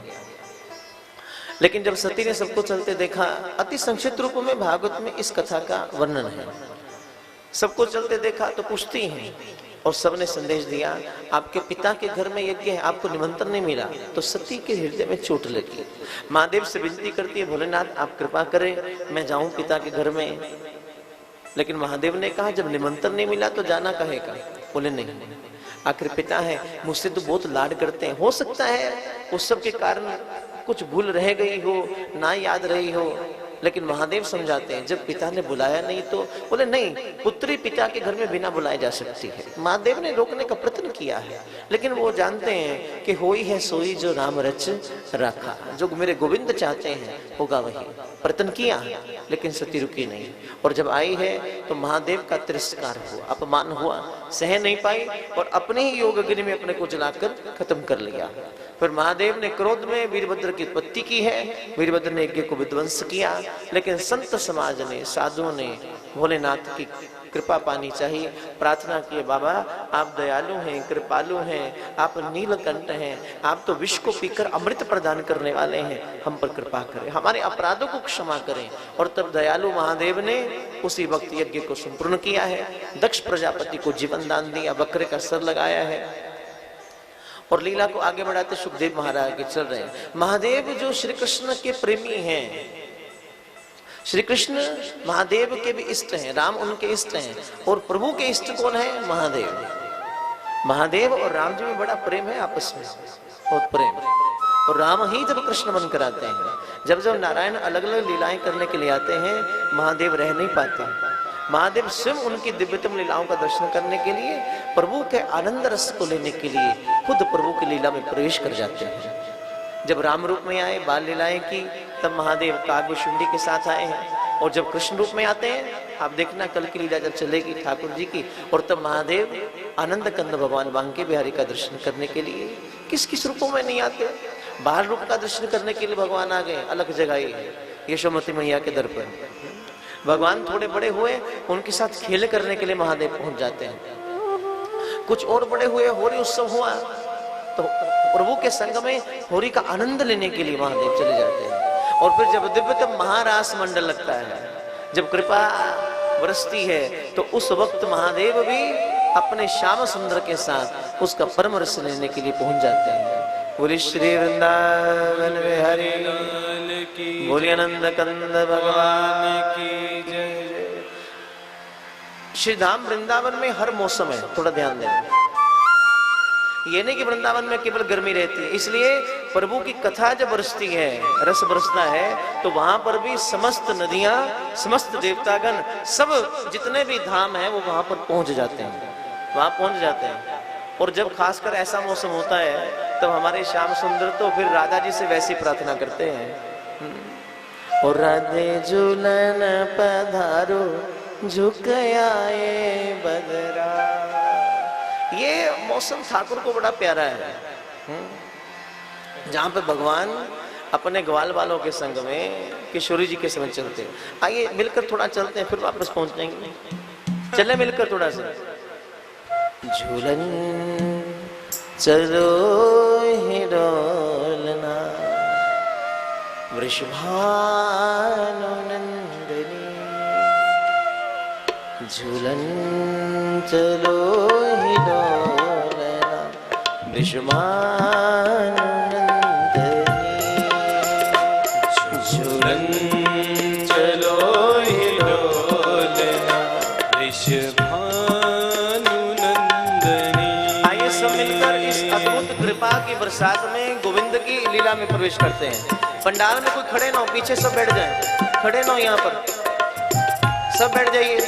Speaker 3: लेकिन जब सती ने सबको चलते देखा, अति संक्षिप्त रूप में भागवत में इस कथा का वर्णन है, सबको चलते देखा तो पूछती हैं और सबने संदेश दिया आपके पिता के घर में यज्ञ है, आपको निमंत्रण नहीं मिला। तो सती के हृदय में चोट लगी, महादेव से विनती करती है भोलेनाथ आप कृपा करें मैं जाऊं पिता के घर में। लेकिन महादेव ने कहा जब निमंत्रण नहीं मिला तो जाना कहेगा। बोले नहीं, आखिर पिता है, मुझसे तो बहुत लाड करते हैं, हो सकता है उस सब के कारण कुछ भूल रह गई हो, ना याद रही हो। लेकिन महादेव समझाते हैं जब पिता ने बुलाया नहीं तो। बोले नहीं, पुत्री पिता के घर में बिना बुलाए जा सकती है। महादेव ने रोकने का प्रयत्न किया है, लेकिन वो जानते हैं कि होई है सोई जो राम रच रखा, जो मेरे गोविंद चाहते हैं होगा वही। प्रयत्न किया लेकिन सती रुकी नहीं, और जब आई है तो महादेव का तिरस्कार हुआ, अपमान हुआ, सह नहीं पाई और अपने ही योग अग्नि में अपने को जलाकर खत्म कर लिया। फिर महादेव ने क्रोध में वीरभद्र की उत्पत्ति की है, वीरभद्र ने यज्ञ को विध्वंस किया। लेकिन संत समाज ने, साधुओं ने भोलेनाथ की कृपा पानी चाहिए, प्रार्थना किए बाबा आप दयालु हैं, कृपालु हैं, आप नीलकंठ हैं, आप तो विष को पीकर अमृत प्रदान करने वाले हैं, हम पर कृपा करें, हमारे अपराधों को क्षमा करें। और तब दयालु महादेव ने उसी वक्त यज्ञ को संपूर्ण किया है। दक्ष प्रजापति को जीवन दान दिया, बकरे का सर लगाया है। और लीला को आगे बढ़ाते सुखदेव महाराज के चल रहे हैं। महादेव जो श्री कृष्ण के प्रेमी हैं, श्री कृष्ण महादेव के भी इष्ट हैं, राम उनके इष्ट हैं, और प्रभु के इष्ट कौन है? महादेव। महादेव और राम जी में बड़ा प्रेम है, आपस में बहुत प्रेम। और राम ही जब कृष्ण बन कर आते हैं, जब जब नारायण अलग अलग लीलाएं करने के लिए आते हैं, महादेव रह नहीं पाते। महादेव स्वयं उनकी दिव्यतम लीलाओं का दर्शन करने के लिए, प्रभु के आनंद रस को लेने के लिए खुद प्रभु की लीला में प्रवेश कर जाते हैं। जब राम रूप में आए, बाल लीलाएं की, तब महादेव काव्यशुंडी के साथ आए हैं। और जब कृष्ण रूप में आते हैं, आप देखना कल की लीला जब चलेगी ठाकुर जी की, और तब महादेव आनंद कंद भगवान बांके बिहारी का दर्शन करने के लिए किस किस रूपों में नहीं आते। बाल रूप का दर्शन करने के लिए भगवान आ गए, अलग जगह ही यशोमती मैया के दर पर। भगवान थोड़े बड़े हुए, उनके साथ खेल करने के लिए महादेव पहुंच जाते हैं। कुछ और बड़े हुए, होरी उत्सव हुआ तो प्रभु के संग में होरी का आनंद लेने के लिए महादेव चले जाते हैं। और फिर जब दिव्यतम महारास मंडल लगता है, जब कृपा बरसती है, तो उस वक्त महादेव भी अपने श्याम सुंदर के साथ उसका परम रस लेने के लिए पहुंच जाते हैं। बोली श्री वृंदावन बिहारी की, बोली आनंद कंद भगवान की जय। श्री धाम वृंदावन में हर मौसम है, थोड़ा ध्यान देना। ये नहीं कि वृंदावन में केवल गर्मी रहती है, इसलिए प्रभु की कथा जब बरसती है, रस बरसता है, तो वहां पर भी समस्त नदियां, समस्त देवतागण, सब जितने भी धाम है वो वहां पर पहुंच जाते हैं, वहां पहुंच जाते हैं। और जब खासकर ऐसा मौसम होता है, तब हमारे श्याम सुंदर तो फिर राधा जी से वैसी प्रार्थना करते हैं, और राधे झूलन पधारो झुक आए बदरा। ये मौसम ठाकुर को बड़ा प्यारा है, जहां पे भगवान अपने ग्वाल वालों के संग में किशोरी जी के समय चलते हैं। आइए मिलकर थोड़ा चलते हैं, फिर वापस पहुंच जाएंगे। चले मिलकर थोड़ा सा। झूलन चलो हिडोलना वृषभानु नंदनी, झूलन चलो हिडोलना वृषभानु नंदनी,
Speaker 1: झूलन चलो हिडोलना वृषभानु नंदनी।
Speaker 3: आइए सब मिलकर इस अद्भुत कृपा की बरसात में गोविंद की लीला में प्रवेश करते हैं। पंडाल में कोई खड़े ना हो, पीछे सब बैठ जाएं, खड़े ना हो, यहाँ पर सब बैठ जाइए।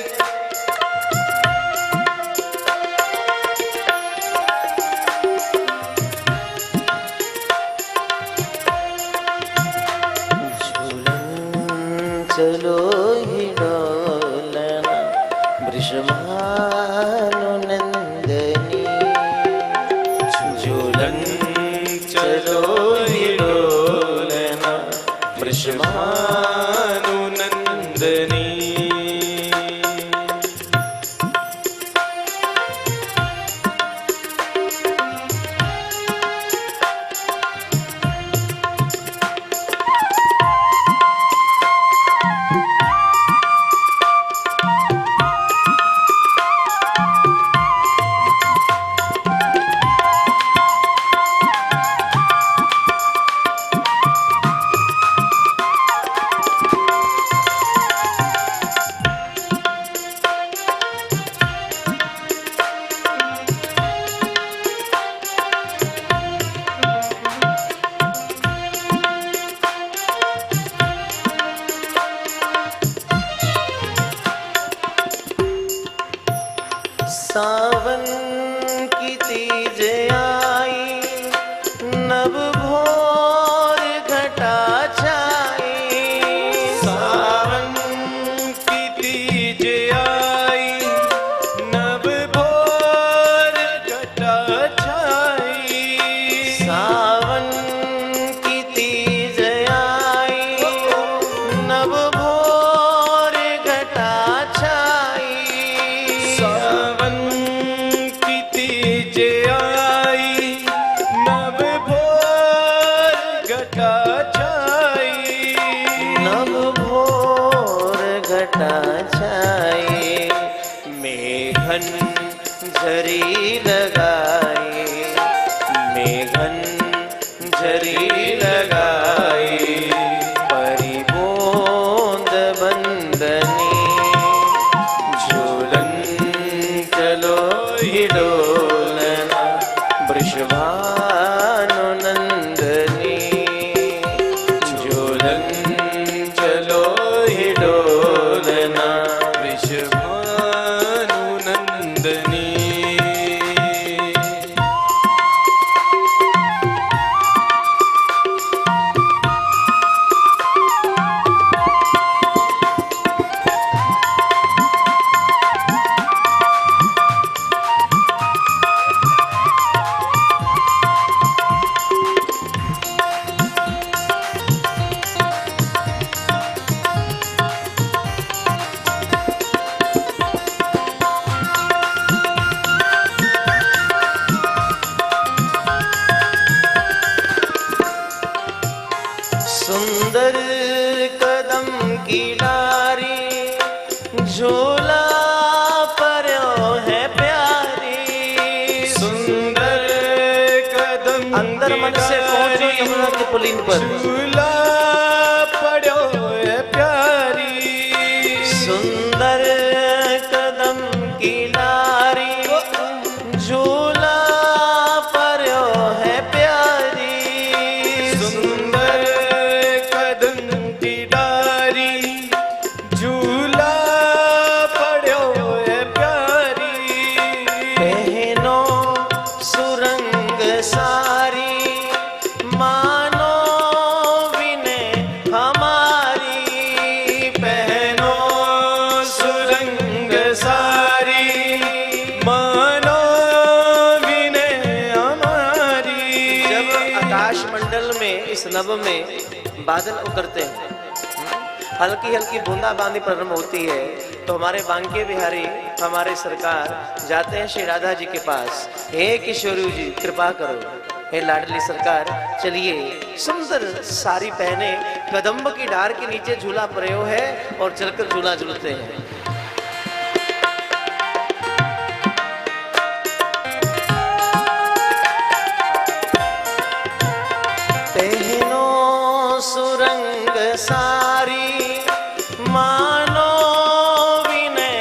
Speaker 3: चलो हिडोलना वृषभानु नंदनी, झूलन चलो हिडोलना वृषभानु
Speaker 1: नंदनी।
Speaker 3: की डारी झूला पर्यो है प्यारी।
Speaker 1: सुंदर कदम
Speaker 3: अंदर मन से पहुंचो यमुना के पुलिन पर।
Speaker 1: झूला पड़ो है प्यारी।
Speaker 3: सुंदर कदम की डारी झूला पर्यो है प्यारी।
Speaker 1: सुंदर कदम की डारी झूला पड़ो है प्यारी।
Speaker 3: पहनो सुरंग सारी मानो विनय हमारी।
Speaker 1: पहनो सुरंग सारी मानो विनय हमारी।
Speaker 3: जब आकाश मंडल में इस नभ में बादल उतरते हैं, हल्की हल्की बूंदाबांदी प्रारंभ होती है, तो हमारे बांके बिहारी हमारे सरकार जाते हैं श्री राधा जी के पास। हे किशोरी जी कृपा करो, हे लाडली सरकार चलिए सुंदर साड़ी पहने कदम्ब की डार के नीचे झूला प्रयोग है और चलकर झूला झूलते हैं। पहनो सुरंग सारी मानो विनय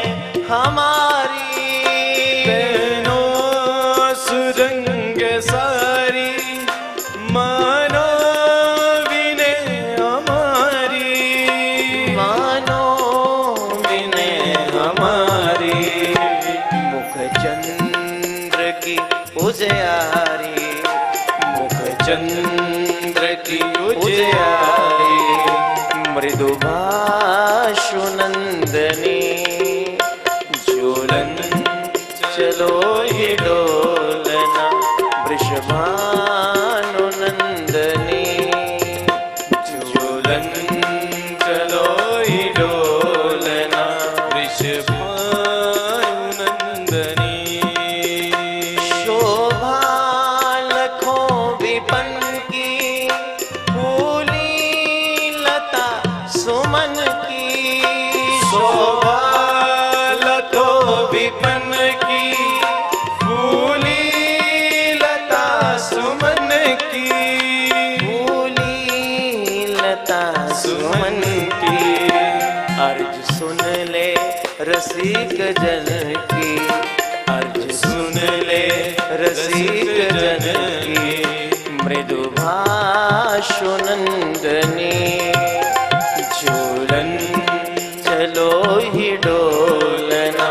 Speaker 3: हमारी।
Speaker 1: पहनो सुरंग सारी मानो विनय हमारी।
Speaker 3: मानो विनय हमारी। मुख चंद्र की उजियारी। मुख
Speaker 1: चंद्र की उजियारी।
Speaker 3: मृदु भाषु नंदनी झूलन चलो ही डोलना वृषभानु नंदनी।
Speaker 1: झूलन चलो ही डोलना वृषभानुनंदनी।
Speaker 3: शोभा लखों विपन की फूली लता सुमन की।
Speaker 1: शोभा लखों विपन की फूली लता सुमन की।
Speaker 3: फूली लता सुमन की। अर्ज सुन ले रसिक जन की। अर्ज सुन ले रसिक जन की। मृदु भाषु नंदनी झूलन चलो ही डोलना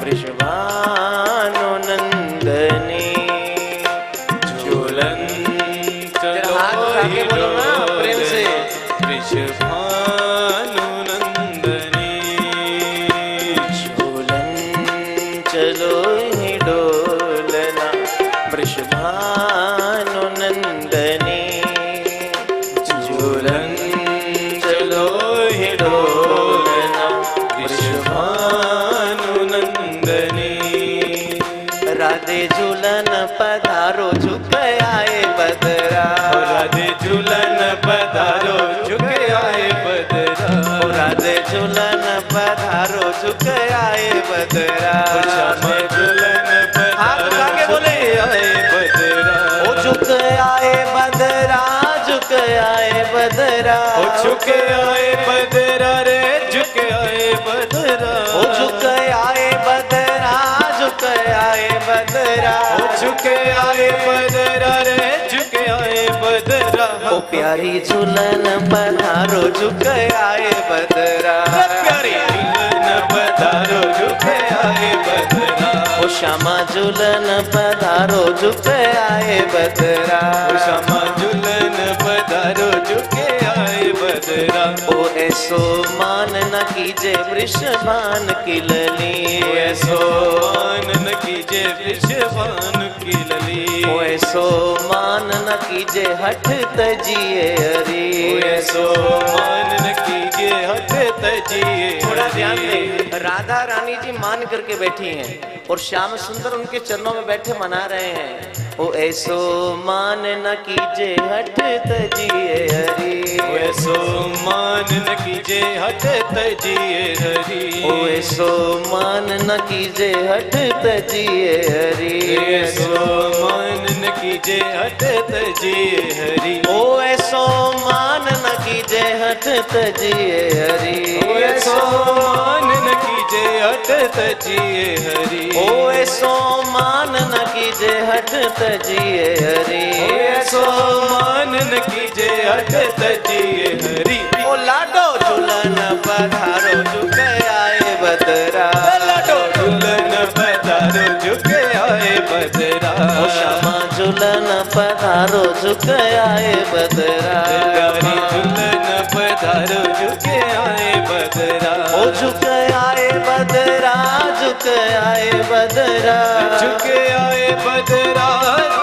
Speaker 3: वृषभानु नंदनी।
Speaker 1: झूलन चलो
Speaker 3: हाथ उठा के
Speaker 1: ही
Speaker 3: बोलो ना प्रेम से।
Speaker 1: वृषभानुनंदनी।
Speaker 3: झूलन चलो ही डोलना वृषभानु नंदनी। झूलन चलो ही डोलना
Speaker 1: वृषभानुनंदनी।
Speaker 3: राधे झूलन पधारो झुक आए बदरा।
Speaker 1: राधे झूलन पधारो झुक आए बदरा।
Speaker 3: राधे झूलन पधारो झुक आए बदरा।
Speaker 1: श्याम झूलन
Speaker 3: हाथ उठा
Speaker 1: पधारो
Speaker 3: के बोले।
Speaker 1: आए बदरा।
Speaker 3: ओ झुक आए बदरा झुक आए बदरा।
Speaker 1: ओ झुक आए बदरा रे झुक आए बदरा।
Speaker 3: ओ झुक आए बदरा झुक आए बदरा।
Speaker 1: ओ झुक आए बदरा रे झुक आए बदरा।
Speaker 3: ओ प्यारी झूलन पधारो झुक आए बदरा।
Speaker 1: प्यारी झूलन पधारो झुक आए बदरा।
Speaker 3: ओ श्यामा झूलन पधारो झुक आए बदरा।
Speaker 1: ओ श्यामा झूलन पधारो झुक आए बदरा।
Speaker 3: ओ ऐसो मान न कीजे वृषभान की लली।
Speaker 1: ऐसो मान न न कीजे वृषभानु की लली।
Speaker 3: ओ ऐसो मान न कीजे हठ तजिए हरि।
Speaker 1: ओ ऐसो मान न कीजे हठ तजिए।
Speaker 3: थोड़ा ध्यान दे, राधा रानी जी मान करके बैठी हैं और श्याम सुंदर उनके चरणों में बैठे मना रहे हैं। ओ ऐसो मान न कीजे हठ तजिए हरि।
Speaker 1: ओ ऐसो मान न कीजे हठ तजिए हरि।
Speaker 3: ओ ऐसो मान न कीजे हठ तजिए हरि।
Speaker 1: ऐसो मान न कीजे हठ तजिए हरि।
Speaker 3: ओ ऐसो मान न कीजे हठ तजिए हरि।
Speaker 1: ओ ऐसो मान न कीजे हठ तजिए हरि।
Speaker 3: ओ ऐसो मान न कीजे हठ तजिए हरि।
Speaker 1: ओ ऐसो मान न कीजे हठ तजिए हरि।
Speaker 3: ओ लाडो झूलन पधारो झुके आए बदरा।
Speaker 1: लाडो झूलन पधारो झुके आए बदरा।
Speaker 3: ओ श्यामा झूलन पधारो झुके आए बदरा।
Speaker 1: प्यारी झूलन पधारो झुके आए बदरा।
Speaker 3: ओ झुके आए बदरा, झुके आए बदरा।
Speaker 1: झुके आए बदरा,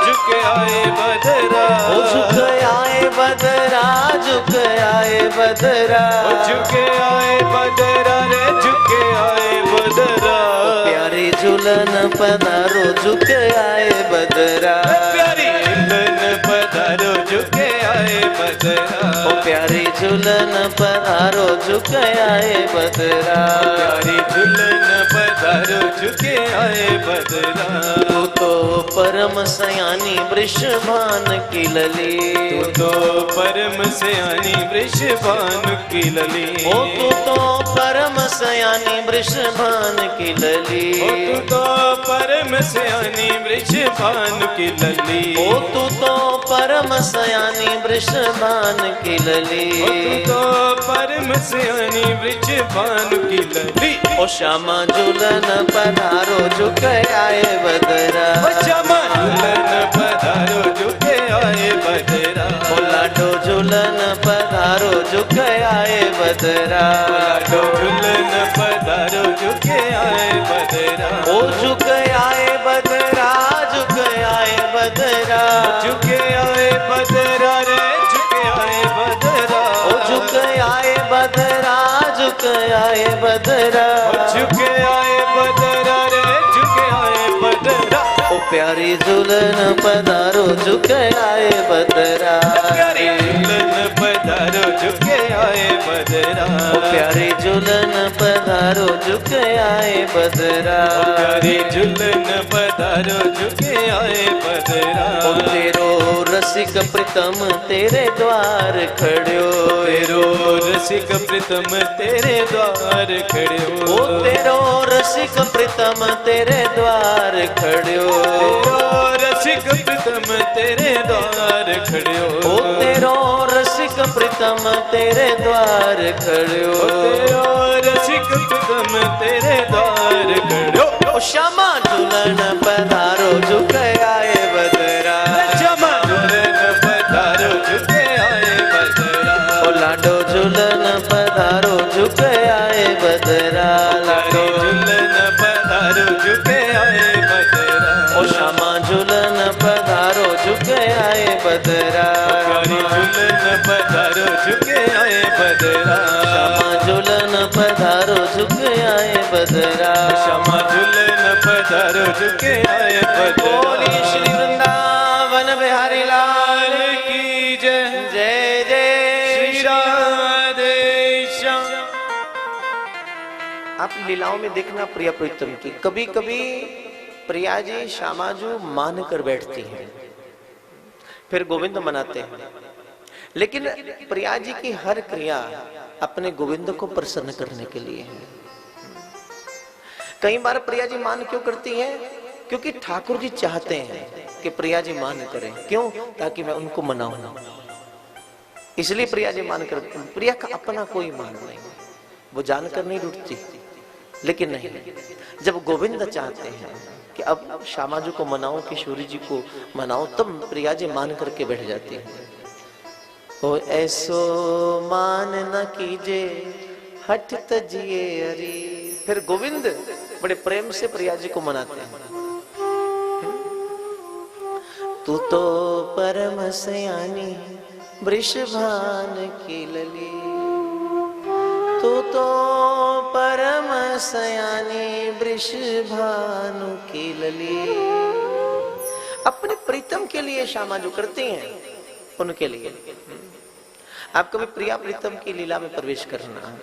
Speaker 1: झुके आए बदरा।
Speaker 3: ओ झुके आए बदरा, झुके आए बदरा।
Speaker 1: ओ झुके आए बदरा रे, झुके आए बदरा।
Speaker 3: प्यारी झूलन पधारो झुके आए बदरा।
Speaker 1: प्यारी झूलन पधारो झुके आए बदरा।
Speaker 3: ओ प्यारी झूलन पधारो झुके आए बदरा।
Speaker 1: प्यारी झूलन पधारो झुके आए बदरा।
Speaker 3: तू तो परम सयानी वृषभान की लली।
Speaker 1: तू तो परम सयानी वृषभानु की लली।
Speaker 3: ओ तू तो परम सयानी वृषभान की लली।
Speaker 1: ओ तू तो परम सयानी वृषभानु की लली।
Speaker 3: ओ तू तो परम सयानी वृषभान की लली।
Speaker 1: ओ तू तो परम सयानी वृषभानु की लली।
Speaker 3: ओ श्यामा झूलन पधारो झुके आए बदरा।
Speaker 1: ओ श्यामा झूलन पधारो झुके आए बदरा।
Speaker 3: ओ लाडो झूलन पधारो झुके आए बदरा।
Speaker 1: लाडो झूलन पधारो झुके आए बदरा।
Speaker 3: ओ झुके आए बदरा, झुके आए बदरा।
Speaker 1: झुके आए बदरा रे, झुके आए बदरा।
Speaker 3: ओ झुके आए बदरा, झुके आए बदरा।
Speaker 1: झुके आए बदरा रे, झुके आए बदरा।
Speaker 3: ओ प्यारी झूलन पधारो झुके आए बदरा।
Speaker 1: प्यारी झूलन पधारो झुके आए बदरा।
Speaker 3: ओ प्यारी झूलन पधारो झुके आए बदरा।
Speaker 1: प्यारी झूलन पधारो झुके आए बदरा।
Speaker 3: ओ तेरो रसिक प्रीतम तेरे द्वार खड़्यो।
Speaker 1: तेरो रसिक प्रीतम तेरे द्वार खड़्यो।
Speaker 3: ओ तेरो रसिक प्रीतम तेरे द्वार खड़्यो।
Speaker 1: तेरो रसिक प्रीतम तेरे द्वार खड़्यो।
Speaker 3: ओ तेरो रसिक प्रीतम तेरे द्वार खड़्यो।
Speaker 1: तेरो रसिक प्रीतम तेरे द्वार खड़्यो।
Speaker 3: ओ श्यामा झूलन पधारो झुके आए बदरा।
Speaker 1: श्यामा झूलन पधारो झुके आए बदरा।
Speaker 3: ओ लाडो झूलन पधारो झुके आए बदरा।
Speaker 1: लाडो झूलन पधारो झुके आए बदरा।
Speaker 3: ओ श्यामा झूलन पधारो झुके आए बदरा।
Speaker 1: प्यारी झूलन पधारो झुके आए बदरा।
Speaker 3: श्यामा झूलन पधारो झुके आए बदरा।
Speaker 1: श्यामा झूलन पधारो झुके आए बदरा।
Speaker 3: बोली श्री वृंदावन बिहारी लाल
Speaker 1: की जय।
Speaker 3: जय जय
Speaker 1: श्री राधे श्याम।
Speaker 3: आप लीलाओं में देखना प्रिया प्रीतम की, कभी कभी प्रिया जी श्यामाजू मान कर बैठती हैं, फिर गोविंद मनाते हैं। लेकिन प्रिया जी की हर क्रिया अपने गोविंद को प्रसन्न करने के लिए है। कई बार प्रिया जी मान क्यों करती हैं? क्योंकि ठाकुर जी चाहते हैं कि प्रिया जी मान करें। क्यों? ताकि मैं उनको मनाऊं, इसलिए प्रिया जी मान कर। प्रिया का अपना कोई मान नहीं, वो जानकर नहीं रुठती। लेकिन नहीं, जब गोविंद चाहते हैं कि अब श्यामाजू को मनाओ, किशोरी जी को मनाओ, तब प्रिया जी मान करके बैठ जाती है। ओ ऐसो मान न कीजे हठ तजिए हरि। फिर गोविंद बड़े प्रेम से प्रिया जी को मनाते हैं। तू तो परम सयानी वृषभान की लली, तू तो परम सयानी वृषभानु की लली। अपने प्रीतम के लिए श्यामा जो करती हैं उनके लिए। आप कभी प्रिया प्रीतम की लीला में प्रवेश करना,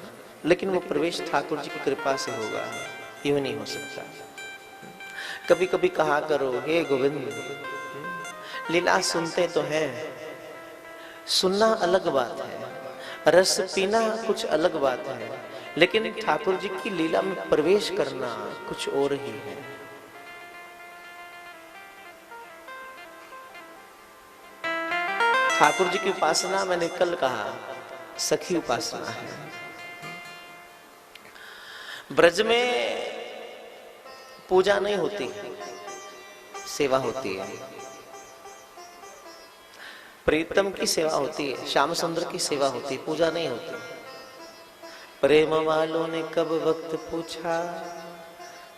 Speaker 3: लेकिन वो प्रवेश ठाकुर जी की कृपा से होगा, यूं नहीं हो सकता। कभी कभी कहा करो, हे गोविंद, लीला सुनते तो हैं, सुनना अलग बात है, रस पीना कुछ अलग बात है, लेकिन ठाकुर जी की लीला में प्रवेश करना कुछ और ही है। ठाकुर जी की उपासना मैंने कल कहा सखी उपासना है। ब्रज में पूजा नहीं होती है, सेवा होती है। प्रीतम की सेवा होती है, श्याम सुंदर की सेवा होती है, पूजा नहीं होती। प्रेम वालों ने कब वक्त पूछा,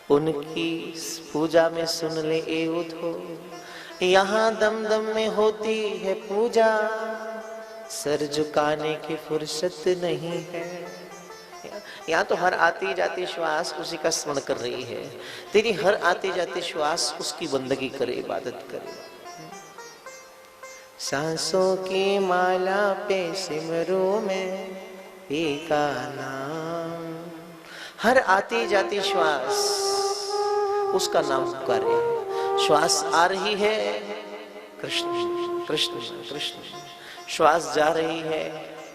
Speaker 3: उनकी पूजा में सुन ले ए उठो, यहाँ दम दम में होती है पूजा, सर झुकाने की फुर्सत नहीं है। यहाँ तो हर आती जाती श्वास उसी का स्मरण कर रही है, तेरी हर आती जाती श्वास उसकी बंदगी करे, इबादत करे। सांसों की माला पे सिमरो में का नाम, हर आती जाती श्वास उसका नाम पुकारे। श्वास आ रही है कृष्ण कृष्ण कृष्ण, श्वास जा रही है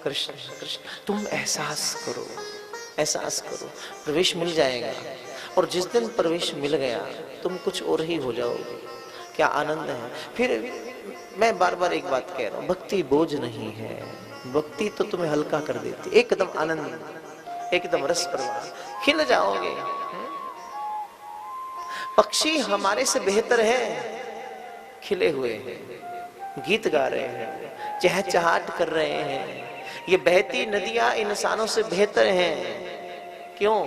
Speaker 3: कृष्ण कृष्ण। तुम एहसास करो, एहसास करो, प्रवेश मिल जाएगा। और जिस दिन प्रवेश मिल गया तुम कुछ और ही हो जाओगे। क्या आनंद है। फिर मैं बार बार एक बात कह रहा हूं, भक्ति बोझ नहीं है, भक्ति तो तुम्हें हल्का कर देती, एकदम आनंद, एकदम रस प्रवाह, खिल जाओगे। पक्षी हमारे से बेहतर है, खिले हुए हैं, गीत गा रहे हैं, चहचहाट कर रहे हैं। ये बहती नदियां इंसानों से बेहतर हैं। क्यों?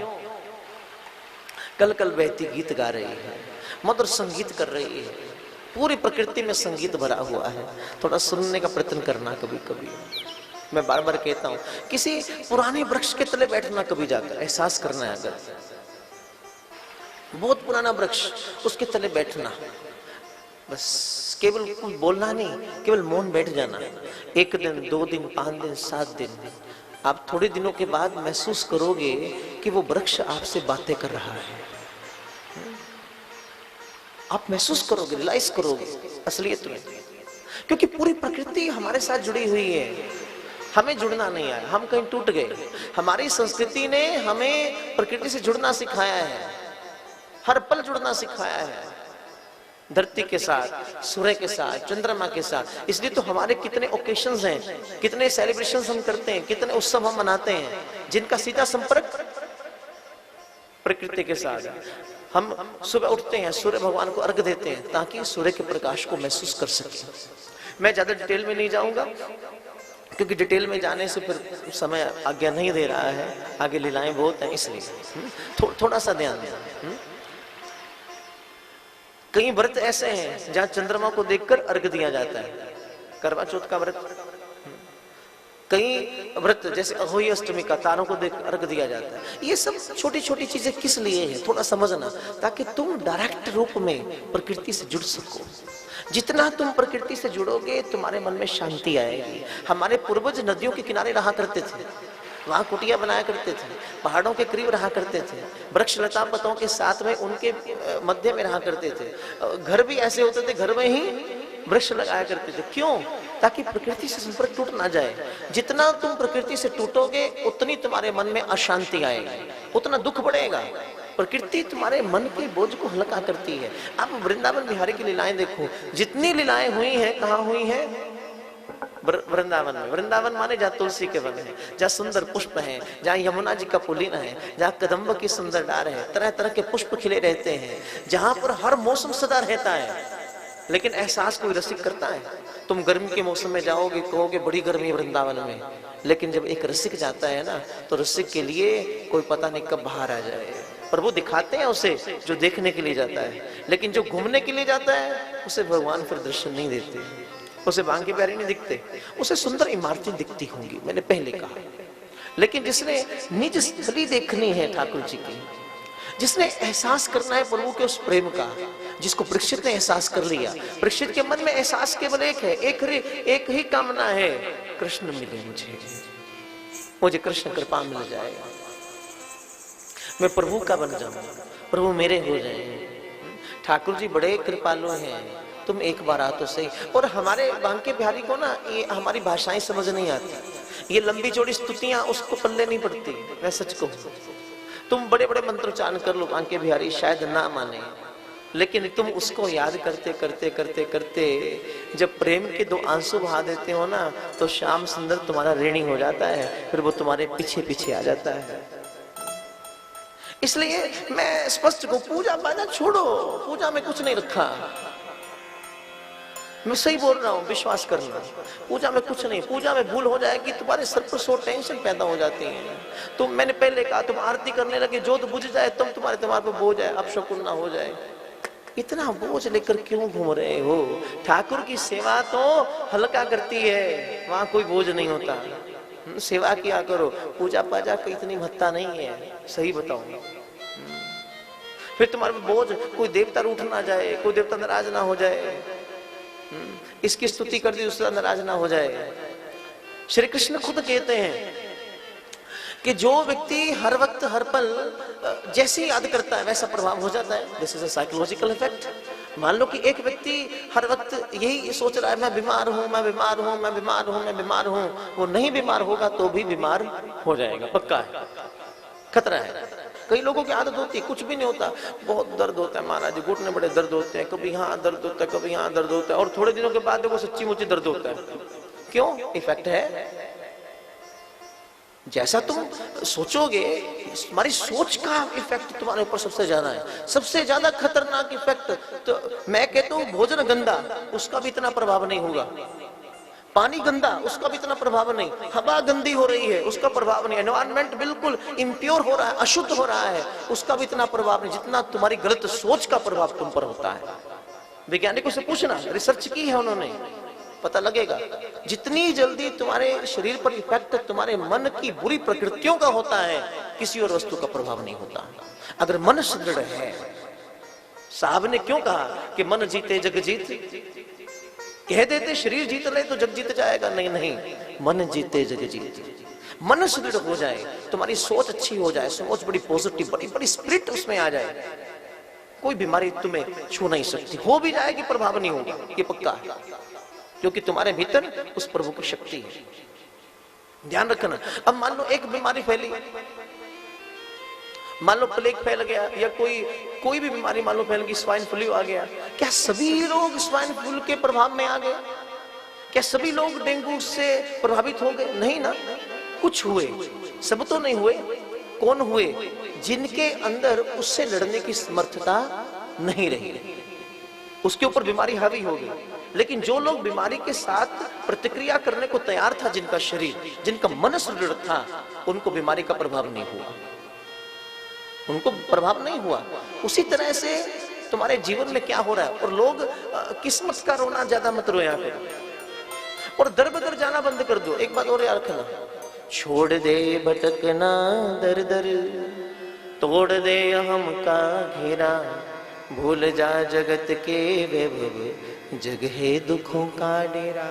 Speaker 3: कल कल बहती गीत गा रही है, मधुर संगीत कर रही है, पूरी प्रकृति में संगीत भरा हुआ है। थोड़ा सुनने का प्रयत्न करना कभी कभी। मैं बार बार कहता हूं, किसी पुराने वृक्ष के तले बैठना कभी जाकर, एहसास करना है। अगर बहुत पुराना वृक्ष, उसके तले बैठना, बस केवल कुछ बोलना नहीं, केवल मौन बैठ जाना। 1 दिन 2 दिन 5 दिन 7 दिन, आप थोड़े दिनों के बाद महसूस करोगे कि वो वृक्ष आपसे बातें कर रहा है। आप महसूस करोगे, रियलाइज करोगे असलियत में, क्योंकि पूरी प्रकृति हमारे साथ जुड़ी हुई है। हमें जुड़ना नहीं आया, हम कहीं टूट गए। हमारी संस्कृति ने हमें प्रकृति से जुड़ना सिखाया है, हर पल जुड़ना सिखाया है, धरती के साथ, सूर्य के साथ, चंद्रमा के साथ। इसलिए तो हमारे कितने ओकेशंस हैं, कितने सेलिब्रेशंस हम करते हैं, कितने उत्सव हम मनाते हैं, जिनका सीधा संपर्क प्रकृति के साथ। हम सुबह उठते हैं, सूर्य भगवान को अर्घ देते हैं ताकि सूर्य के प्रकाश को महसूस कर सके। मैं ज्यादा डिटेल में नहीं जाऊंगा, क्योंकि डिटेल में जाने से फिर समय आज्ञा नहीं दे रहा है, आगे लीलाएं बहुत हैं, इसलिए थोड़ा सा ध्यान देना। कई व्रत ऐसे हैं जहां चंद्रमा को देखकर अर्घ दिया जाता है, करवा चौथ का व्रत। कई व्रत जैसे अहोई अष्टमी का तारों को देख अर्घ दिया जाता है। ये सब छोटी छोटी चीजें किस लिए है, थोड़ा समझना, ताकि तुम डायरेक्ट रूप में प्रकृति से जुड़ सको। जितना तुम प्रकृति से जुड़ोगे तुम्हारे मन में शांति आएगी। हमारे पूर्वज नदियों के किनारे रहा करते थे, वहां कुटिया बनाया करते थे, पहाड़ों के करीब रहा करते थे, वृक्ष लता पतों के साथ में उनके मध्य में रहा करते थे। घर भी ऐसे होते थे, घर में ही वृक्ष लगाया करते थे। क्यों? ताकि प्रकृति से संपर्क टूट ना जाए। जितना तुम प्रकृति से टूटोगे उतनी तुम्हारे मन में अशांति आएगी, उतना दुख बढ़ेगा। प्रकृति तुम्हारे मन के बोझ को हल्का करती है। आप वृंदावन बिहारी की लीलाएं देखो, जितनी लीलाएं हुई हैं, कहाँ हुई हैं? वृंदावन में। वृंदावन माने जहाँ तुलसी के वन है, जहाँ सुंदर पुष्प हैं, जहाँ यमुना जी का पुलिन है, जहाँ कदम्ब की सुंदर डार है, तरह तरह के पुष्प खिले रहते हैं, जहाँ पर हर मौसम सदा रहता है। लेकिन एहसास कोई रसिक करता है? तुम गर्मी के मौसम में जाओगे, कहोगे बड़ी गर्मी है वृंदावन में, लेकिन जब एक रसिक जाता है ना, तो रसिक के लिए कोई पता नहीं कब बाहर आ जाए। प्रभु दिखाते हैं उसे जो देखने के लिए जाता है, लेकिन जो घूमने के लिए जाता है उसे भगवान फिर दर्शन नहीं देते, उसे बांके प्यारे नहीं दिखते, उसे सुंदर इमारतें दिखती होंगी, मैंने पहले कहा। लेकिन जिसने निज स्थली देखनी है ठाकुर जी की, जिसने एहसास करना है प्रभु के उस प्रेम का, जिसको परीक्षित ने एहसास कर लिया। परीक्षित के मन में एहसास केवल एक है, एक ही कामना है, कृष्ण मिले मुझे कृष्ण कृपा मिल जाएगा, मैं प्रभु का बन जाऊं, प्रभु मेरे हो जाए। ठाकुर जी बड़े कृपालु हैं, तुम एक बार आ तो सही। और हमारे बांके बिहारी को ना ये हमारी भाषाएं समझ नहीं आती, ये लंबी चौड़ी स्तुतियां उसको पल्ले नहीं पड़ती। मैं सच कहूं, तुम बड़े बड़े मंत्रोच्चारण कर लो, बांके बिहारी शायद ना माने, लेकिन तुम उसको याद करते करते करते करते जब प्रेम के दो आंसू बहा देते हो ना, तो श्याम सुंदर तुम्हारा ऋणी हो जाता है, फिर वो तुम्हारे पीछे पीछे आ जाता है। इसलिए मैं स्पष्ट को पूजा पाजा छोड़ो, पूजा में कुछ नहीं रखा, मैं सही बोल रहा हूं, विश्वास करना। पूजा में कुछ नहीं, पूजा में भूल हो जाएगी, तुम्हारे सर पर 100 टेंशन पैदा हो जाती है। तुम, मैंने पहले कहा, तुम आरती करने लगे, जोत बुझ जाए, तुम तुम्हारे दिमाग पर बोझ है, अपशकुन ना हो जाए। इतना बोझ लेकर क्यों घूम रहे हो? ठाकुर की सेवा तो हल्का करती है, वहां कोई बोझ नहीं होता। सेवा किया करो, पूजा पाजा की इतनी महत्ता नहीं है, सही बताऊं। फिर तुम्हारे बोझ, कोई देवता रूठ ना जाए, कोई देवता नाराज ना हो जाए, इसकी स्तुति कर दी उसका नाराज ना हो जाए। श्री कृष्ण खुद कहते हैं कि जो व्यक्ति हर वक्त हर पल जैसे ही याद करता है वैसा प्रभाव हो जाता है। This is a psychological effect. मान लो कि एक व्यक्ति हर वक्त यही सोच रहा है, मैं बीमार हूं, मैं बीमार हूं, मैं बीमार हूं, मैं बीमार हूं, वो नहीं बीमार होगा तो भी बीमार हो जाएगा, पक्का है, खतरा है। कई लोगों की आदत होती है, कुछ भी नहीं होता, बहुत दर्द होता है महाराज, घुटने बड़े दर्द होते हैं, कभी यहाँ दर्द होता है, कभी यहाँ दर्द होता है, और थोड़े दिनों के बाद देखो सच्ची मुच्ची दर्द होता है। क्यों? इफेक्ट है। जैसा तुम सोचोगे, तुम्हारी सोच का इफेक्ट तुम्हारे ऊपर सबसे ज्यादा है। सबसे ज्यादा खतरनाक इफेक्ट तो मैं कहता हूँ, भोजन गंदा, उसका भी इतना प्रभाव नहीं होगा। पानी गंदा, उसका भी इतना प्रभाव नहीं। हवा गंदी हो रही है, उसका प्रभाव नहीं। एनवायरनमेंट बिल्कुल इम्प्योर हो रहा है, अशुद्ध हो रहा है, उसका भी इतना प्रभाव नहीं जितना तुम्हारी गलत सोच का प्रभाव तुम पर होता है। वैज्ञानिकों से पूछना, रिसर्च की है उन्होंने, पता लगेगा। जितनी जल्दी तुम्हारे शरीर पर इफेक्ट तुम्हारे मन की बुरी प्रकृतियों का होता है, किसी और वस्तु का प्रभाव नहीं होता। अगर मन सुदृढ़ है, साहब ने क्यों कहा कि मन जीते जग जीत, कह देते शरीर जीत ले तो जग जीत जाएगा, नहीं नहीं, मन जीते जग जीत। मन सुदृढ़ हो जाए, तुम्हारी सोच अच्छी हो जाए, सोच बड़ी पॉजिटिव, बड़ी बड़ी स्पिरिट उसमें आ जाए, कोई बीमारी तुम्हें छू नहीं सकती। हो भी जाएगी, प्रभाव नहीं होगा, ये पक्का है, क्योंकि तुम्हारे भीतर उस प्रभु की शक्ति है। ध्यान रखना। अब मान लो एक बीमारी फैली, मान लो प्लेग फैल गया, या कोई भी बीमारी मान लो फैल गई, स्वाइन फ्लू आ गया, क्या सभी लोग स्वाइन फ्लू के प्रभाव में आ गए? क्या सभी लोग डेंगू से प्रभावित हो गए? नहीं ना, कुछ हुए, सब तो नहीं हुए। कौन हुए? जिनके अंदर उससे लड़ने की समर्थता नहीं रही, उसके ऊपर बीमारी हावी हो गई। लेकिन जो लोग बीमारी के साथ प्रतिक्रिया करने को तैयार था, जिनका शरीर, जिनका मन सुदृढ़ था, उनको बीमारी का प्रभाव नहीं हुआ, उनको प्रभाव नहीं हुआ। उसी तरह से तुम्हारे जीवन में क्या हो रहा है। और लोग किस्मत का रोना ज्यादा मत रोया करो, और दर बदर जाना बंद कर दो। एक बात और याद रखना, छोड़ दे भटकना दर दर, तोड़ दे अहम का घेरा, भूल जा जगत के वैभव, जग है दुखों का डेरा,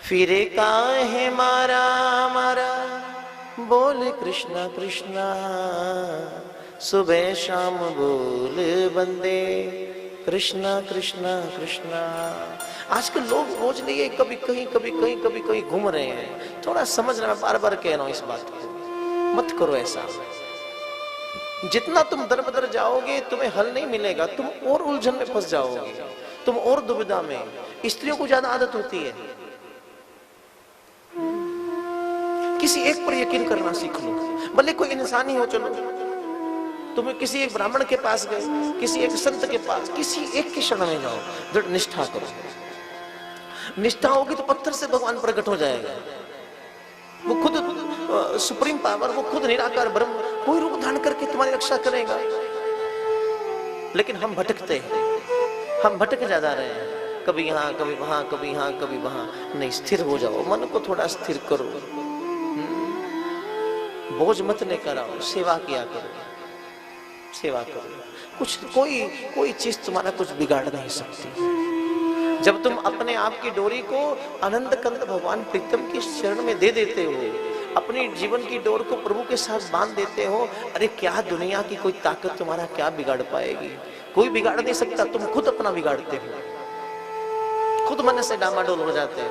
Speaker 3: फिरे काहे मारा मारा, बोल कृष्णा कृष्णा, सुबह शाम बोल बंदे, कृष्णा कृष्णा कृष्णा। आजकल लोग रोज लिए कभी कहीं कभी कहीं कभी कहीं घूम रहे हैं। थोड़ा समझना, मैं बार बार कह रहा हूं इस बात को, मत करो ऐसा। जितना तुम दर बदर जाओगे तुम्हें हल नहीं मिलेगा, तुम और उलझन में फंस जाओगे, तुम और दुविधा में। स्त्रियों को ज्यादा आदत होती है, किसी एक पर यकीन करना सीख लो, भले कोई इंसान ही हो। चलो तुम किसी एक ब्राह्मण के पास गए, किसी एक संत के पास, किसी एक के शरण में जाओ, दृढ़ निष्ठा करो। निष्ठा होगी तो पत्थर से भगवान प्रकट हो जाएगा। वो खुद सुप्रीम पावर, वो खुद निराकार ब्रह्म कोई रूप धारण कर करके तुम्हारी रक्षा करेगा। लेकिन हम भटकते हैं, हम भटक जा रहे हैं, कभी यहाँ कभी वहां, कभी यहाँ कभी वहां। नहीं, स्थिर हो जाओ, मन को थोड़ा स्थिर करो, बोझ मत लेकर आओ, सेवा किया करो, सेवा करो। कुछ कोई चीज तुम्हारा कुछ बिगाड़ नहीं सकती। जब तुम अपने आप की डोरी को आनंद कंद भगवान प्रीतम की शरण में दे देते हो, अपनी जीवन की डोर को प्रभु के साथ बांध देते हो, अरे क्या दुनिया की कोई ताकत तुम्हारा क्या बिगाड़ पाएगी? कोई बिगाड़ नहीं सकता। तुम खुद अपना बिगाड़ते हो, खुद मन से डामाडोल हो जाते हो।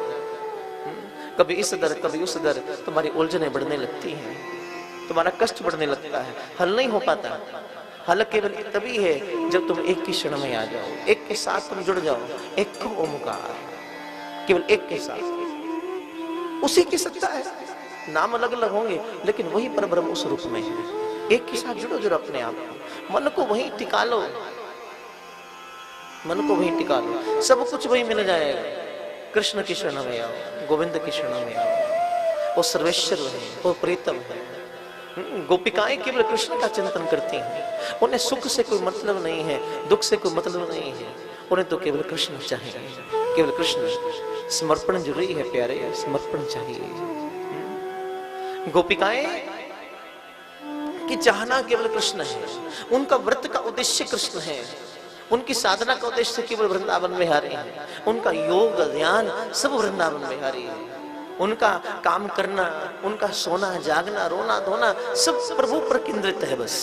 Speaker 3: कभी इस दर कभी उस दर, तुम्हारी उलझनें बढ़ने लगती हैं, तुम्हारा कष्ट बढ़ने लगता है, हल नहीं हो पाता। हल केवल तभी है जब तुम एक की क्षण में आ जाओ, एक के साथ तुम जुड़ जाओ, एक ओमकार, केवल एक के साथ, उसी की सत्ता है। नाम अलग अलग होंगे लेकिन वही परब्रह्म उस रूप में है। एक के साथ जुड़ो, जुड़ो अपने आप को, मन को वहीं टिका लो, मन को वहीं टिका लो, सब कुछ वहीं मिल जाएगा। कृष्ण की शरण में आओ, गोविंद की शरण में आओ, वो सर्वेश्वर है, वो प्रीतम है। गोपिकाएं केवल कृष्ण का चिंतन करती हैं, उन्हें सुख से कोई मतलब नहीं है, दुख से कोई मतलब नहीं है, उन्हें तो केवल कृष्ण चाहिए, केवल कृष्ण। समर्पण जरूरी है प्यारे, समर्पण चाहिए। गोपिकाएं की चाहना केवल कृष्ण है, उनका व्रत का उद्देश्य कृष्ण है, उनकी साधना का उद्देश्य केवल वृंदावन विहारी है, उनका योग ध्यान सब वृंदावन विहारी है, उनका काम करना, उनका सोना जागना, रोना धोना सब प्रभु पर केंद्रित है बस।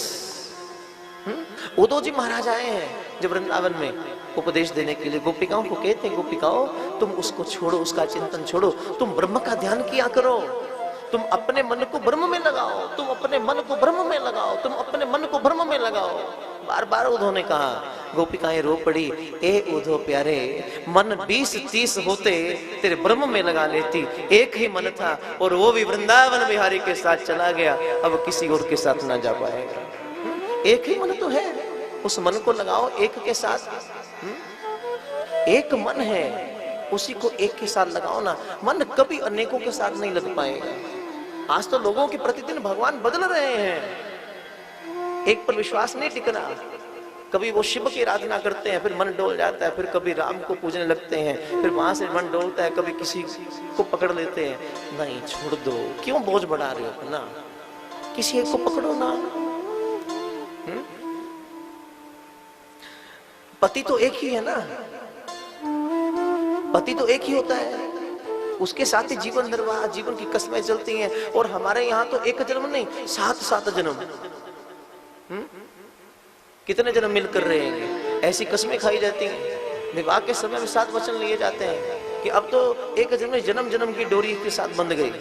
Speaker 3: उद्धव जी महाराज आए हैं जब वृंदावन में उपदेश देने के लिए, गोपिकाओं को कहते हैं, गोपिकाओं तुम उसको छोड़ो, उसका चिंतन छोड़ो, तुम ब्रह्म का ध्यान किया करो, तुम अपने मन को ब्रह्म में लगाओ, तुम अपने मन को ब्रह्म में लगाओ, तुम अपने मन को ब्रह्म में लगाओ। बार बार उद्धव ने कहा, गोपिकाएं रो पड़ी, ए उद्धव प्यारे, मन 20-30 होते तेरे ब्रह्म में लगा लेती, एक ही मन था और वो भी वृंदावन बिहारी के साथ चला गया, अब किसी और के साथ ना जा पाएगा। एक ही मन तो है, उस मन को लगाओ एक के साथ। एक मन है, उसी को एक के साथ लगाओ ना। मन कभी अनेकों के साथ नहीं लग पाएगा। आज तो लोगों के प्रतिदिन भगवान बदल रहे हैं, एक पर विश्वास नहीं टिकना। कभी वो शिव की आराधना करते हैं, फिर मन डोल जाता है, फिर कभी राम को पूजने लगते हैं, फिर वहां से मन डोलता है, कभी किसी को पकड़ लेते हैं। नहीं, छोड़ दो, क्यों बोझ बढ़ा रहे हो ना, किसी एक को पकड़ो ना। पति तो एक ही है ना, पति तो एक ही होता है, उसके साथ ही जीवन निर्वाह, जीवन की कस्में चलती हैं। और हमारे यहाँ तो एक जन्म नहीं, 7 जन्म, कितने जन्म मिलकर रहेंगे, ऐसी कस्में खाई जाती हैं। विवाह के समय में 7 वचन लिए जाते हैं कि अब तो एक जन्म जन्म जन्म की डोरी के साथ बंध गई।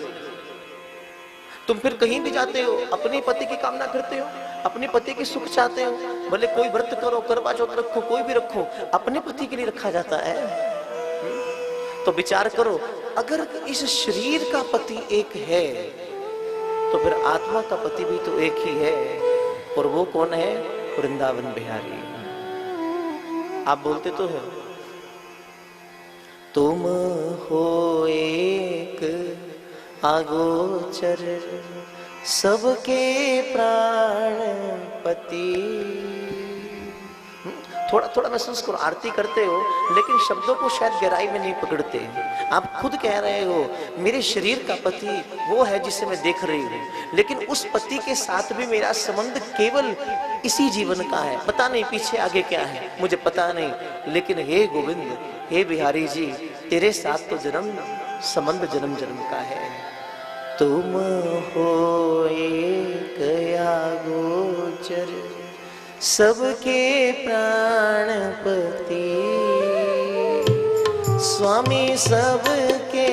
Speaker 3: तुम फिर कहीं भी जाते हो, अपने पति की कामना करते हो, अपने पति की सुख चाहते हो, भले कोई व्रत करो, करवा चौथ रखो, कोई भी रखो, अपने पति के लिए रखा जाता है। तो विचार करो, अगर इस शरीर का पति एक है तो फिर आत्मा का पति भी तो एक ही है, और वो कौन है? वृंदावन बिहारी। आप बोलते तो हो, तुम हो एक आगोचर सबके प्राण पति। थोड़ा थोड़ा महसूस करो, आरती करते हो लेकिन शब्दों को शायद गहराई में नहीं पकड़ते। आप खुद कह रहे हो मेरे शरीर का पति वो है जिसे मैं देख रही हूँ, लेकिन उस पति के साथ भी मेरा संबंध केवल इसी जीवन का है, पता नहीं पीछे आगे क्या है, मुझे पता नहीं। लेकिन हे गोविंद, हे बिहारी जी, तेरे साथ तो जन्म संबंध जन्म जन्म का है। तुम हो एक आगोचर सबके प्राणपति, स्वामी सबके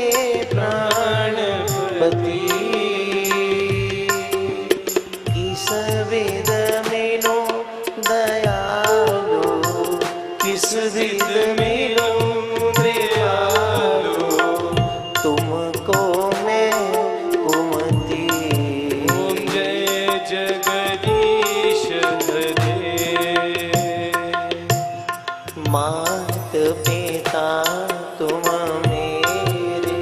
Speaker 3: प्राणपति। किस विध मिलो दयालु, किस विध मिलो दयालु, तुमको मैं कुमति।
Speaker 1: ओम जय जगदीश हरे।
Speaker 3: मात पिता तुम मेरे,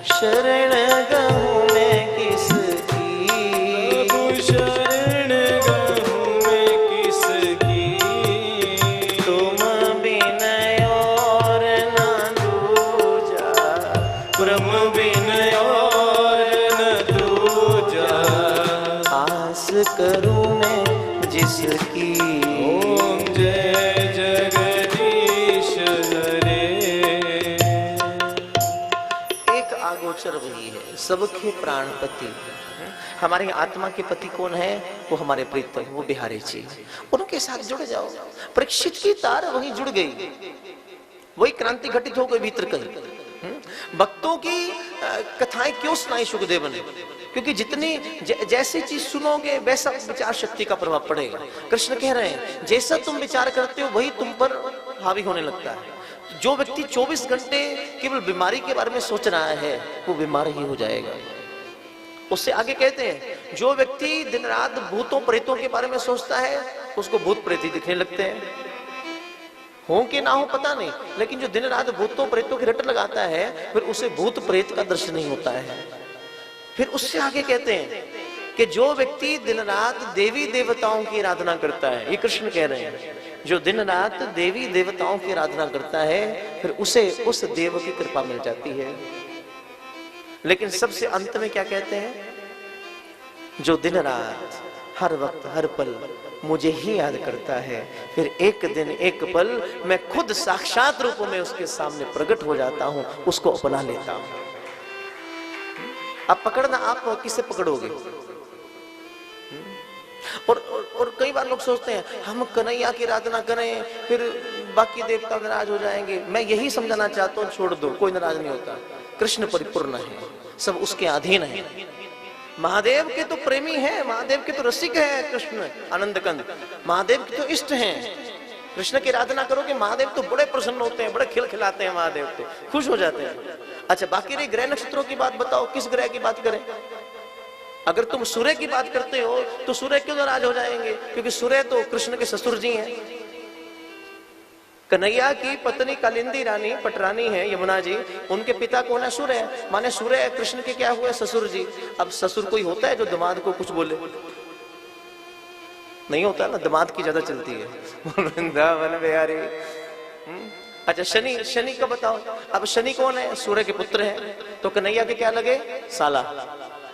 Speaker 3: शरण गहूँ मैं किसकी,
Speaker 1: प्रभु शरण गहूँ
Speaker 3: जिसकी।
Speaker 1: ओम जय जगदीश हरे।
Speaker 3: एक आगोचर वही है, सबके प्राणपति। हमारी आत्मा के पति कौन है? वो हमारे प्रीतम, वो बिहारी जी। उनके साथ जुड़ जाओ। परीक्षित की तार वहीं जुड़ गई, वही क्रांति घटित हो गई भीतर कहीं। भक्तों की कथाएं क्यों सुनाई सुखदेव ने? क्योंकि जितनी जैसी चीज सुनोगे वैसा विचार शक्ति का प्रभाव पड़ेगा। कृष्ण कह रहे हैं जैसा तुम विचार करते हो वही तुम पर हावी होने लगता है। जो व्यक्ति 24 घंटे केवल बीमारी के बारे में सोच रहा है वो बीमार ही हो जाएगा। उससे आगे कहते हैं जो व्यक्ति दिन रात भूतों प्रेतों के बारे में सोचता है उसको भूत प्रेत ही दिखने लगते हैं। हो कि ना हो पता नहीं, लेकिन जो दिन रात भूतों प्रेतों की रट लगाता है फिर उसे भूत प्रेत का दर्शन नहीं होता है। फिर उससे आगे कहते हैं कि जो व्यक्ति दिन रात देवी देवताओं की आराधना करता है, ये कृष्ण कह रहे हैं, जो दिन रात देवी देवताओं की आराधना करता है फिर उसे उस देव की कृपा मिल जाती है। लेकिन सबसे अंत में क्या कहते हैं? जो दिन रात हर वक्त हर पल मुझे ही याद करता है फिर एक दिन एक पल मैं खुद साक्षात रूप में उसके सामने प्रकट हो जाता हूं, उसको अपना लेता हूं। अब पकड़ना आप किसे पकड़ोगे? और कई बार लोग सोचते हैं हम कन्हैया की आराधना करें फिर बाकी देवता नाराज हो जाएंगे। मैं यही समझाना चाहता हूं, छोड़ दो, कोई नाराज नहीं होता। कृष्ण परिपूर्ण है, सब उसके अधीन है। महादेव के तो प्रेमी है, महादेव के तो रसिक है कृष्ण आनंद कंद, महादेव के तो इष्ट हैं। कृष्ण की आराधना करोगे महादेव तो बड़े प्रसन्न होते हैं, बड़े खिलखिलाते हैं, महादेव तो खुश हो जाते हैं। अच्छा बाकी रही ग्रह नक्षत्रों की बात, बताओ किस ग्रह की बात करें? अगर तुम सूर्य की बात करते हो तो सूर्य क्यों नाराज हो जाएंगे? क्योंकि सूर्य तो कृष्ण के ससुर जी हैं। कन्हैया की पत्नी कालिंदी रानी पटरानी है यमुना जी, उनके पिता कौन है? सूर्य। माने सूर्य कृष्ण के क्या हुए? ससुर जी। अब ससुर कोई होता है जो दामाद को कुछ बोले? नहीं होता ना, दामाद की ज्यादा चलती है वृंदावन बिहारी। अच्छा शनि का बताओ। अब शनि कौन है? सूर्य के पुत्र है, तो कन्हैया के क्या लगे? साला।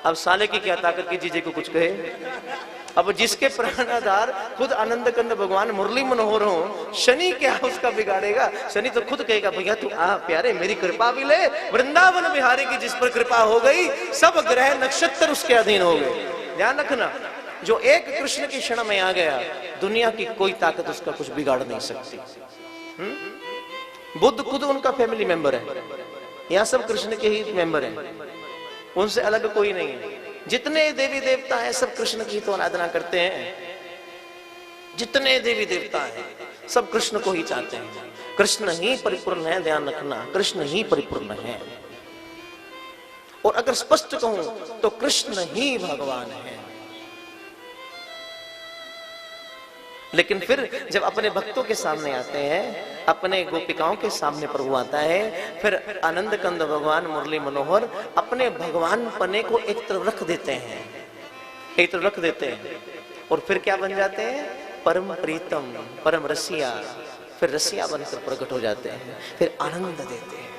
Speaker 3: अब साले की क्या ताकत कि जीजे को कुछ कहे? अब जिसके प्राणाधार खुद आनंद कंद भगवान मुरली मनोहर हो, शनि क्या उसका बिगाड़ेगा? शनि तो खुद कहेगा भैया तू आ प्यारे मेरी कृपा भी ले। वृंदावन बिहारी की जिस पर कृपा हो गई सब ग्रह नक्षत्र उसके अधीन हो गए। ध्यान रखना, जो एक कृष्ण की क्षण में आ गया दुनिया की कोई ताकत उसका कुछ बिगाड़ नहीं सकती। बुद्ध खुद उनका फैमिली मेंबर है, यहाँ सब कृष्ण के ही मेंबर हैं, उनसे अलग कोई नहीं है। जितने देवी देवता हैं सब कृष्ण की तो आराधना करते हैं। जितने देवी देवता हैं सब कृष्ण को ही चाहते हैं। कृष्ण ही परिपूर्ण है, ध्यान रखना, कृष्ण ही परिपूर्ण है। और अगर स्पष्ट कहूं तो कृष्ण ही भगवान है। लेकिन फिर जब अपने भक्तों के सामने आते हैं, अपने गोपिकाओं के सामने प्रभु आता है, फिर आनंद कंद भगवान मुरली मनोहर अपने भगवान पने को एक तरफ रख देते हैं, एक तरफ रख देते हैं और फिर क्या बन जाते हैं? परम प्रीतम, परम रसिया। फिर रसिया बनकर प्रकट हो जाते हैं, फिर आनंद देते हैं।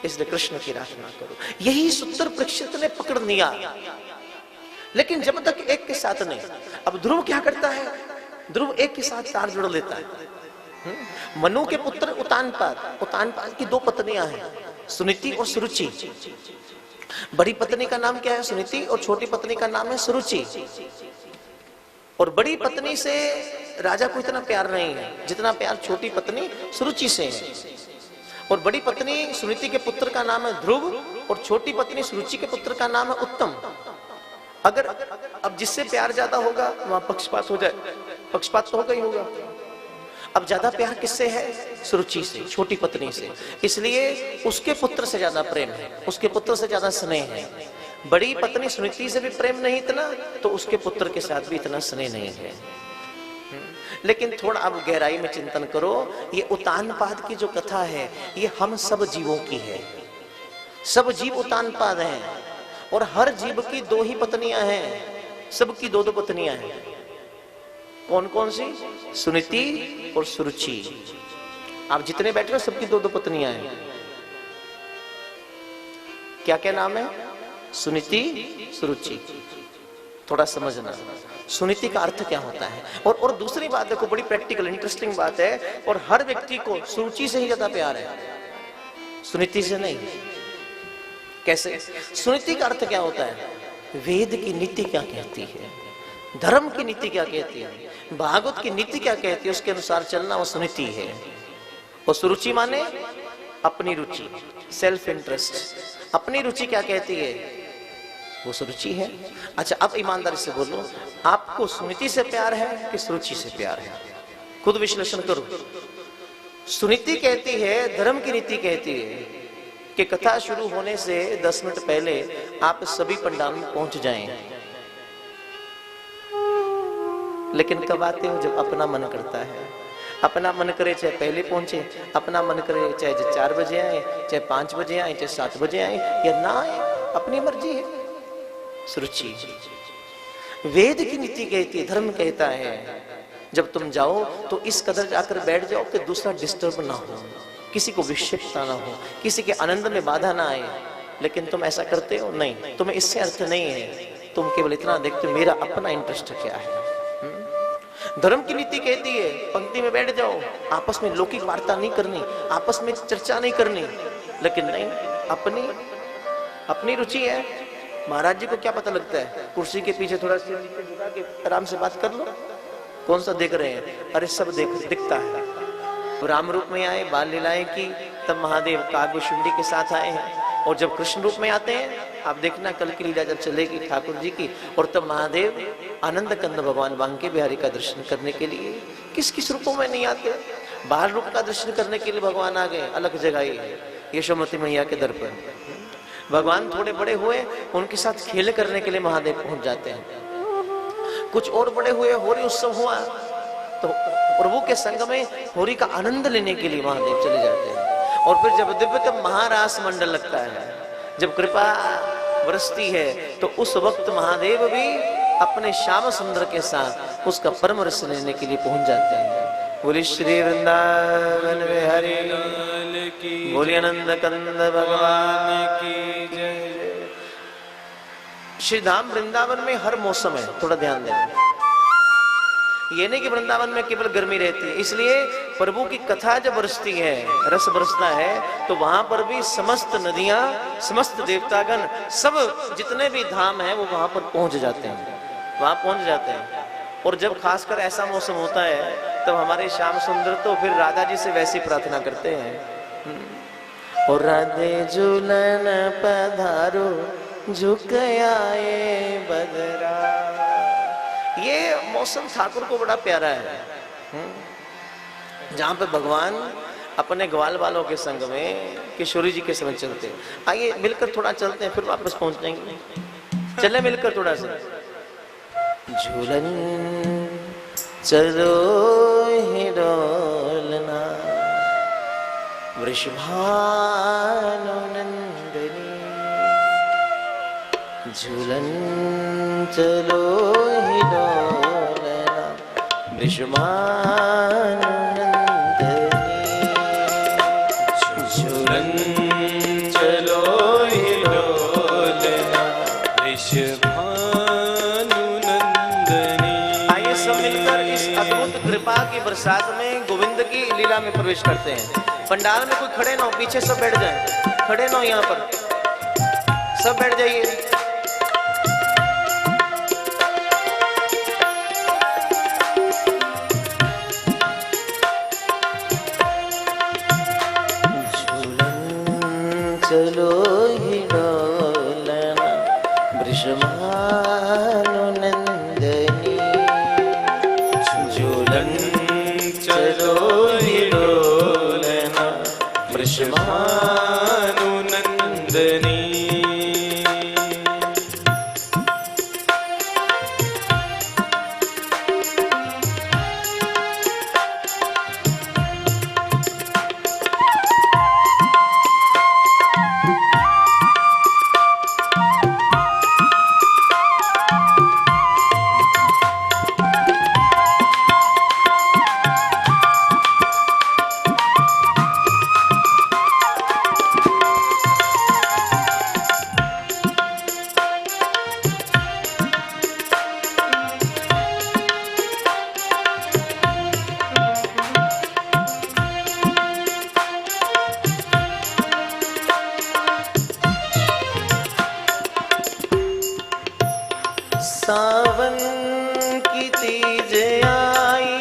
Speaker 3: इसलिए कृष्ण की आराधना करो। यही सूत्र परीक्षित ने पकड़ लिया, लेकिन जब तक एक के साथ नहीं। अब ध्रुव क्या करता है? ध्रुव एक के साथ तार जोड़ लेता है। मनु के पुत्र उतानपाद, उतानपाद की दो पत्नियां हैं, सुनीति और सुरुचि। बड़ी पत्नी का नाम क्या है? सुनीति, और छोटी पत्नी का नाम है सुरुचि। और बड़ी पत्नी से राजा को इतना प्यार नहीं है जितना प्यार छोटी पत्नी सुरुचि से है। और बड़ी पत्नी सुनीति के पुत्र का नाम है ध्रुव और छोटी पत्नी सुरुचि के पुत्र का नाम है उत्तम। अगर अब जिससे प्यार ज्यादा होगा वहां पक्षपात हो जाए, पक्षपात तो होगा ही होगा। अब ज्यादा प्यार किससे है? सुरुचि से, छोटी पत्नी से। इसलिए उसके पुत्र से ज्यादा प्रेम है, उसके पुत्र से ज्यादा स्नेह है। बड़ी पत्नी सुनीति से भी प्रेम नहीं इतना, तो उसके पुत्र के साथ भी इतना स्नेह नहीं है। लेकिन थोड़ा अब गहराई में चिंतन करो, ये उतानपाद की जो कथा है ये हम सब जीवों की है। सब जीव उतानपाद हैं और हर जीव की दो ही पत्नियां हैं, सबकी दो दो पत्नियां हैं। कौन कौन सी? सुनीति और सुरुचि। आप जितने बैठे हो सबकी दो दो पत्नियां हैं। क्या क्या नाम है? सुनीति, सुरुचि। थोड़ा समझना, सुनीति का अर्थ क्या होता है। और दूसरी बात देखो, बड़ी प्रैक्टिकल इंटरेस्टिंग बात है, और हर व्यक्ति को सुरुचि से ही ज्यादा प्यार है, सुनीति से नहीं। कैसे? सुनीति का अर्थ क्या होता है? वेद की नीति क्या कहती है, धर्म की नीति क्या कहती है, भागवत की नीति क्या कहती है, उसके अनुसार चलना वो सुनीति है। और सुरुचि माने अपनी रुचि, सेल्फ इंटरेस्ट। अपनी रुचि क्या कहती है, वो सुरुचि है। अच्छा, अब ईमानदारी से बोलो, आपको सुनीति से प्यार है कि सुरुचि से प्यार है? खुद विश्लेषण करो। सुनीति कहती है, धर्म की नीति कहती है कि कथा शुरू होने से 10 मिनट पहले आप सभी पंडाल में पहुंच जाएं। लेकिन कब आते हो? जब अपना मन करता है। अपना मन करे चाहे पहले पहुंचे, अपना मन करे चाहे 4 बजे आए, चाहे 5 बजे आए, चाहे 7 बजे आए या ना आए, अपनी मर्जी है। सुरुचि। वेद की नीति कहती है, धर्म कहता है जब तुम जाओ तो इस कदर जाकर बैठ जाओ कि दूसरा डिस्टर्ब ना हो, किसी को विक्षेपता ना हो, किसी के आनंद में बाधा ना आए। लेकिन तुम ऐसा करते हो? नहीं। तुम्हें इससे अर्थ नहीं है, तुम केवल इतना देखते हो मेरा अपना इंटरेस्ट क्या है। धर्म की नीति कहती है पंक्ति में बैठ जाओ, आपस में लौकिक वार्ता नहीं करनी, आपस में चर्चा नहीं करनी। लेकिन नहीं, अपनी रुचि है। महाराज जी को क्या पता लगता है, कुर्सी के पीछे थोड़ा सिर नीचे झुका के आराम से बात कर लो। कौन सा देख रहे हैं? अरे सब दिखता है। राम रूप में आए, बाल लीलाएं की, तब महादेव काव्यशुंडी के साथ आए हैं। और जब कृष्ण रूप में आते हैं, आप देखना कल की लीला जब चलेगी ठाकुर जी की, और तब महादेव आनंद कंद भगवान बांके बिहारी का दर्शन करने के लिए किस किस रूपों में नहीं आते। बाल रूप का दर्शन करने के लिए भगवान आ गए, अलग जगह ही यशोमती मैया के दर पर। भगवान थोड़े बड़े हुए, उनके साथ खेल करने के लिए महादेव पहुंच जाते हैं। कुछ और बड़े हुए, होरी उत्सव हुआ तो प्रभु के संग में होरी का आनंद लेने के लिए महादेव चले जाते हैं। और फिर जब दिव्यतम महारास मंडल लगता है, जब कृपा बरसती है, तो उस वक्त महादेव भी अपने श्याम सुंदर के साथ उसका परम रस लेने के लिए पहुंच जाते हैं। बोली श्री वृंदावन बिहारी लाल की, बोली आनंद कंद भगवान की जय। श्री धाम वृंदावन में हर मौसम है, थोड़ा ध्यान देना। ये नहीं कि वृंदावन में केवल गर्मी रहती है, इसलिए प्रभु की कथा जब बरसती है, रस बरसता है, तो वहां पर भी समस्त नदियां, समस्त देवतागण, सब जितने भी धाम हैं वो वहां पर पहुंच जाते हैं, वहां पहुंच जाते हैं। और जब खासकर ऐसा मौसम होता है, तब हमारे श्याम सुंदर तो फिर राधा जी से वैसी प्रार्थना करते हैं, और राधे झूलन पधारो झुक आए बदरा। ये मौसम ठाकुर को बड़ा प्यारा है, जहां पे भगवान अपने ग्वाल वालों के संग में किशोरी जी के संग चलते हैं। आइए मिलकर थोड़ा चलते हैं, फिर वापस पहुंच जाएंगे। चले मिलकर थोड़ा सा। झूलन चलो हिडोलना वृषभानु नंदनी, झूलन चलो हिडोलना वृषभानु नंदनी,
Speaker 1: झूलन चलो हिडोलना वृषभानु नंदनी।
Speaker 3: आइए सब मिलकर इस अद्भुत कृपा की बरसात में गोविंद की लीला में प्रवेश करते हैं। पंडाल में कोई खड़े ना हो, पीछे सब बैठ जाएं, खड़े ना हो, यहाँ पर सब बैठ जाइए। चलो हिडोलना वृषभानु नंदनी, झूलन चलो हिडोलना वृषभानु नंदनी। तीज आई,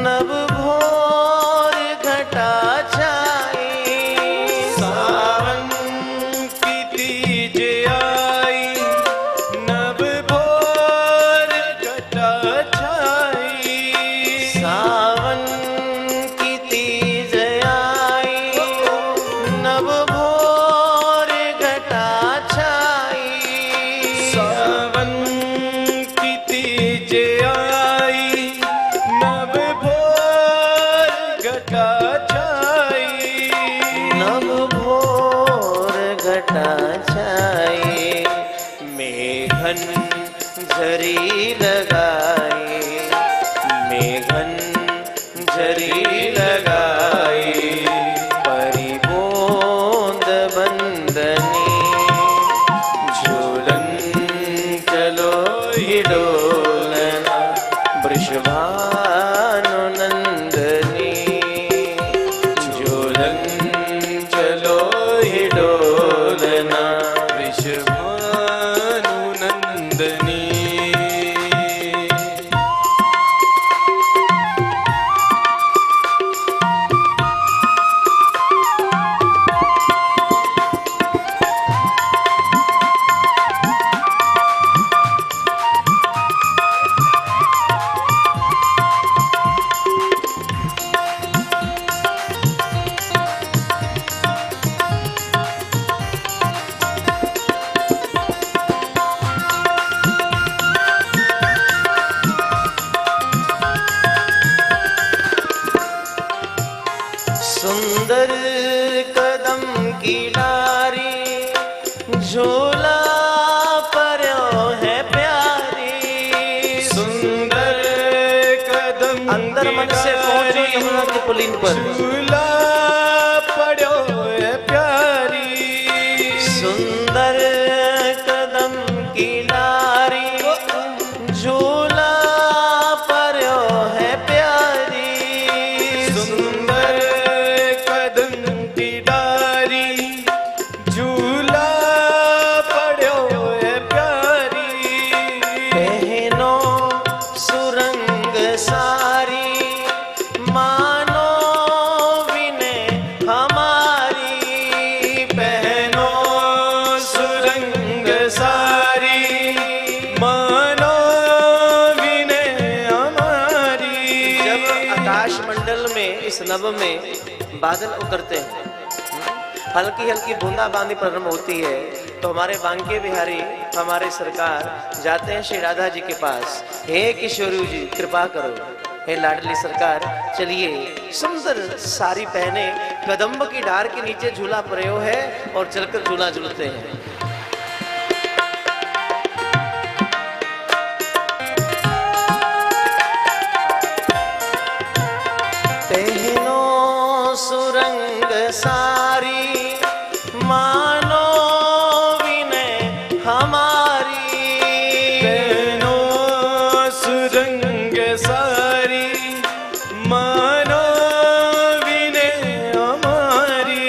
Speaker 3: नव भोर घटा छाई।
Speaker 1: सावन की तीज आई, नव भोर घटा छाई।
Speaker 3: सावन की तीज आई, नव भोर घटा छाई।
Speaker 1: सावन की तीज आई, नव भोर घटा छाई।
Speaker 3: नव भोर घटा छाई। मेघन झरी लगाई, मेघन झरी लगाई। परिबोंद बंदनी, झूलन चलो ही डोलना। वृषभानुनंदनी, झूलन चलो ही डोलना।
Speaker 1: वृषभानुनंदनी।
Speaker 3: सुंदर कदम की डारी, झूला पर्यो है प्यारी।
Speaker 1: सुंदर कदम
Speaker 3: अंदर मन से पहुंचो यमुना के पुलिन पर।
Speaker 1: झूला पड़ो है प्यारी।
Speaker 3: सुंदर कदम की डारी, झूला पर्यो है प्यारी।
Speaker 1: सुंदर कदम की डारी, झूला पड़ो है प्यारी।
Speaker 3: पहनो सुरंग सारी, मानो विनय हमारी।
Speaker 1: पहनो सुरंग सारी, मानो विनय हमारी।
Speaker 3: जब आकाश मंडल में इस नभ में बादल उतरते हैं, हल्की हल्की बूंदाबांदी प्रारंभ होती है, तो हमारे बांके बिहारी हमारे सरकार जाते हैं श्री राधा जी के पास। हे किशोरी जी कृपा करो, हे लाडली सरकार चलिए। सुंदर साड़ी पहने कदम्ब की डार के नीचे झूला प्रयोग है और चलकर झूला झूलते हैं। पहनो सुरंग सारी, मानो विनय हमारी।
Speaker 1: पहनो सुरंग सारी, मानो विनय हमारी।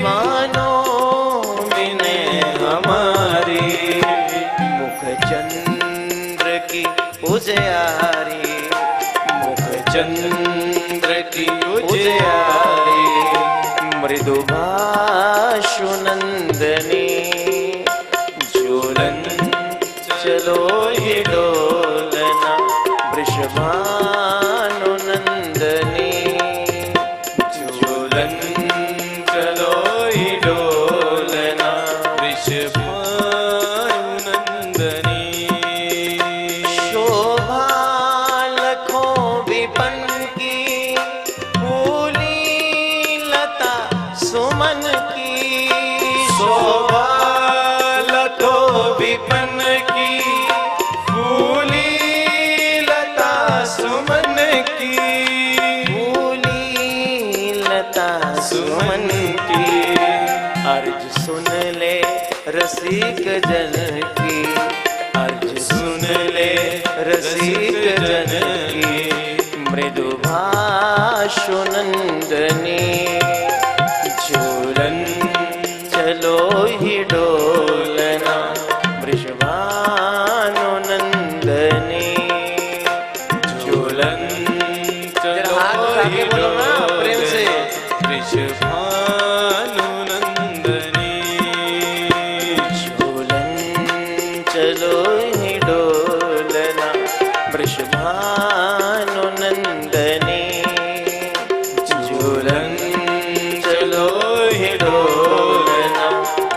Speaker 3: मानो विनय हमारी। मुख चंद्र की उजियारी, मुख चंद्र की उजियारी। मृदु भाषु नंदनी, झूलन चलो ही डोलना। वृषभानुनंदनी,
Speaker 1: झूलन चलो ही डोलना। वृषभानुनंदनी।
Speaker 3: शोभा लखों विपन की, फूली लता सुमन की।
Speaker 1: शोभा लखों विपन की, फूली लता सुमन की।
Speaker 3: फूली लता सुमन की। अर्ज सुन ले रसिक जन की, अर्ज सुन ले रसिक जन की। मृदु भाषु नंदनी, झूलन चलो ही डोलना। वृषभानुनंदनी। वृषभानु नंदनी
Speaker 1: झूलन चलो ही डोलना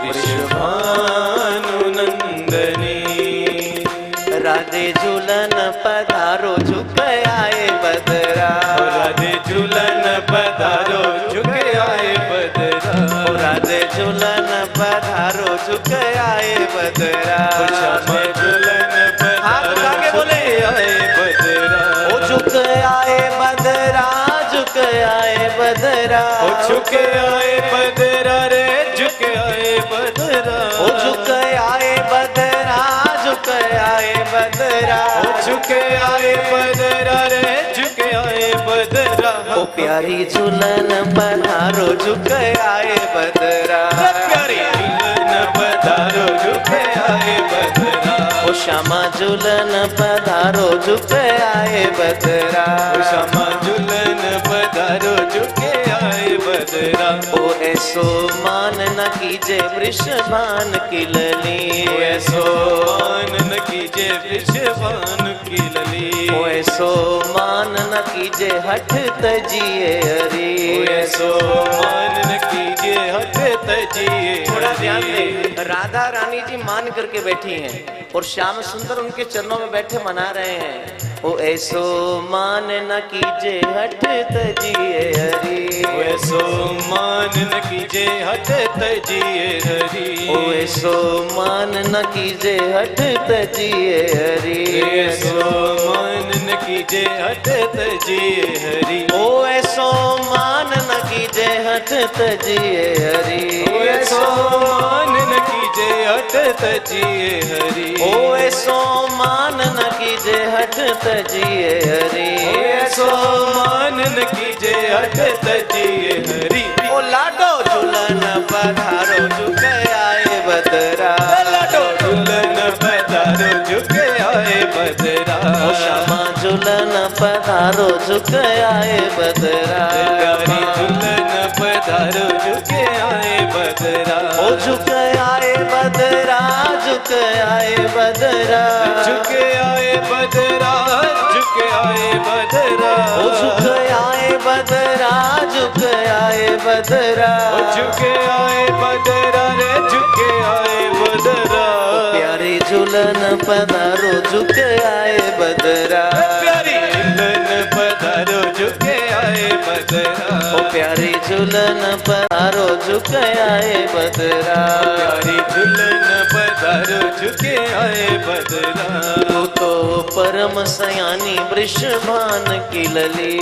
Speaker 1: वृषभानु नंदनी।
Speaker 3: राधे झूलन पधारो झुक आए बदरा,
Speaker 1: राधे झूलन पधारो झुक आए बदरा,
Speaker 3: राधे झूलन पधारो झुक आए बदरा।
Speaker 1: श्यामा झूलन पधारो बोले आए बदरा,
Speaker 3: ओ झुक आए बदरा, झुक आए बदरा,
Speaker 1: ओ झुक आए बदरा रे झुक आए बदरा,
Speaker 3: ओ झुक आए बदरा, झुक आए बदरा,
Speaker 1: ओ झुक आए बदरा रे झुक आए बदरा।
Speaker 3: ओ प्यारी झूलन पधारो झुक आए बदरा,
Speaker 1: प्यारी झूलन पधारो झुक आए बदरा,
Speaker 3: ओ श्यामा झूलन पधारो झुक आए बदरा,
Speaker 1: ओ श्यामा झूलन पधारो झुक आए बदरा।
Speaker 3: ओ ऐसो मान न कीजे वृषभान की लली,
Speaker 1: ऐसो मान न कीजे वृषभान की लली,
Speaker 3: ओ ऐसो मान न कीजे हठ तजिए हरी,
Speaker 1: ऐसो मान न कीजे हठ तजिए।
Speaker 3: थोड़ा ध्यान दे, राधा रानी जी मान करके बैठी हैं और श्याम सुंदर उनके चरणों में बैठे मना रहे हैं। ओ ऐसो मान न कीजे हठ तजिए हरी,
Speaker 1: ऐसो मान न कीजे हठ तजिए हरी,
Speaker 3: ओ ऐसो मान न कीजे हठ तजिए हरी,
Speaker 1: ऐसो मान न कीजे हठ तजिए हरी,
Speaker 3: ओ ऐसो मान न कीजे हठ तजिए हरी,
Speaker 1: ऐसो मान न कीजे हठ तजिए हरी,
Speaker 3: ओ ऐसो मान न कीजे हठ तजिए हरी,
Speaker 1: ऐसो मान न कीजे हठ तजिए हरी।
Speaker 3: ओ लाडो झूलन पधारो झुक आए बदरा,
Speaker 1: लाडो झूलन पधारो झुक आए बदरा,
Speaker 3: ओ श्यामा झूलन पधारो झुक आए बदरा,
Speaker 1: प्यारी झूलन पधारो झुक आए बदरा,
Speaker 3: ओ झुक आए बदरा, झुक आए बदरा,
Speaker 1: झुक आए बदरा, झुक आए बदरा,
Speaker 3: ओ झुक आए बदरा, झुक आए बदरा,
Speaker 1: झुक आए बदरा रे झुक आए बदरा।
Speaker 3: प्यारी झूलन पधारो झुक आए बदरा,
Speaker 1: प्यारी झूलन पधारो झुक आए बदरा,
Speaker 3: ओ प्यारी झूलन पधारो झुक आए बदरा,
Speaker 1: प्यारी झूलन पधारो झुक आए बदरा।
Speaker 3: तू तो परम सयानी वृषभान की लली,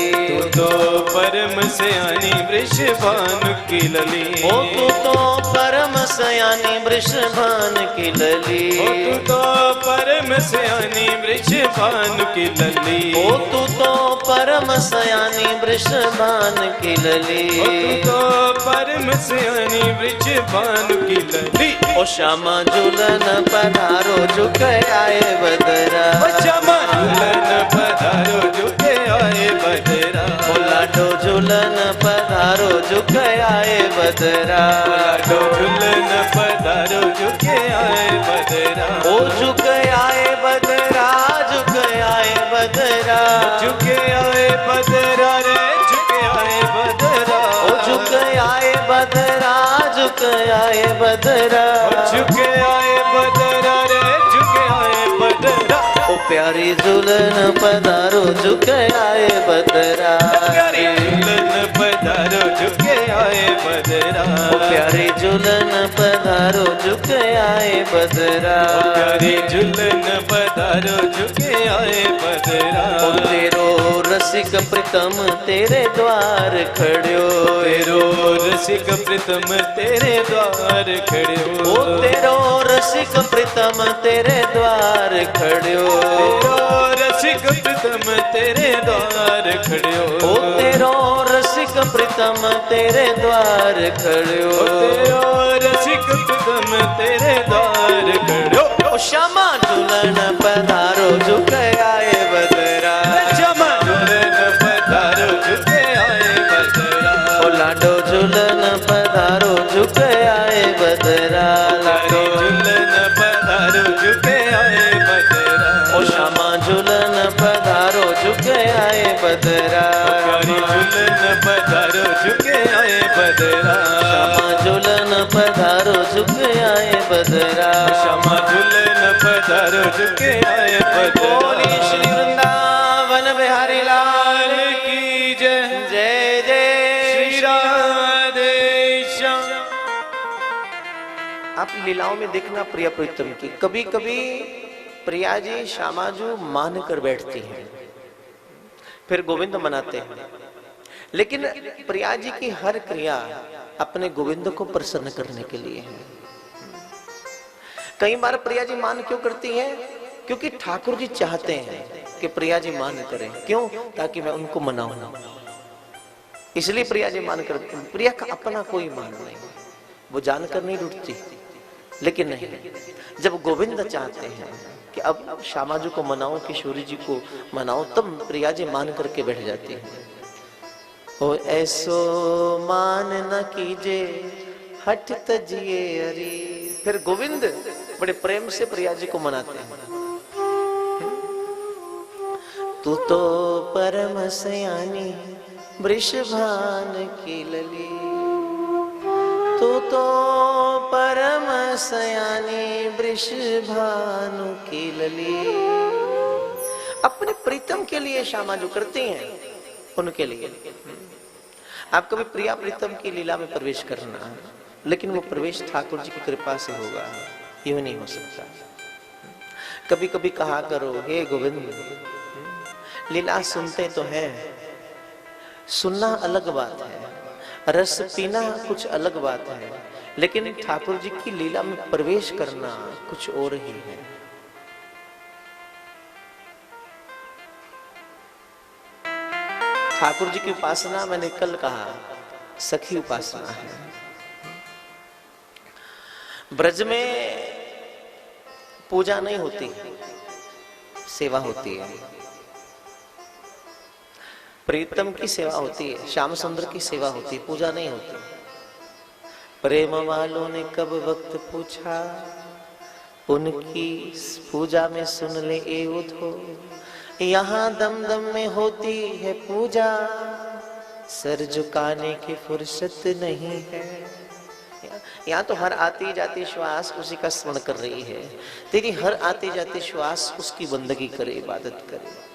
Speaker 1: तो परम सयानी वृषभानु की लली,
Speaker 3: ओ तू तो परम सयानी वृषभान की लली,
Speaker 1: ओ तू तो परम सयानी वृषभानु की लली,
Speaker 3: ओ तू तो परम सयानी वृषभान की लली,
Speaker 1: ओ तू तो परम सयानी वृषभानु की लली।
Speaker 3: ओ श्यामा झूलन पधारो झुक आए बदरा,
Speaker 1: श्यामा झूलन पधारो झुक आए बदरा,
Speaker 3: ओ लाडो झूलन पधारो झुक आए बदरा,
Speaker 1: लाडो झूलन पधारो झुक आए बदरा,
Speaker 3: ओ झुक आए बदरा, झुक आए बदरा,
Speaker 1: झुक आए बदरा रे झुक आए बदरा,
Speaker 3: ओ झुक आए बदरा, झुक आए बदरा,
Speaker 1: झुक आए बदरा रे झुक आए बदरा।
Speaker 3: ओ प्यारी झूलन पधारो झुक आए बदरा,
Speaker 1: प्यारी झूलन पधारो झुक आए बदरा,
Speaker 3: ओ प्यारी झूलन पधारो झुक आए बदरा,
Speaker 1: प्यारी झूलन पधारो झुक आए बदरा।
Speaker 3: ओ तेरो रसिक प्रीतम तेरे द्वार खड़ियो,
Speaker 1: तेरो रसिक प्रीतम तेरे द्वार खड़ियो,
Speaker 3: ओ तेरो रसिक प्रीतम तेरे द्वार खड़ियो,
Speaker 1: तेरो रसिक प्रीतम तेरे द्वार खड़ियो,
Speaker 3: ओ तेरो रसिक प्रीतम तेरे द्वार खड़ियो,
Speaker 1: तेरो रसिक प्रीतम तेरे द्वार खड़ियो।
Speaker 3: ओ श्यामा झूलन पधारो झुक आए बदरा,
Speaker 1: श्यामा झूलन पधारो झुक आए बदरा,
Speaker 3: ओ लाडो झूलन पधारो झुक आए बदरा,
Speaker 1: लाडो झूलन पधारो झुक आए बदरा,
Speaker 3: ओ श्यामा झूलन पधारो बदरा
Speaker 1: प्यारी झूलन पधारो झुके आए बदरा
Speaker 3: श्यामा झूलन पधारो झुके आए बदरा
Speaker 1: श्यामा झूलन पधारो झुके आए बदरा
Speaker 3: बोली श्री वृंदावन बिहारी लाल
Speaker 1: की जय
Speaker 3: जय जय
Speaker 1: श्री राधे श्याम।
Speaker 3: आप लीलाओं में देखना प्रिया प्रीतम की, कभी कभी प्रिया जी श्यामाजू मान कर बैठती हैं, फिर गोविंद मनाते हैं, लेकिन प्रिया जी की हर क्रिया अपने गोविंद को प्रसन्न करने के लिए है। कई बार प्रिया जी मान क्यों करती है? क्योंकि ठाकुर जी चाहते हैं कि प्रिया जी मान करें। क्यों? ताकि मैं उनको मनाऊं, इसलिए प्रिया जी मान करती। प्रिया का अपना कोई मान नहीं, वो जानकर नहीं रुठती, लेकिन नहीं, जब गोविंद चाहते हैं कि अब श्यामाजू को मनाओ, किशोरी जी को मनाओ, तब प्रिया जी मान करके बैठ जाती है। ओ ऐसो मान न कीजे हठ तजिए अरी। फिर गोविंद बड़े प्रेम से प्रिया जी को मनाते हैं। तू तो परम सयानी वृषभान की लली, तू तो परम सयानी वृषभानु की लली। अपने प्रीतम के लिए श्यामाजू करती हैं, उनके लिए। आप कभी प्रिया प्रीतम की लीला में प्रवेश करना, लेकिन वो प्रवेश ठाकुर जी की कृपा से होगा, यूं नहीं हो सकता। कभी कभी कहा करो, हे गोविंद, लीला सुनते तो हैं, सुनना अलग बात है, रस पीना कुछ अलग बात है, लेकिन ठाकुर जी की लीला में प्रवेश करना कुछ और ही है। ठाकुर जी की उपासना, मैंने कल कहा, सखी उपासना है। ब्रज में पूजा नहीं होती, सेवा होती है। प्रीतम की सेवा होती है, श्याम सुंदर की सेवा होती है, पूजा नहीं होती। प्रेम वालों ने कब वक्त पूछा, उनकी पूजा में सुन ले ए उठो, यहाँ दम दम में होती है पूजा, सर झुकाने की फुर्सत नहीं है। यहाँ तो हर आती जाती श्वास उसी का स्मरण कर रही है, तेरी हर आती जाती श्वास उसकी बंदगी करे, इबादत करे।